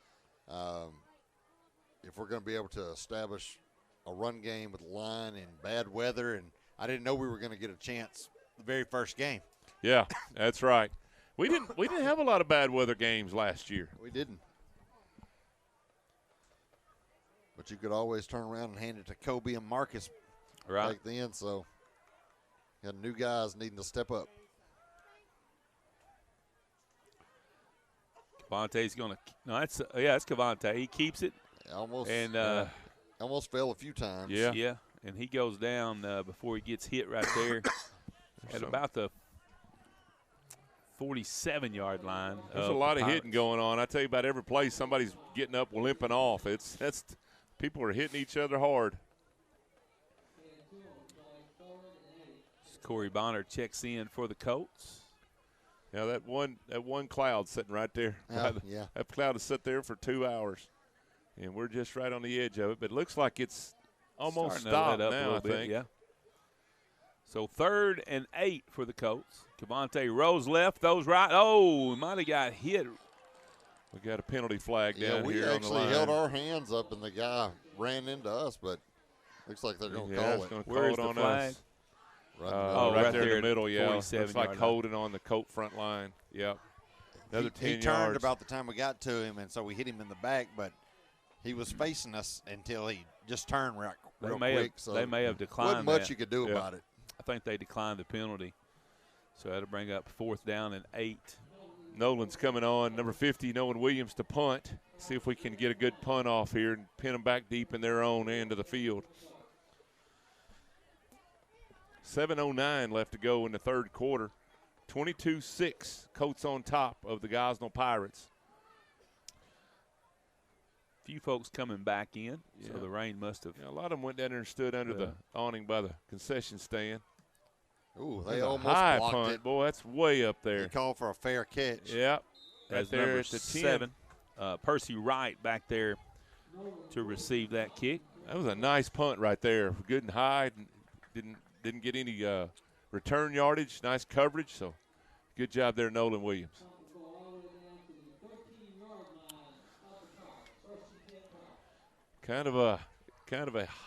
if we're going to be able to establish a run game with line in bad weather, and I didn't know we were going to get a chance the very first game. Yeah, that's right. We didn't have a lot of bad weather games last year. We didn't. But you could always turn around and hand it to Kobe and Marcus back then. So, got new guys needing to step up. Cavante's going to – no, that's Cavante. He keeps it. Almost fell a few times. Yeah, and he goes down before he gets hit right there at about the 47-yard line. There's a lot of hitting going on. I tell you, about every play, somebody's getting up limping off. People are hitting each other hard. Corey Bonner checks in for the Colts. Now that one cloud sitting right there. Yeah. That cloud has sat there for 2 hours, and we're just right on the edge of it. But it looks like it's almost stopped now, I think. Yeah. So 3rd and 8 for the Colts. Cavante Rose left, those right. Oh, he might have got hit. We got a penalty flag down we here on the line. actually held our hands up, and the guy ran into us, but looks like they're going to call it. Where's the flag? Us. Right there in the middle, yeah. Looks like holding on the Colt front line. Yep. Another 10 yards. He turned about the time we got to him, and so we hit him in the back, but he was facing us until he just turned real quick. So they may have declined wasn't much you could do about it. I think they declined the penalty. So that'll bring up 4th down and 8. Nolan's coming on, number 50, Nolan Williams to punt. See if we can get a good punt off here and pin them back deep in their own end of the field. 7:09 left to go in the third quarter. 22-6, Colts on top of the Gosnell Pirates. Few folks coming back in, so the rain must have. Yeah, a lot of them went down there and stood under the awning by the concession stand. Ooh, they almost high blocked punt, it. Boy, that's way up there. They called for a fair catch. Yep. As there number at the 7, Percy Wright back there to receive that kick. That was a nice punt right there. Good and high. Didn't get any return yardage. Nice coverage. So good job there, Nolan Williams. Kind of a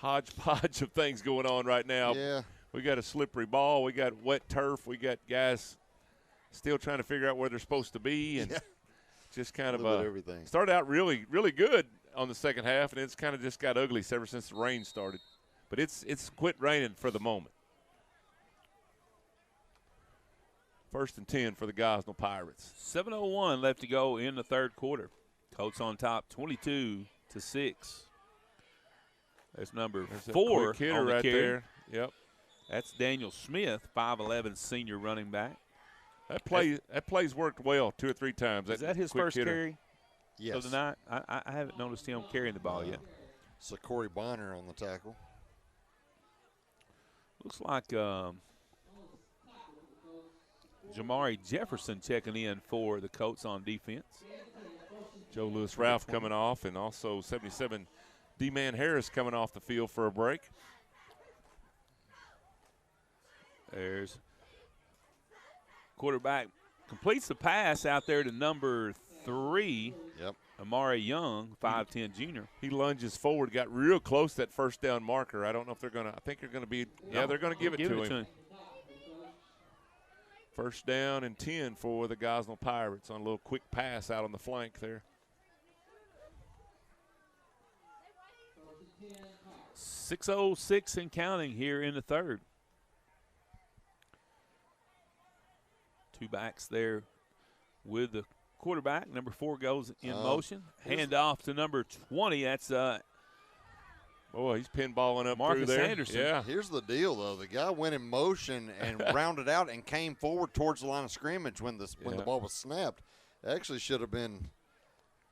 hodgepodge of things going on right now. Yeah. We got a slippery ball. We got wet turf. We got guys still trying to figure out where they're supposed to be, and just kind of everything. Started out really, really good on the second half, and it's kind of just got ugly ever since the rain started. But it's quit raining for the moment. 1st and 10 for the Gosnell Pirates. 7:01 left to go in the third quarter. Colts on top, 22-6. There's number There's 4 quick hitter on the right carry. there. Yep. That's Daniel Smith, 5'11", senior running back. That play's worked well 2 or 3 times. Is that his quick first hitter. carry Yes. of the night? I haven't noticed him carrying the ball yet. So Corey Bonner on the tackle. Looks like Jamari Jefferson checking in for the Colts on defense. Joe Lewis-Ralph coming off, and also 77 D-Man Harris coming off the field for a break. There's quarterback completes the pass out there to number 3. Yep. Amari Young, 5'10" junior. He lunges forward, got real close to that first down marker. I don't know if they're going to – I think they're going to be – yeah, they're going to give it to him. First down and 10 for the Gosnell Pirates on a little quick pass out on the flank there. 6:06 and counting here in the third. 2 backs there with the quarterback. Number 4 goes in motion. Hand off to number 20. That's boy, he's pinballing up Marcus through there. Anderson. Yeah. Here's the deal, though. The guy went in motion and rounded out and came forward towards the line of scrimmage when the ball was snapped. It actually should have been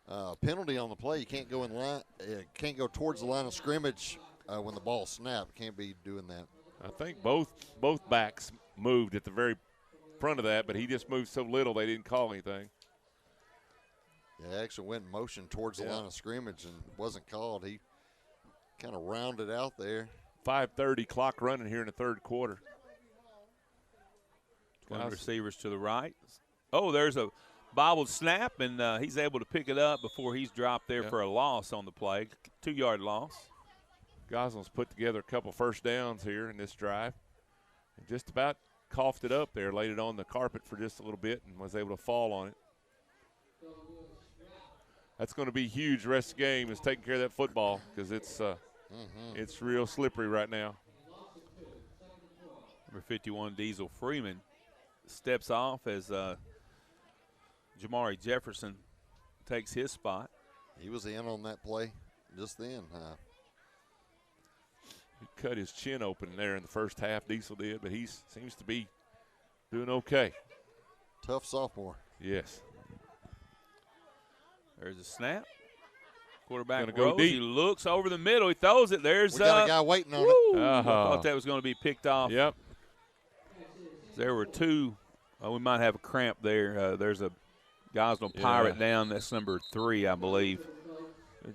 a penalty on the play. You can't go in line. Can't go towards the line of scrimmage when the ball snapped. Can't be doing that. I think both backs moved at the very front of that, but he just moved so little they didn't call anything. Yeah, actually went in motion towards the line of scrimmage and wasn't called. He kind of rounded out there. 5:30 clock running here in the third quarter. 20 receivers to the right. Oh, there's a bobbled snap, and he's able to pick it up before he's dropped there for a loss on the play, 2-yard loss. Gosnell's put together a couple first downs here in this drive. And just about coughed it up there, laid it on the carpet for just a little bit and was able to fall on it. That's going to be huge the rest of the game is taking care of that football because it's real slippery right now. Number 51, Diesel Freeman, steps off as Jamari Jefferson takes his spot. He was in on that play just then. He cut his chin open there in the first half, Diesel did, but he seems to be doing okay. Tough sophomore. Yes. There's a snap. Quarterback Gonna go deep. He looks over the middle. He throws it. There's we got a guy waiting on it. I thought that was going to be picked off. Yep. There were 2. We might have a cramp there. There's a Gosnell Pirate down. That's number 3, I believe.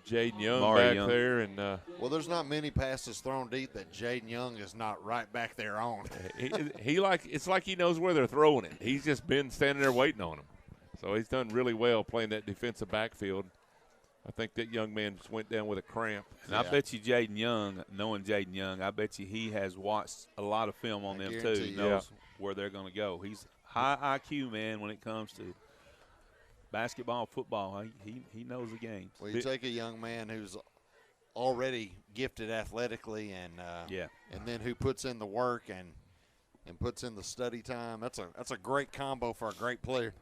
Jaden Young Mari back Young. there. And well, there's not many passes thrown deep that Jaden Young is not right back there on. it's like he knows where they're throwing it. He's just been standing there waiting on them. So he's done really well playing that defensive backfield. I think that young man just went down with a cramp. And I bet you Jaden Young, knowing Jaden Young, I bet you he has watched a lot of film on them too. He knows where they're going to go. He's high IQ, man, when it comes to basketball, football. He knows the games. Well, you take a young man who's already gifted athletically and then who puts in the work and puts in the study time. That's a great combo for a great player.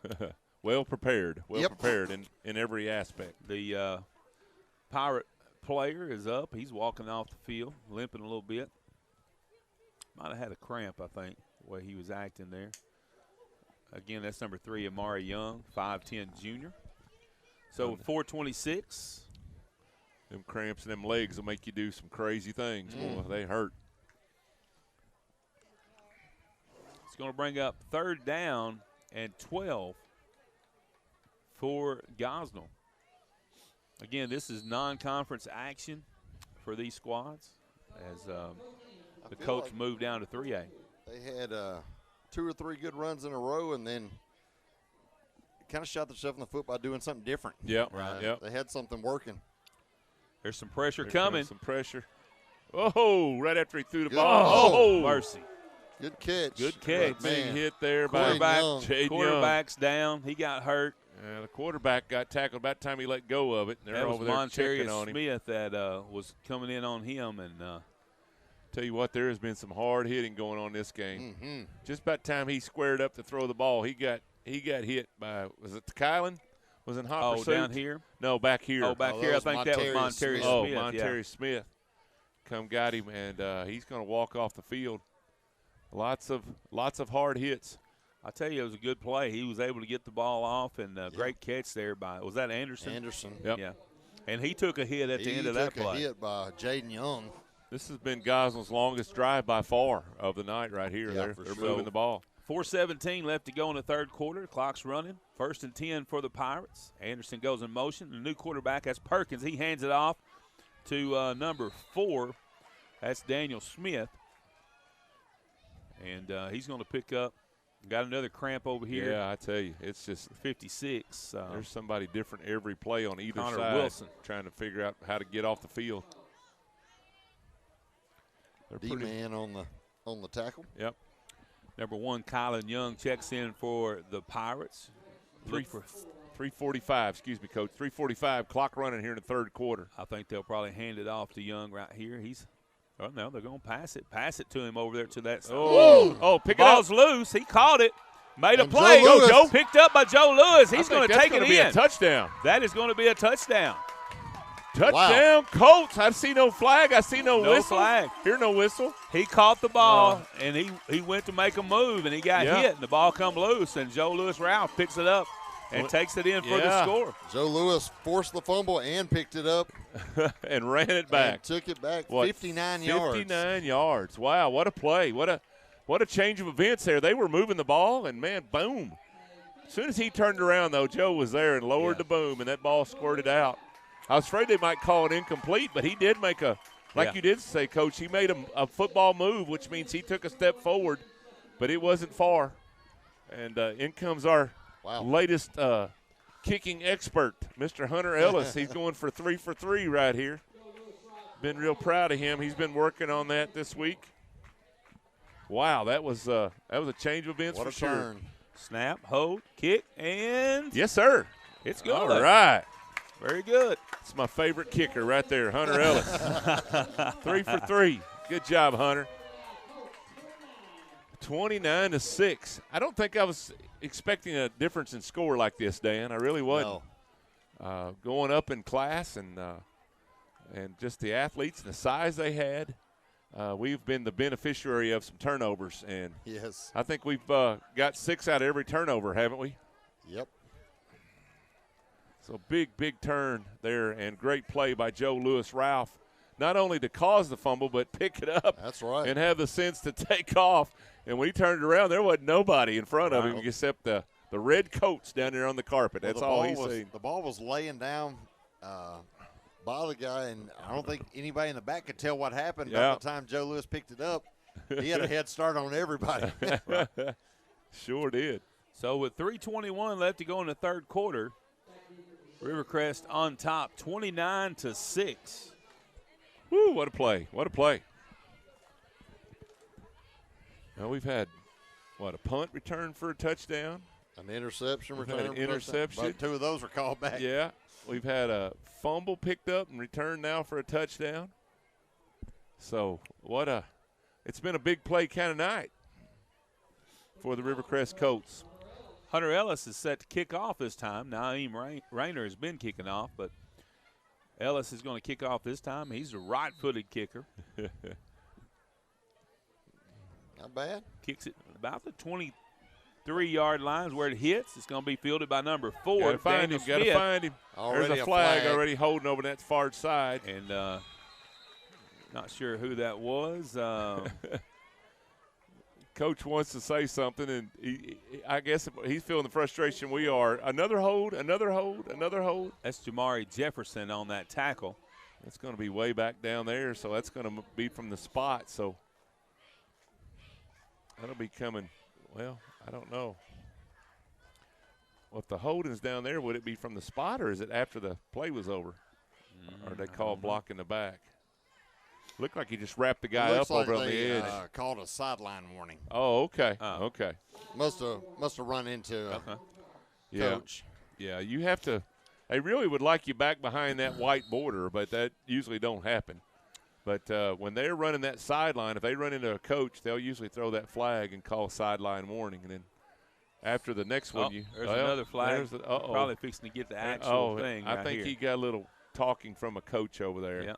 Well prepared in every aspect. The Pirate player is up. He's walking off the field, limping a little bit. Might have had a cramp, I think, the way he was acting there. Again, that's number 3, Amari Young, 5'10" junior. So 4:26. Them cramps in them legs will make you do some crazy things. Boy, they hurt. It's going to bring up 3rd down and 12 for Gosnell. Again, this is non-conference action for these squads as the Colts move down to 3A. They had 2 or 3 good runs in a row and then kind of shot themselves in the foot by doing something different. Yep, right. Yep. They had something working. There's some pressure coming. Some pressure. Oh, right after he threw the ball. Oh, mercy. Good catch. Good catch. Big hit there by Quarterback's down. He got hurt. Yeah, the quarterback got tackled about the time he let go of it. They're that over was there checking Montarius on him. Smith that was coming in on him, and Tell you what, there has been some hard hitting going on this game. Mm-hmm. Just about the time he squared up to throw the ball, he got hit by, was it Kylan? Was in hot pursuit? Down here? No, back here. Oh, back here. I think that was Monterey Smith. Oh, Monterey Smith. Come got him, and he's going to walk off the field. Lots of hard hits. I tell you, it was a good play. He was able to get the ball off, and great catch there by, was that Anderson? Anderson. Yep. Yeah. And he took a hit at the end of that play. He took a hit by Jaden Young. This has been Gosnell's longest drive by far of the night right here. Yeah, They're moving the ball. 4:17 left to go in the third quarter. Clock's running. 1st and 10 for the Pirates. Anderson goes in motion. The new quarterback, that's Perkins. He hands it off to number 4. That's Daniel Smith. And he's going to pick up. Got another cramp over here. Yeah, I tell you, it's just 56. there's somebody different every play on either Connor side. Wilson trying to figure out how to get off the field. D-man on the tackle. Yep. Number 1, Kylan Young checks in for the Pirates. 3:45, excuse me, Coach. 3:45, clock running here in the third quarter. I think they'll probably hand it off to Young right here. No, they're going to pass it. Pass it to him over there to that side. Pick it up. Ball's loose. He caught it. Made a And play. Joe Lewis. Joe picked up by Joe Lewis. He's going to take it Be a in. touchdown. That is going to be a touchdown. Touchdown, Colts. I see no flag. I see no No whistle. flag. Hear no whistle. He caught the ball, and he went to make a move, and he got Yeah. hit, and the ball come loose, and Joe Lewis Ralph picks it up and takes it in for the score. Joe Lewis forced the fumble and picked it up. And ran it back. And took it back 59 yards. 59 yards. Wow, what a play. What a change of events there. They were moving the ball, and, man, boom. As soon as he turned around, though, Joe was there and lowered the boom, and that ball squirted out. I was afraid they might call it incomplete, but he did make you did say, Coach, he made a football move, which means he took a step forward, but it wasn't far. And in comes our latest kicking expert, Mr. Hunter Ellis. He's going for 3 for 3 right here. Been real proud of him. He's been working on that this week. Wow, that was a change of events for sure. Turn. Snap, hold, kick, and Yes, sir. it's good. All right. Very good. It's my favorite kicker right there, Hunter Ellis. 3 for 3. Good job, Hunter. 29-6. I don't think I was expecting a difference in score like this, Dan. I really wasn't. No. Going up in class and just the athletes and the size they had, we've been the beneficiary of some turnovers. And Yes. I think we've got 6 out of every turnover, haven't we? Yep. So big turn there and great play by Joe Lewis Ralph. Not only to cause the fumble, but pick it up. That's right. And have the sense to take off. And when he turned around, there wasn't nobody in front of him except the red coats down there on the carpet. That's all he's seen. The ball was laying down by the guy, and I don't think anybody in the back could tell what happened. By the time Joe Lewis picked it up, he had a head start on everybody. Sure did. So with 3:21 left to go in the third quarter, Rivercrest on top, 29-6. Woo, what a play. What a play. Now we've had, a punt return for a touchdown. An interception We've had return. an interception. But 2 of those were called back. Yeah. We've had a fumble picked up and returned now for a touchdown. So it's been a big play kind of night for the Rivercrest Colts. Hunter Ellis is set to kick off this time. Naeem Rayner has been kicking off, but Ellis is going to kick off this time. He's a right-footed kicker. Not bad. Kicks it about the 23-yard line is where it hits. It's going to be fielded by number 4. Got to find him. Got to find him. There's a flag already holding over that far side. And not sure who that was. Coach wants to say something, and I guess he's feeling the frustration we are. Another hold, another hold, another hold. That's Jamari Jefferson on that tackle. That's going to be way back down there, so that's going to be from the spot. So that'll be coming, I don't know. Well, if the holding's down there, would it be from the spot, or is it after the play was over? Or they call blocking the back? Looked like he just wrapped the guy up over on the edge. Called a sideline warning. Oh, okay. Okay. Must have run into coach. Yeah, you have to. They really would like you back behind that white border, but that usually don't happen. But when they're running that sideline, if they run into a coach, they'll usually throw that flag and call a sideline warning. And then after the next one, there's another flag. Probably fixing to get the actual thing. I think he got a little talking from a coach over there. Yeah.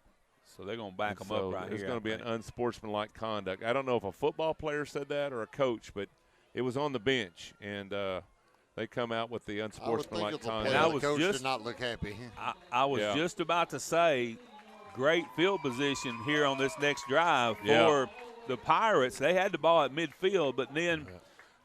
So they're going to back him up right here. There's going to be an unsportsmanlike conduct. I don't know if a football player said that or a coach, but it was on the bench, and they come out with the unsportsmanlike conduct. And the coach did not look happy. I was just about to say, great field position here on this next drive for the Pirates. They had the ball at midfield, but then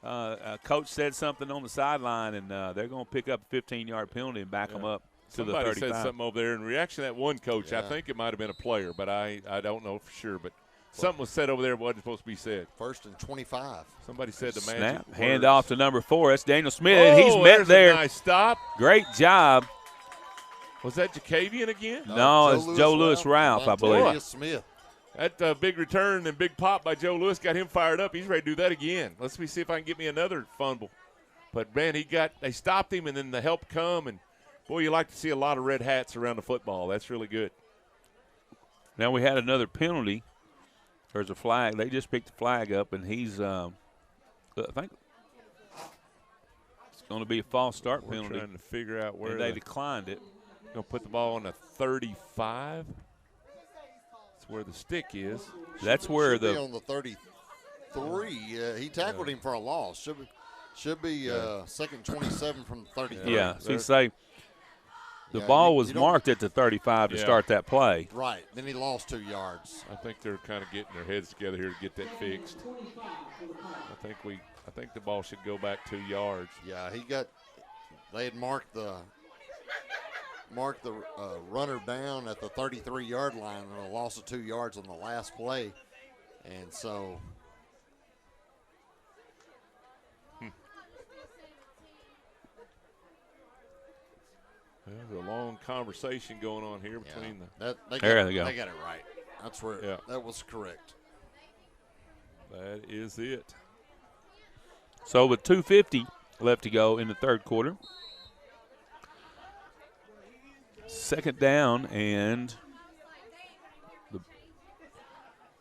a coach said something on the sideline, and they're going to pick up a 15-yard penalty and back them up to the 35. Somebody said something over there in reaction to that one coach. I think it might have been a player, but I don't know for sure. But something was said over there that wasn't supposed to be said. 1st and 25. Somebody said the magic Snap, hand off to number 4. That's Daniel Smith, and he's met there. A nice stop. Great job. Was that Jacavian again? No, it's Joe Lewis-Ralph, I believe. Smith. That big return and big pop by Joe Lewis got him fired up. He's ready to do that again. Let's see if I can get me another fumble. But, man, they stopped him, and then the help come. And, boy, you like to see a lot of red hats around the football. That's really good. Now we had another penalty. There's a flag. They just picked the flag up, and he's I think it's going to be a false start penalty. We're trying to figure out where they declined it. Going to put the ball on the 35. That's where the stick is. That's where should be on the 33. He tackled him for a loss. Should be second 27 from the 33. Yeah, so you say the ball was marked at the 35 to start that play. Right. Then he lost 2 yards. I think they're kind of getting their heads together here to get that fixed. I think the ball should go back 2 yards. Yeah, they had marked the runner down at the 33-yard line and a loss of 2 yards on the last play. And so there's a long conversation going on here between they there got, they go. They got it right. That's where that was correct. That is it. So with 2:50 left to go in the third quarter, second down, and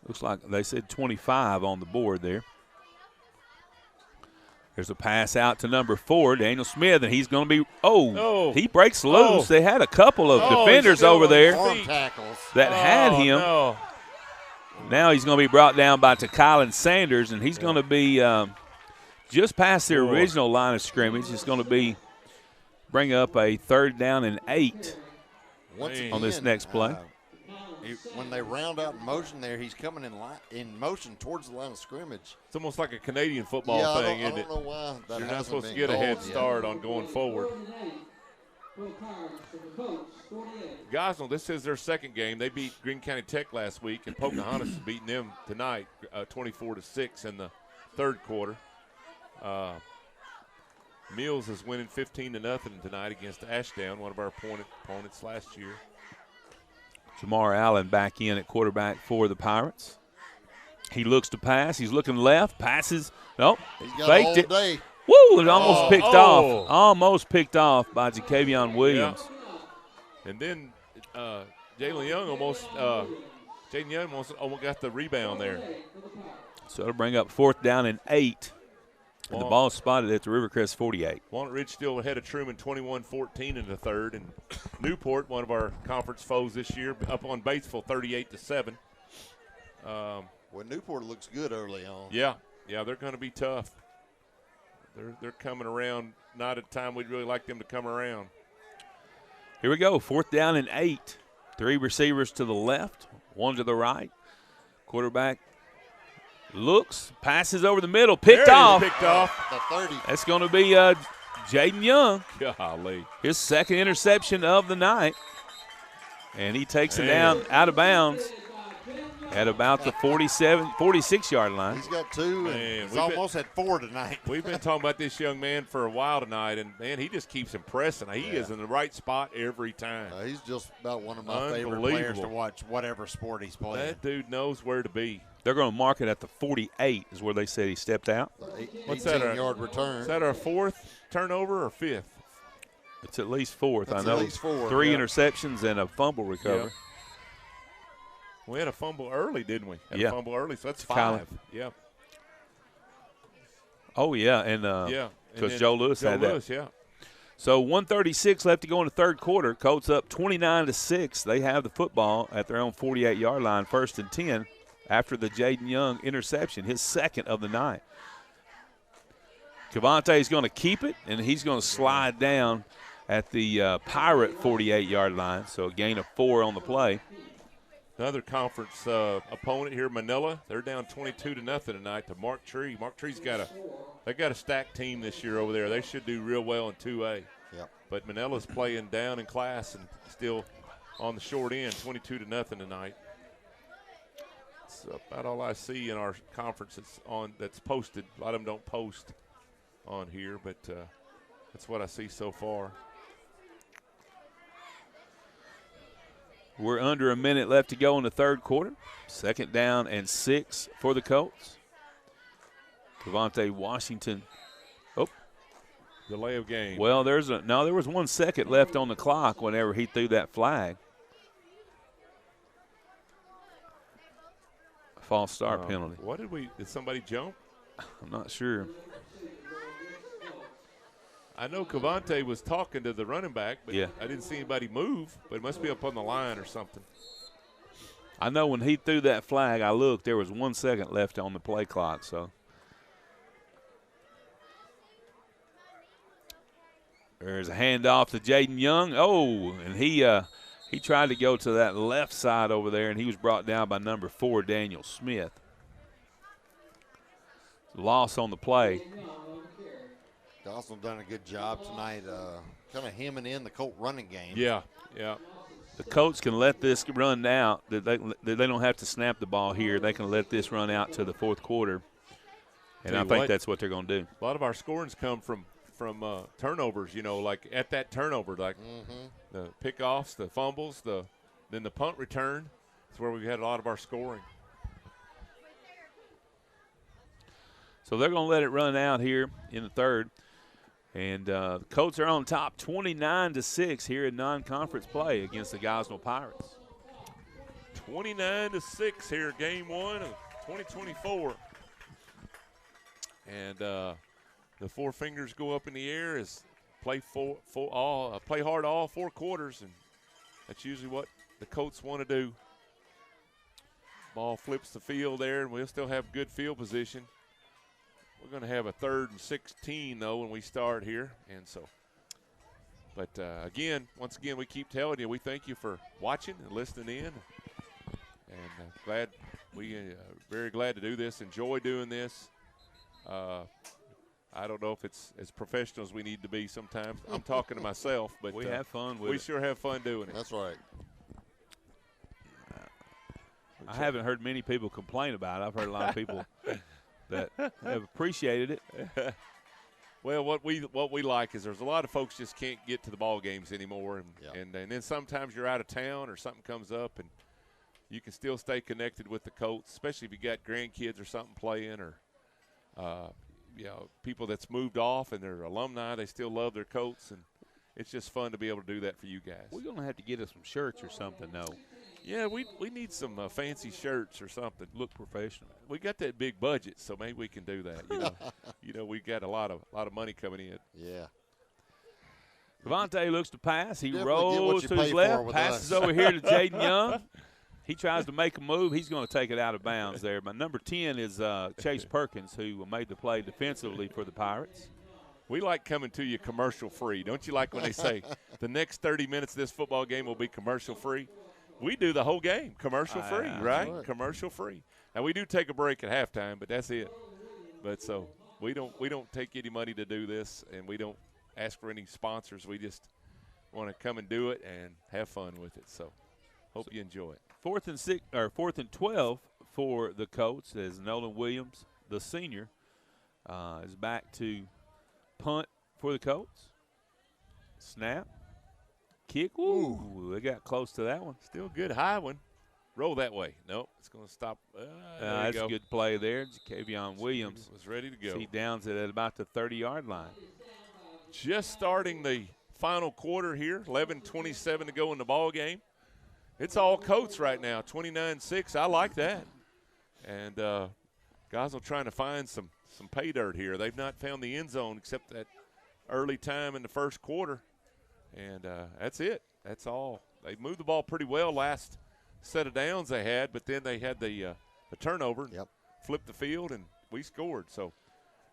looks like they said 25 on the board there. There's a pass out to number 4, Daniel Smith, and he's going to be, he breaks loose. They had a couple of defenders over there that had him. No. Now he's going to be brought down by Tykylan Sanders, and he's going to be just past the original line of scrimmage. It's going to bring up a 3rd down and 8 on this next play. When they round out in motion there, he's coming in motion towards the line of scrimmage. It's almost like a Canadian football thing, isn't it? I don't know why that You're not supposed to get a head start on going forward. Gosnell, this is their second game. They beat Greene County Tech last week, and Pocahontas is beating them tonight, 24-6 in the third quarter. Mills is winning 15-0 tonight against Ashdown, one of our opponents last year. Jamar Allen back in at quarterback for the Pirates. He looks to pass. He's looking left. Passes. Nope. Faked it. Day. Woo! It almost picked off. Almost picked off by Jacavion Williams. Yeah. And then Jaden Young almost got the rebound there. So it'll bring up 4th down and 8. And the ball spotted at the Rivercrest 48. Walnut Ridge still ahead of Truman 21-14 in the third. And Newport, one of our conference foes this year, up on Batesville 38-7. Well, Newport looks good early on. Yeah, they're going to be tough. They're coming around, not at a time we'd really like them to come around. Here we go, 4th down and 8. 3 receivers to the left, 1 to the right. Quarterback looks, passes over the middle, picked off. Picked off. The 30. That's going to be Jaden Young. Golly. His second interception of the night. And he takes it down out of bounds at about the 46-yard line. He's got 2, and he's almost had 4 tonight. We've been talking about this young man for a while tonight, and, man, he just keeps impressing. He is in the right spot every time. He's just about one of my favorite players to watch whatever sport he's playing. That dude knows where to be. They're going to mark it at the 48 is where they said he stepped out. What's that? 18-yard return. Is that our 4th turnover or 5th? It's at least 4th. That's I know at least 4. 3 interceptions and a fumble recovery. We had a fumble early, didn't we? Yeah. A fumble early, so that's 5. Yeah. Oh, yeah, and because Joe Lewis had that. Yeah. So 1:36 left to go in the third quarter. Colts up 29-6. They have the football at their own 48-yard line, 1st and 10, after the Jaden Young interception, his second of the night. Cavante is going to keep it, and he's going to slide down at the Pirate 48-yard line, so a gain of 4 on the play. Another conference opponent here, Manila. They're down 22-0 tonight to Mark Tree. Mark Tree's got a stacked team this year over there. They should do real well in 2A. Yep. But Manila's playing down in class and still on the short end, 22-0 tonight. That's about all I see in our conference that's posted. A lot of them don't post on here, but that's what I see so far. We're under a minute left to go in the third quarter. 2nd down and 6 for the Colts. Cavante Washington. Oh. Delay of game. Well, there was 1 second left on the clock whenever he threw that flag. False start penalty. Did somebody jump? I'm not sure. I know Cavante was talking to the running back, but yeah. I didn't see anybody move, but it must be up on the line or something. I know when he threw that flag, I looked, there was 1 second left on the play clock. So there's a handoff to Jaden Young. Oh, and he tried to go to that left side over there, and he was brought down by number 4, Daniel Smith. Loss on the play. Gosnell done a good job tonight, kind of hemming in the Colt running game. Yeah. The Colts can let this run out. They don't have to snap the ball here. They can let this run out to the fourth quarter, and I think that's what they're going to do. A lot of our scorings come from turnovers, like at that turnover, like the pickoffs, the fumbles, then the punt return. That's where we had a lot of our scoring. So they're going to let it run out here in the third. And the Colts are on top 29-6 here in non-conference play against the Gosnell Pirates. 29-6 here, game 1 of 2024. And the 4 fingers go up in the air as play hard all 4 quarters, and that's usually what the Colts want to do. Ball flips the field there, and we'll still have good field position. We're going to have a 3rd and 16, though, when we start here. And so, but once again, we keep telling you, we thank you for watching and listening in. And very glad to do this. Enjoy doing this. I don't know if it's as professional as we need to be sometimes. I'm talking to myself, but we have fun with it. We sure have fun doing it. That's right. I haven't heard many people complain about it. I've heard a lot of people that have appreciated it. Well, what we like is there's a lot of folks just can't get to the ball games anymore, and then sometimes you're out of town or something comes up, and you can still stay connected with the Colts, especially if you got grandkids or something playing, or people that's moved off and they're alumni. They still love their Colts, and it's just fun to be able to do that for you guys. We're gonna have to get us some shirts or something, though. Yeah, we need some fancy shirts or something. Look professional. We got that big budget, so maybe we can do that. We got a lot of money coming in. Yeah. Cavante looks to pass. He Definitely rolls to his left, passes over here to Jaden Young. He tries to make a move. He's going to take it out of bounds there. But number 10 is Chase Perkins, who made the play defensively for the Pirates. We like coming to you commercial free. Don't you like when they say the next 30 minutes of this football game will be commercial free? We do the whole game commercial free, right? Commercial free. Now we do take a break at halftime, but that's it. But so we don't take any money to do this, and we don't ask for any sponsors. We just want to come and do it and have fun with it. So hope you enjoy it. 4th and 12 for the Colts as Nolan Williams, the senior, is back to punt for the Colts. Snap. Kick. Ooh, they got close to that one. Still good. High one. Roll that way. Nope, it's going to stop. That's a good play there. Jakevion Williams was ready to go. He downs it at about the 30-yard line. Just starting the final quarter here. 11:27 to go in the ball game. It's all Colts right now, 29-6. I like that. And Gosnell trying to find some pay dirt here. They've not found the end zone except that early time in the first quarter. And that's it. That's all. They moved the ball pretty well last set of downs they had, but then they had the turnover, flipped the field, and we scored. So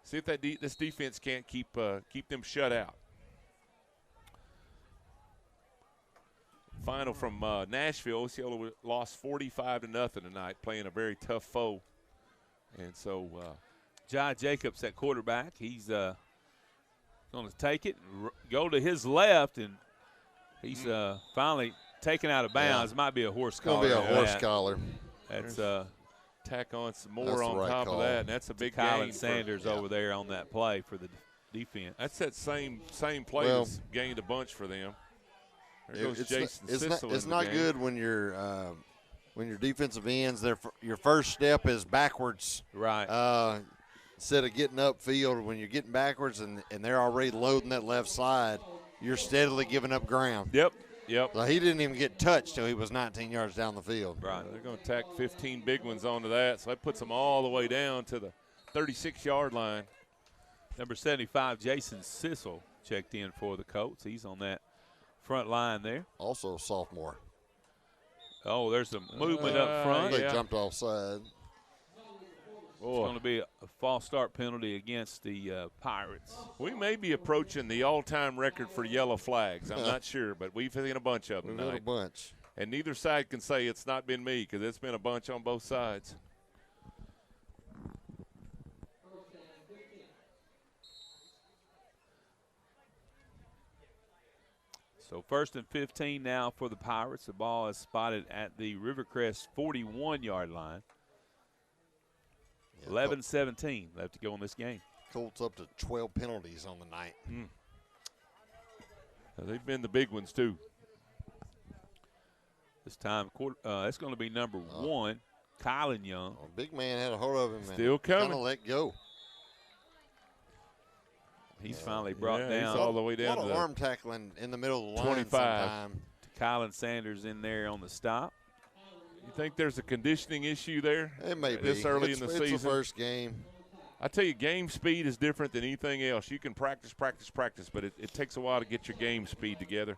see if this defense can't keep them shut out. Final from Nashville. Osceola lost 45-0 tonight, playing a very tough foe. And so Jai Jacobs at quarterback. He's going to take it, go to his left, and he's finally taken out of bounds. Yeah. Might be a horse collar. Going to be a horse collar. That's tack on some more on top of that, and that's a big gain. Colin Sanders over there on that play for the defense. That's that same play that's gained a bunch for them. There goes Jason Sissel. It's not good when your defensive ends, your first step is backwards. Right. Instead of getting upfield, when you're getting backwards and they're already loading that left side, you're steadily giving up ground. Yep. So he didn't even get touched till he was 19 yards down the field. Right. They're going to tack 15 big ones onto that, so that puts them all the way down to the 36-yard line. Number 75, Jason Sissel, checked in for the Colts. He's on that front line there. Also a sophomore. Oh, there's some movement up front. They jumped offside. It's going to be a false start penalty against the Pirates. We may be approaching the all-time record for yellow flags. I'm not sure, but we've seen a bunch of them tonight. A bunch. And neither side can say it's not been me because it's been a bunch on both sides. So 1st and 15 now for the Pirates. The ball is spotted at the Rivercrest 41-yard line. 11-17 left to go in this game. Colts up to 12 penalties on the night. They've been the big ones, too. This time, it's going to be number 1, Kylan Young. Big man had a hold of him. Still coming. Kind of let go. He's finally brought down. He's all the way down to the arm tackling in the middle of the line 25. sometime. Kylan Sanders in there on the stop. You think there's a conditioning issue there? It may be. This early in the season. It's the first game. I tell you, game speed is different than anything else. You can practice, but it takes a while to get your game speed together,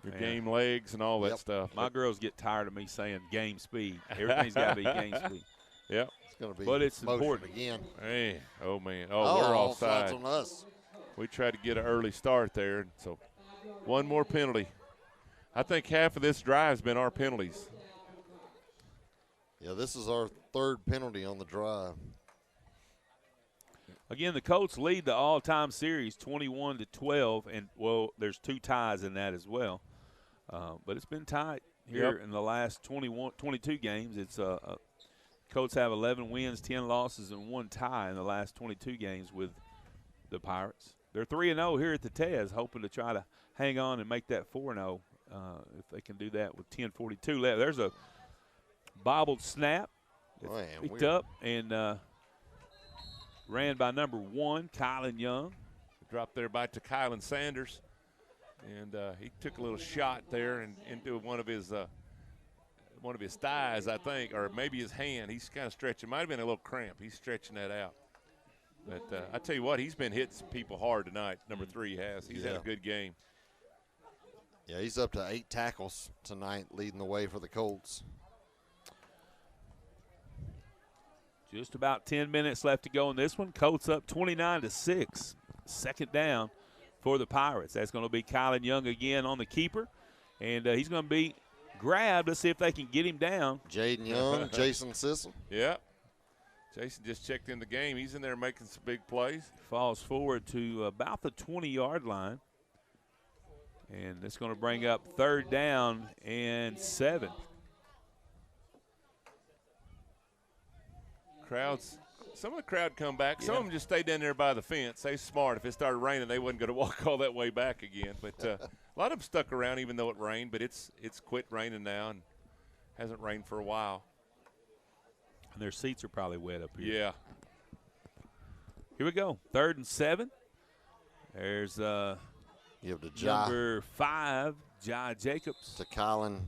your game legs and all that stuff. My girls get tired of me saying game speed. Everything's got to be game speed. Yep. It's going to be but it's important. Again. Man, oh, man. Oh, we're offside. On us. We tried to get an early start there, so one more penalty. I think half of this drive has been our penalties. Yeah, this is our third penalty on the drive. Again, the Colts lead the all-time series 21-12, and, well, there's 2 ties in that as well. But it's been tight here in the last 22 games. It's Colts have 11 wins, 10 losses, and 1 tie in the last 22 games with the Pirates. They're 3-0 here at the Tez, hoping to try to hang on and make that 4-0 if they can do that with 10:42 left. There's a bobbled snap. It's picked up and ran by number 1, Kylan Young. Dropped there by to Kylan Sanders. And he took a little shot there and into one of his thighs, I think, or maybe his hand. He's kind of stretching. Might have been a little cramp. He's stretching that out. But I tell you what, he's been hitting some people hard tonight. Number 3 has. He's had a good game. Yeah, he's up to 8 tackles tonight, leading the way for the Colts. Just about 10 minutes left to go in this one. Colts up 29-6. Second down for the Pirates. That's going to be Kylan Young again on the keeper. And he's going to be grabbed. Let's see if they can get him down. Jaden Young, Jason Sissel. Yeah. Jason just checked in the game. He's in there making some big plays. Falls forward to about the 20-yard line. And it's going to bring up 3rd down and 7. Some of the crowd come back. Some of them just stay down there by the fence. They're smart. If it started raining, they wasn't going to walk all that way back again. But a lot of them stuck around even though it rained. But it's quit raining now and hasn't rained for a while. And their seats are probably wet up here. Yeah. Here we go. 3rd and 7. There's you have the number 5, Jai Jacobs. To Colin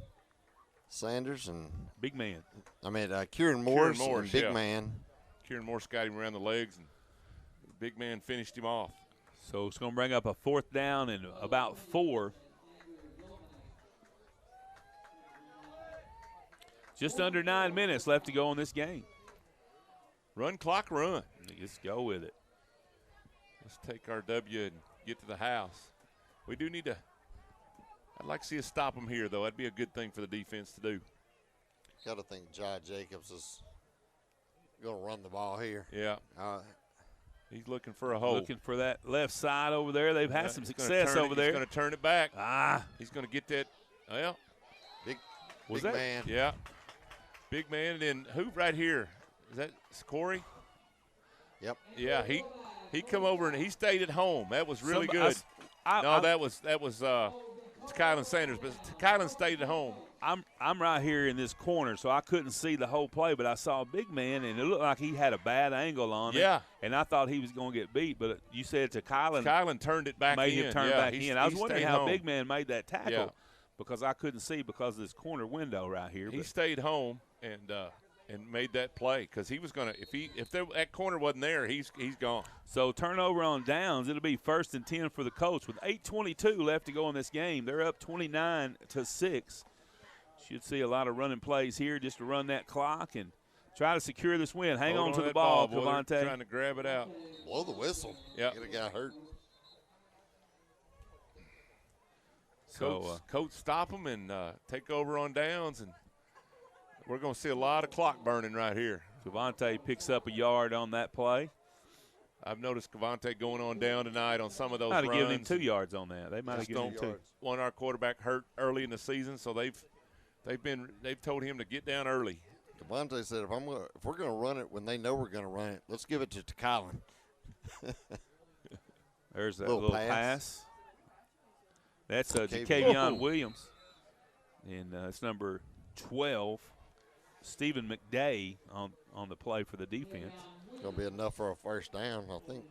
Sanders and Big man. Kieran Morris and Big yeah. Man. Kieran Morris got him around the legs, and Big Man finished him off. So it's going to bring up a 4th down and about 4. Just under 9 minutes left to go in this game. Run clock, run. Let's go with it. Let's take our W and get to the house. We do need to – I'd like to see us stop them here, though. That'd be a good thing for the defense to do. Got to think Jai Jacobs is going to run the ball here. Yeah. He's looking for a hole. Looking for that left side over there. They've had some success over there. He's going to turn it back. He's going to get that. Well. Big that? Man. Yeah. Big man. And then who right here? Is that Corey? Yep. Yeah, he come over and he stayed at home. That was really good. That was Kylan Sanders, but Kylan stayed at home. I'm right here in this corner, so I couldn't see the whole play, but I saw a big man, and it looked like he had a bad angle on it. Yeah. And I thought he was going to get beat, but you said to Kylan. Kylan turned it back made in. him turn back in. I was wondering how home. Big Man made that tackle. Yeah. Because I couldn't see because of this corner window right here. He stayed home and made that play because he was gonna if that corner wasn't there, he's gone. So turnover on downs. It'll be 1st and 10 for the Colts with 8:22 left to go in this game. They're up 29-6. Should see a lot of running plays here just to run that clock and try to secure this win. Hang on to the ball, Cavante. Trying to grab it out. Blow the whistle. Yeah. Get a guy hurt. Coach stop them and take over on downs, and we're going to see a lot of clock burning right here. Cavante picks up a yard on that play. I've noticed Cavante going on down tonight on some of those runs. runs. Might have given him 2 yards on that. They might have given him 2. One of our quarterback hurt early in the season, so they've told him to get down early. Devontae said, if we're going to run it when they know we're going to run it, let's give it to Kylan. There's that little pass. That's Jakevion Williams, and it's number 12, Stephen McDay on the play for the defense. It's going to be enough for a 1st down, I think.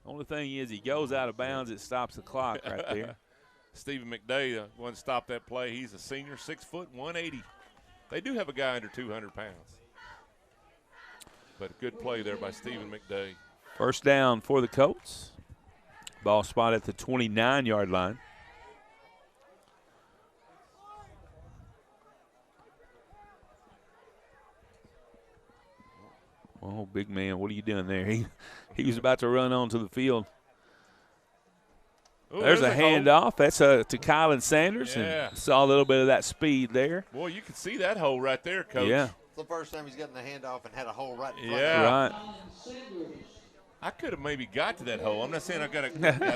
Only thing is he goes out of bounds, it stops the clock right there. Stephen McDay, one stopped that play. He's a senior, 6 foot, 180. They do have a guy under 200 pounds. But a good play there by Stephen McDay. 1st down for the Colts. Ball spot at the 29-yard line. Oh, big man, what are you doing there? He was about to run onto the field. Ooh, there's a handoff. That's to Kylan Sanders. Yeah. And saw a little bit of that speed there. Boy, you can see that hole right there, Coach. Yeah. It's the first time he's gotten the handoff and had a hole right in front Yeah. of him. Right. I could have maybe got to that hole. I'm not saying I got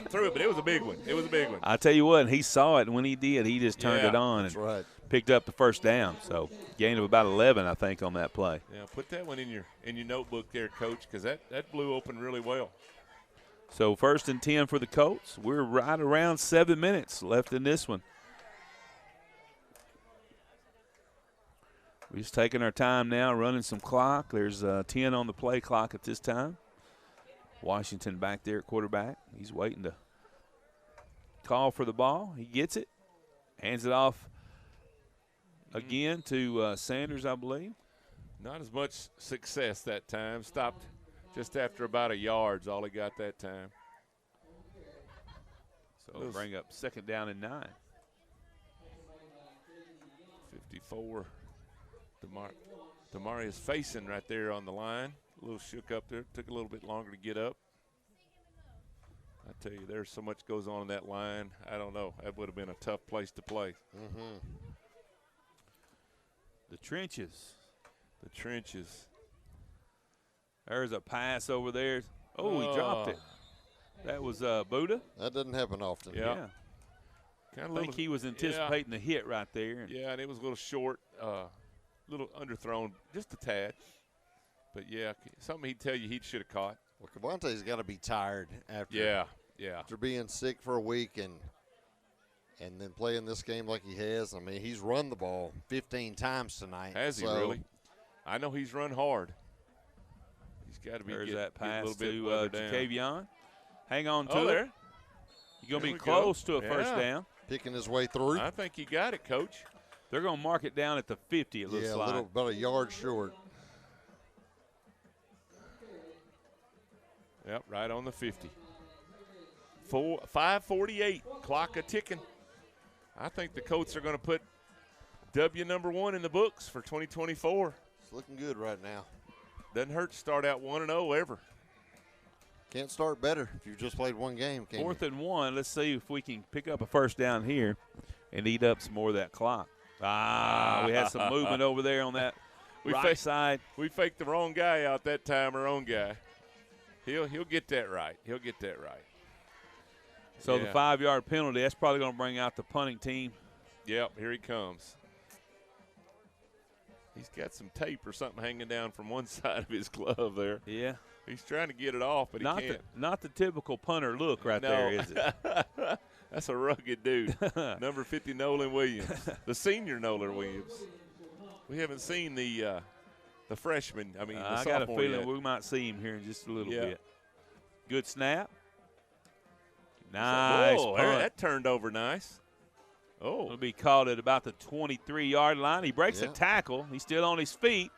through it, but it was a big one. It was a big one. I tell you what, he saw it, and when he did, he just turned it on and picked up the 1st down. So gain of about 11, I think, on that play. Yeah, put that one in your notebook there, Coach, because that blew open really well. So 1st and 10 for the Colts. We're right around 7 minutes left in this one. We're just taking our time now, running some clock. There's 10 on the play clock at this time. Washington back there at quarterback. He's waiting to call for the ball. He gets it, hands it off again to Sanders, I believe. Not as much success that time. Stopped just after about a yard's all he got that time. So bring up 2nd down and 9. 54. Damarius facing right there on the line. A little shook up there. Took a little bit longer to get up. I tell you, there's so much goes on in that line. I don't know. That would have been a tough place to play. Mm-hmm. The trenches. The trenches. There's a pass over there. Oh, he dropped it. That was Buddha. That doesn't happen often. Yeah. I think he was anticipating the hit right there. Yeah, and it was a little short, little underthrown, just a tad. But, yeah, something he'd tell you he should have caught. Well, Cavante's got to be tired after after being sick for a week and then playing this game like he has. I mean, he's run the ball 15 times tonight. Has he really? I know he's run hard. He's got to be There's get that pass a little bit to down. Jakevion. Hang on to there. it. You're going to be close to a 1st down. Picking his way through. I think he got it, Coach. They're going to mark it down at the 50, it looks like. Yeah, about a yard short. Yep, right on the 50. 5:48, clock a ticking. I think the Colts are going to put W number 1 in the books for 2024. It's looking good right now. Doesn't hurt to start out 1-0 ever. Can't start better if you've just played one game, can you? 4th and 1. Let's see if we can pick up a first down here and eat up some more of that clock. We had some movement over there on that right side. We faked the wrong guy out that time, our own guy. He'll get that right. He'll get that right. So the 5-yard penalty, that's probably going to bring out the punting team. Yep, here he comes. He's got some tape or something hanging down from one side of his glove there. Yeah. He's trying to get it off, but he can't. Not the typical punter look right there, is it? That's a rugged dude. Number 50, Nolan Williams. The senior Nolan Williams. We haven't seen the freshman. I mean, the I got a feeling yet. we might see him here in just a little bit. Good snap. Nice. Oh, that turned over nice. Oh. Will be called at about the 23-yard line. He breaks a tackle. He's still on his feet.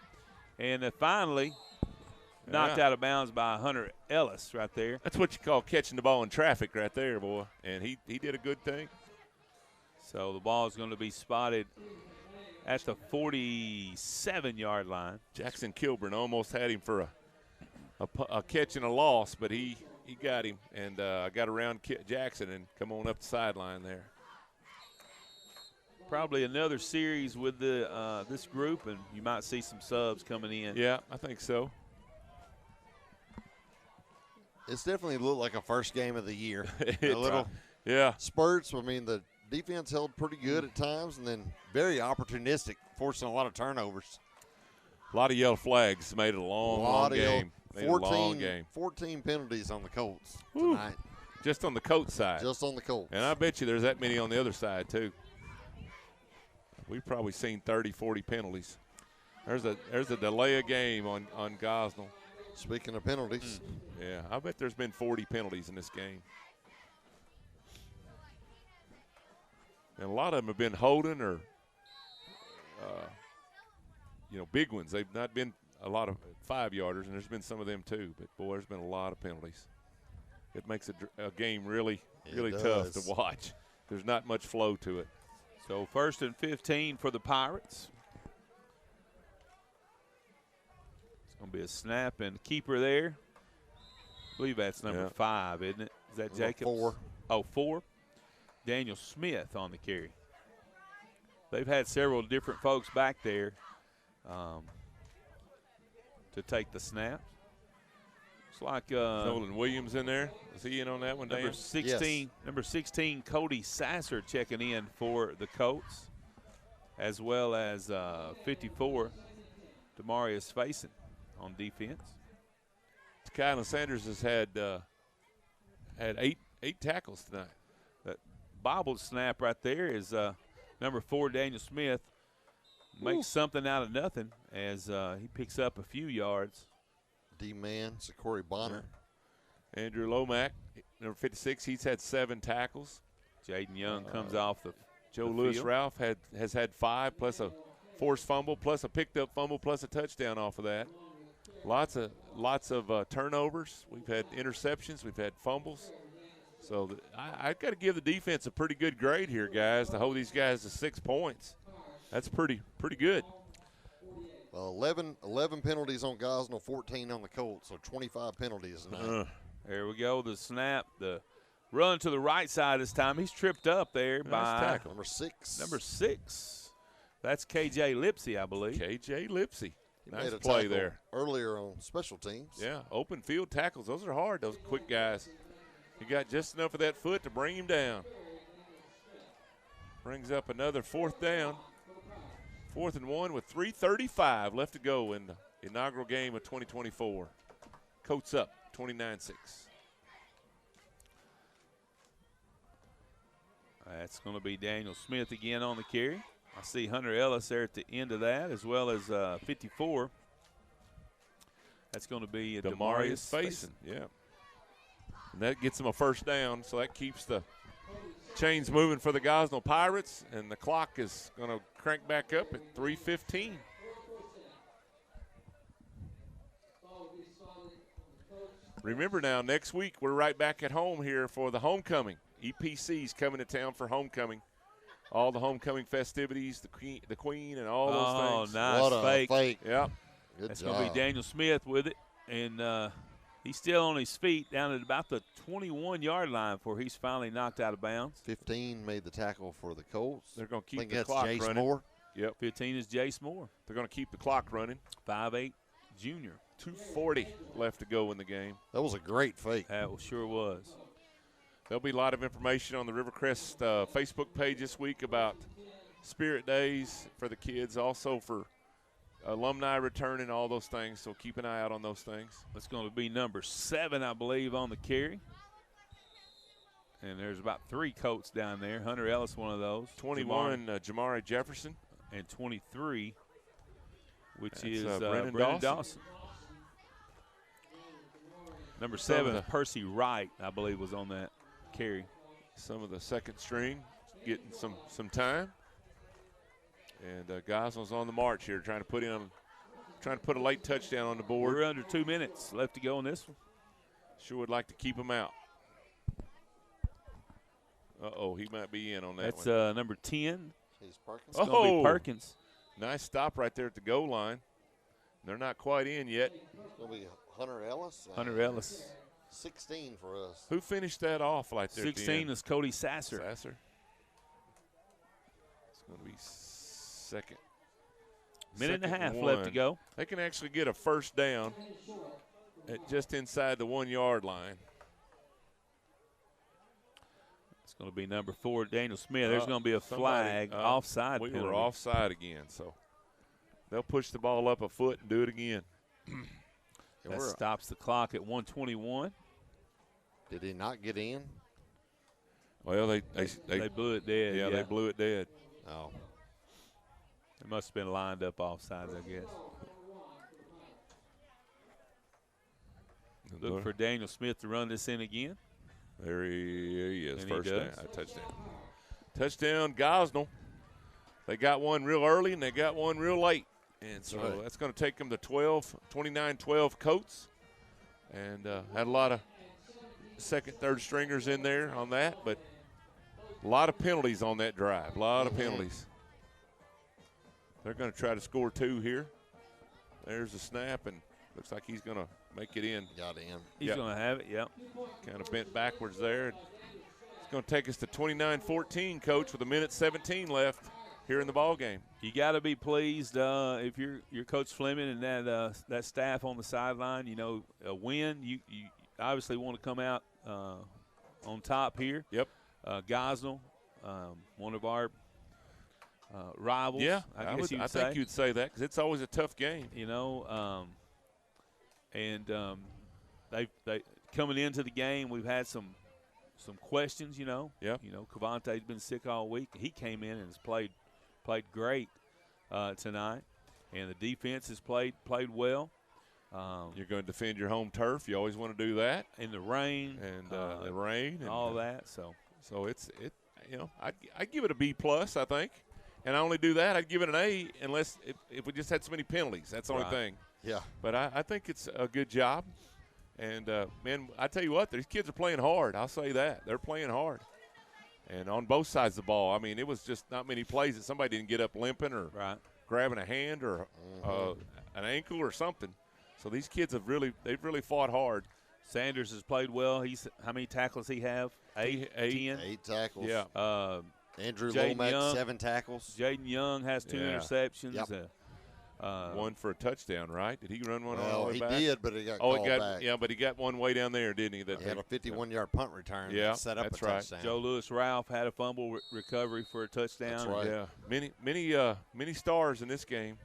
And finally knocked out of bounds by Hunter Ellis right there. That's what you call catching the ball in traffic right there, boy. And he did a good thing. So the ball is going to be spotted at the 47-yard line. Jackson Kilburn almost had him for a catch and a loss, but he got him and got around Jackson and come on up the sideline there. Probably another series with this group, and you might see some subs coming in. Yeah, I think so. It's definitely looked like a first game of the year. A little spurts. I mean, the defense held pretty good at times, and then very opportunistic, forcing a lot of turnovers. A lot of yellow flags made it a long game. 14 penalties on the Colts tonight. Just on the Colts side. Just on the Colts. And I bet you there's that many on the other side, too. We've probably seen 30, 40 penalties. There's a delay of game on Gosnell. Speaking of penalties. Yeah, I bet there's been 40 penalties in this game. And a lot of them have been holding or, big ones. They've not been a lot of 5-yarders, and there's been some of them too. But, boy, there's been a lot of penalties. It makes a game really tough to watch. There's not much flow to it. So 1st and 15 for the Pirates. It's going to be a snap and keeper there. I believe that's number 5, isn't it? Is that Jacobs? 4. Oh, 4. Daniel Smith on the carry. They've had several different folks back there to take the snap. It's like Nolan Williams in there. Is he in on that one, Dan? Number 16, Cody Sasser checking in for the Colts, as well as 54, Demarius Faison on defense. Kylan Sanders has had 8 tackles tonight. That bobbled snap right there is number 4, Daniel Smith. Makes something out of nothing as he picks up a few yards. D-man, Sakori Bonner. Andrew Lomack, number 56, he's had 7 tackles. Jaden Young comes off the Joe Lewis-Ralph has had 5 plus a forced fumble plus a picked up fumble plus a touchdown off of that. Lots of turnovers. We've had interceptions. We've had fumbles. So I've got to give the defense a pretty good grade here, guys, to hold these guys to 6 points. That's pretty good. 11 penalties on Gosnell, 14 on the Colts, so 25 penalties tonight. There we go. The snap, the run to the right side this time. He's tripped up there by tackle. Number 6. Number 6. That's KJ Lipsy, I believe. KJ Lipsy. Nice play there. Earlier on special teams. Yeah, open field tackles. Those are hard, those quick guys. He got just enough of that foot to bring him down. Brings up another 4th down. 4th and 1 with 3:35 left to go in the inaugural game of 2024. Colts up 29-6. That's going to be Daniel Smith again on the carry. I see Hunter Ellis there at the end of that, as well as 54. That's going to be Demarius Faison. Yeah. And that gets him a first down, so that keeps the Chains moving for the Gosnell Pirates, and the clock is going to crank back up at 3:15. Remember now, next week we're right back at home here for the homecoming. EPC's coming to town for homecoming. All the homecoming festivities, the queen, and all those things. Oh, nice. What a fake. Yep. Good That's job. going to be Daniel Smith with it. And he's still on his feet down at about the 21-yard line before he's finally knocked out of bounds. 15 made the tackle for the Colts. They're going to I keep think the that's clock Jace running. Moore. Yep. 15 is Jace Moore, They're going to keep the clock running. 5'8", junior. 2:40 left to go in the game. That was a great fake. That sure was. There'll be a lot of information on the Rivercrest Facebook page this week about Spirit Days for the kids, also for alumni returning, all those things. So keep an eye out on those things. That's going to be number 7, I believe, on the carry. And there's about 3 Colts down there. Hunter Ellis, one of those. 21, Jamari Jefferson. And 23, which That's, is Brennan Brennan Dawson. Dawson. Number Some of 7, the- Percy Wright, I believe, was on that carry. Some of the second string getting some time. And Gosnell's on the march here, trying to put a late touchdown on the board. We're under 2 minutes left to go on this one. Sure would like to keep him out. Uh-oh, he might be in on that That's one. number 10. He's Perkins. It's going to Oh! be Perkins. Nice stop right there at the goal line. They're not quite in yet. It's going to be Hunter Ellis. Hunter Ellis. 16 for us. Who finished that off like there at the 16 end? is Cody Sasser. Sasser. It's going to be second. Minute and a Second half and left to one. go. They can actually get a first down at just inside the 1-yard line. It's going to be number 4, Daniel Smith. There's going to be a Somebody- flag, offside We penalty. were offside again, so they'll push the ball up a foot and do it again. That stops the clock at 1:21. Did he not get in? Well, they blew it dead. yeah, they blew it dead. Oh. It must have been lined up offsides, I guess. Look for Daniel Smith to run this in again. There he is. And he First does. down. Touchdown. Touchdown, Gosnell. They got one real early and they got one real late. And so Right. that's going to take them to 29-12 Colts. And had a lot of second, third stringers in there on that. But a lot of penalties on that drive. A lot of penalties. They're going to try to score 2 here. There's the snap, and looks like he's going to make it in. Got in. He's Yep. going to have it, yep. Kind of bent backwards there. It's going to take us to 29-14, Coach, with 1:17 left here in the ball game. You got to be pleased if you're Coach Fleming and that staff on the sideline. You know, a win. You obviously want to come out on top here. Yep. Gosnell, one of our rivals. Yeah, I guess I think you'd say that because it's always a tough game. You know, they coming into the game, we've had some questions. You know. Yep. You know, Cavante's been sick all week. He came in and has played great tonight, and the defense has played well. You're going to defend your home turf. You always want to do that. In the rain And the rain and all that. So it's you know, I'd give it a B+, I think. And I only do that. I'd give it an A unless if we just had so many penalties. That's the only Right. thing. Yeah. But I think it's a good job. And, man, I tell you what, these kids are playing hard. I'll say that. They're playing hard. And on both sides of the ball, I mean, it was just not many plays that somebody didn't get up limping or right. grabbing a hand or an ankle or something. So these kids they've really fought hard. Sanders has played well. How many tackles he have? 8, 10. 8 tackles. Yeah. Andrew Jaden Lomax, Young. 7 tackles. Jaden Young has 2 Yeah. interceptions. Yep. One for a touchdown, right? Did he run one all the Well, way he back? did, but he got Oh, called back. but he got one way down there, didn't he? That He had a 51-yard punt return Yeah, that set up that's a right. touchdown. Joe Lewis Ralph had a fumble recovery for a touchdown. That's right. Yeah, many stars in this game.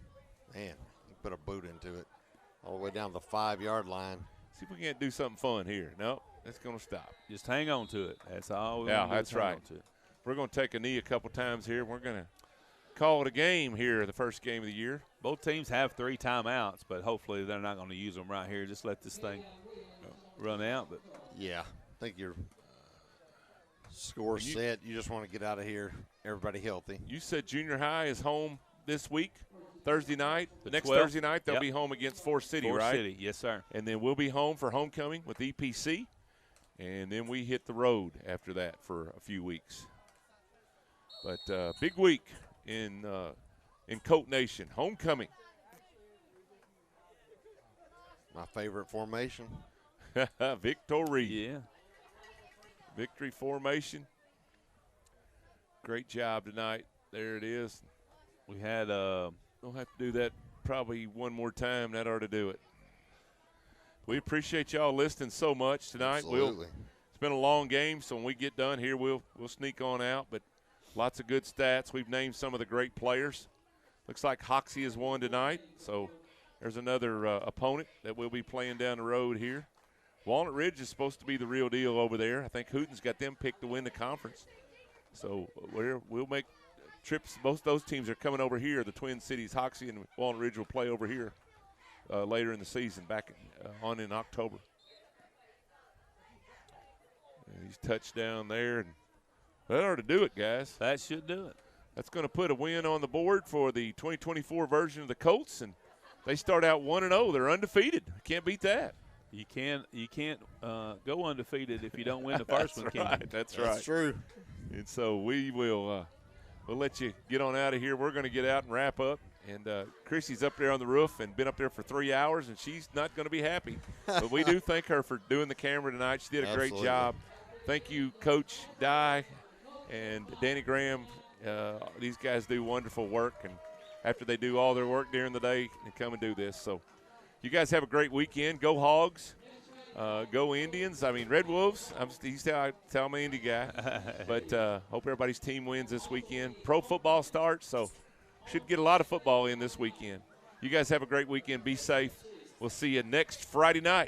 Man, he put a boot into it all the way down the 5-yard line. See if we can't do something fun here. Nope, that's going to stop. Just hang on to it. That's all we Yeah, want to do that's is hang right. on to it. We're going to take a knee a couple times here. We're going to call it a game here, the first game of the year. Both teams have 3 timeouts, but hopefully they're not going to use them right here. Just let this thing run out. But Yeah, I think you're Score set. You just want to get out of here, everybody healthy. You said junior high is home this week, Thursday night. Next 12th. Thursday night, they'll be home against Forest City, right? Forest City, yes, sir. And then we'll be home for homecoming with EPC. And then we hit the road after that for a few weeks. But big week in Colt Nation. Homecoming. My favorite formation. Victory. Yeah. Victory formation. Great job tonight. There it is. We had Don't have to do that probably one more time. That ought to do it. We appreciate y'all listening so much tonight. Absolutely. It's been a long game, so when we get done here, we'll sneak on out. But lots of good stats. We've named some of the great players. Looks like Hoxie has won tonight, so there's another opponent that we'll be playing down the road here. Walnut Ridge is supposed to be the real deal over there. I think Hooten's got them picked to win the conference. So we'll make trips. Both those teams are coming over here. The Twin Cities, Hoxie and Walnut Ridge will play over here later in the season, back on in October. And he's touchdown there. And that ought to do it, guys. that should do it. That's going to put a win on the board for the 2024 version of the Colts, and they start out 1-0. They're undefeated. Can't beat that. You can't go undefeated if you don't win the first one, can you? That's right. That's true. And so we will we'll let you get on out of here. We're going to get out and wrap up. And Chrissy's up there on the roof and been up there for 3 hours, and she's not going to be happy. But we do thank her for doing the camera tonight. She did a great job. Thank you, Coach Dye and Danny Graham. These guys do wonderful work, and after they do all their work during the day, they come and do this. So you guys have a great weekend. Go Hogs. Go Indians. I mean, Red Wolves. He's how I'm an Indy guy. But hope everybody's team wins this weekend. Pro football starts, so should get a lot of football in this weekend. You guys have a great weekend. Be safe. We'll see you next Friday night.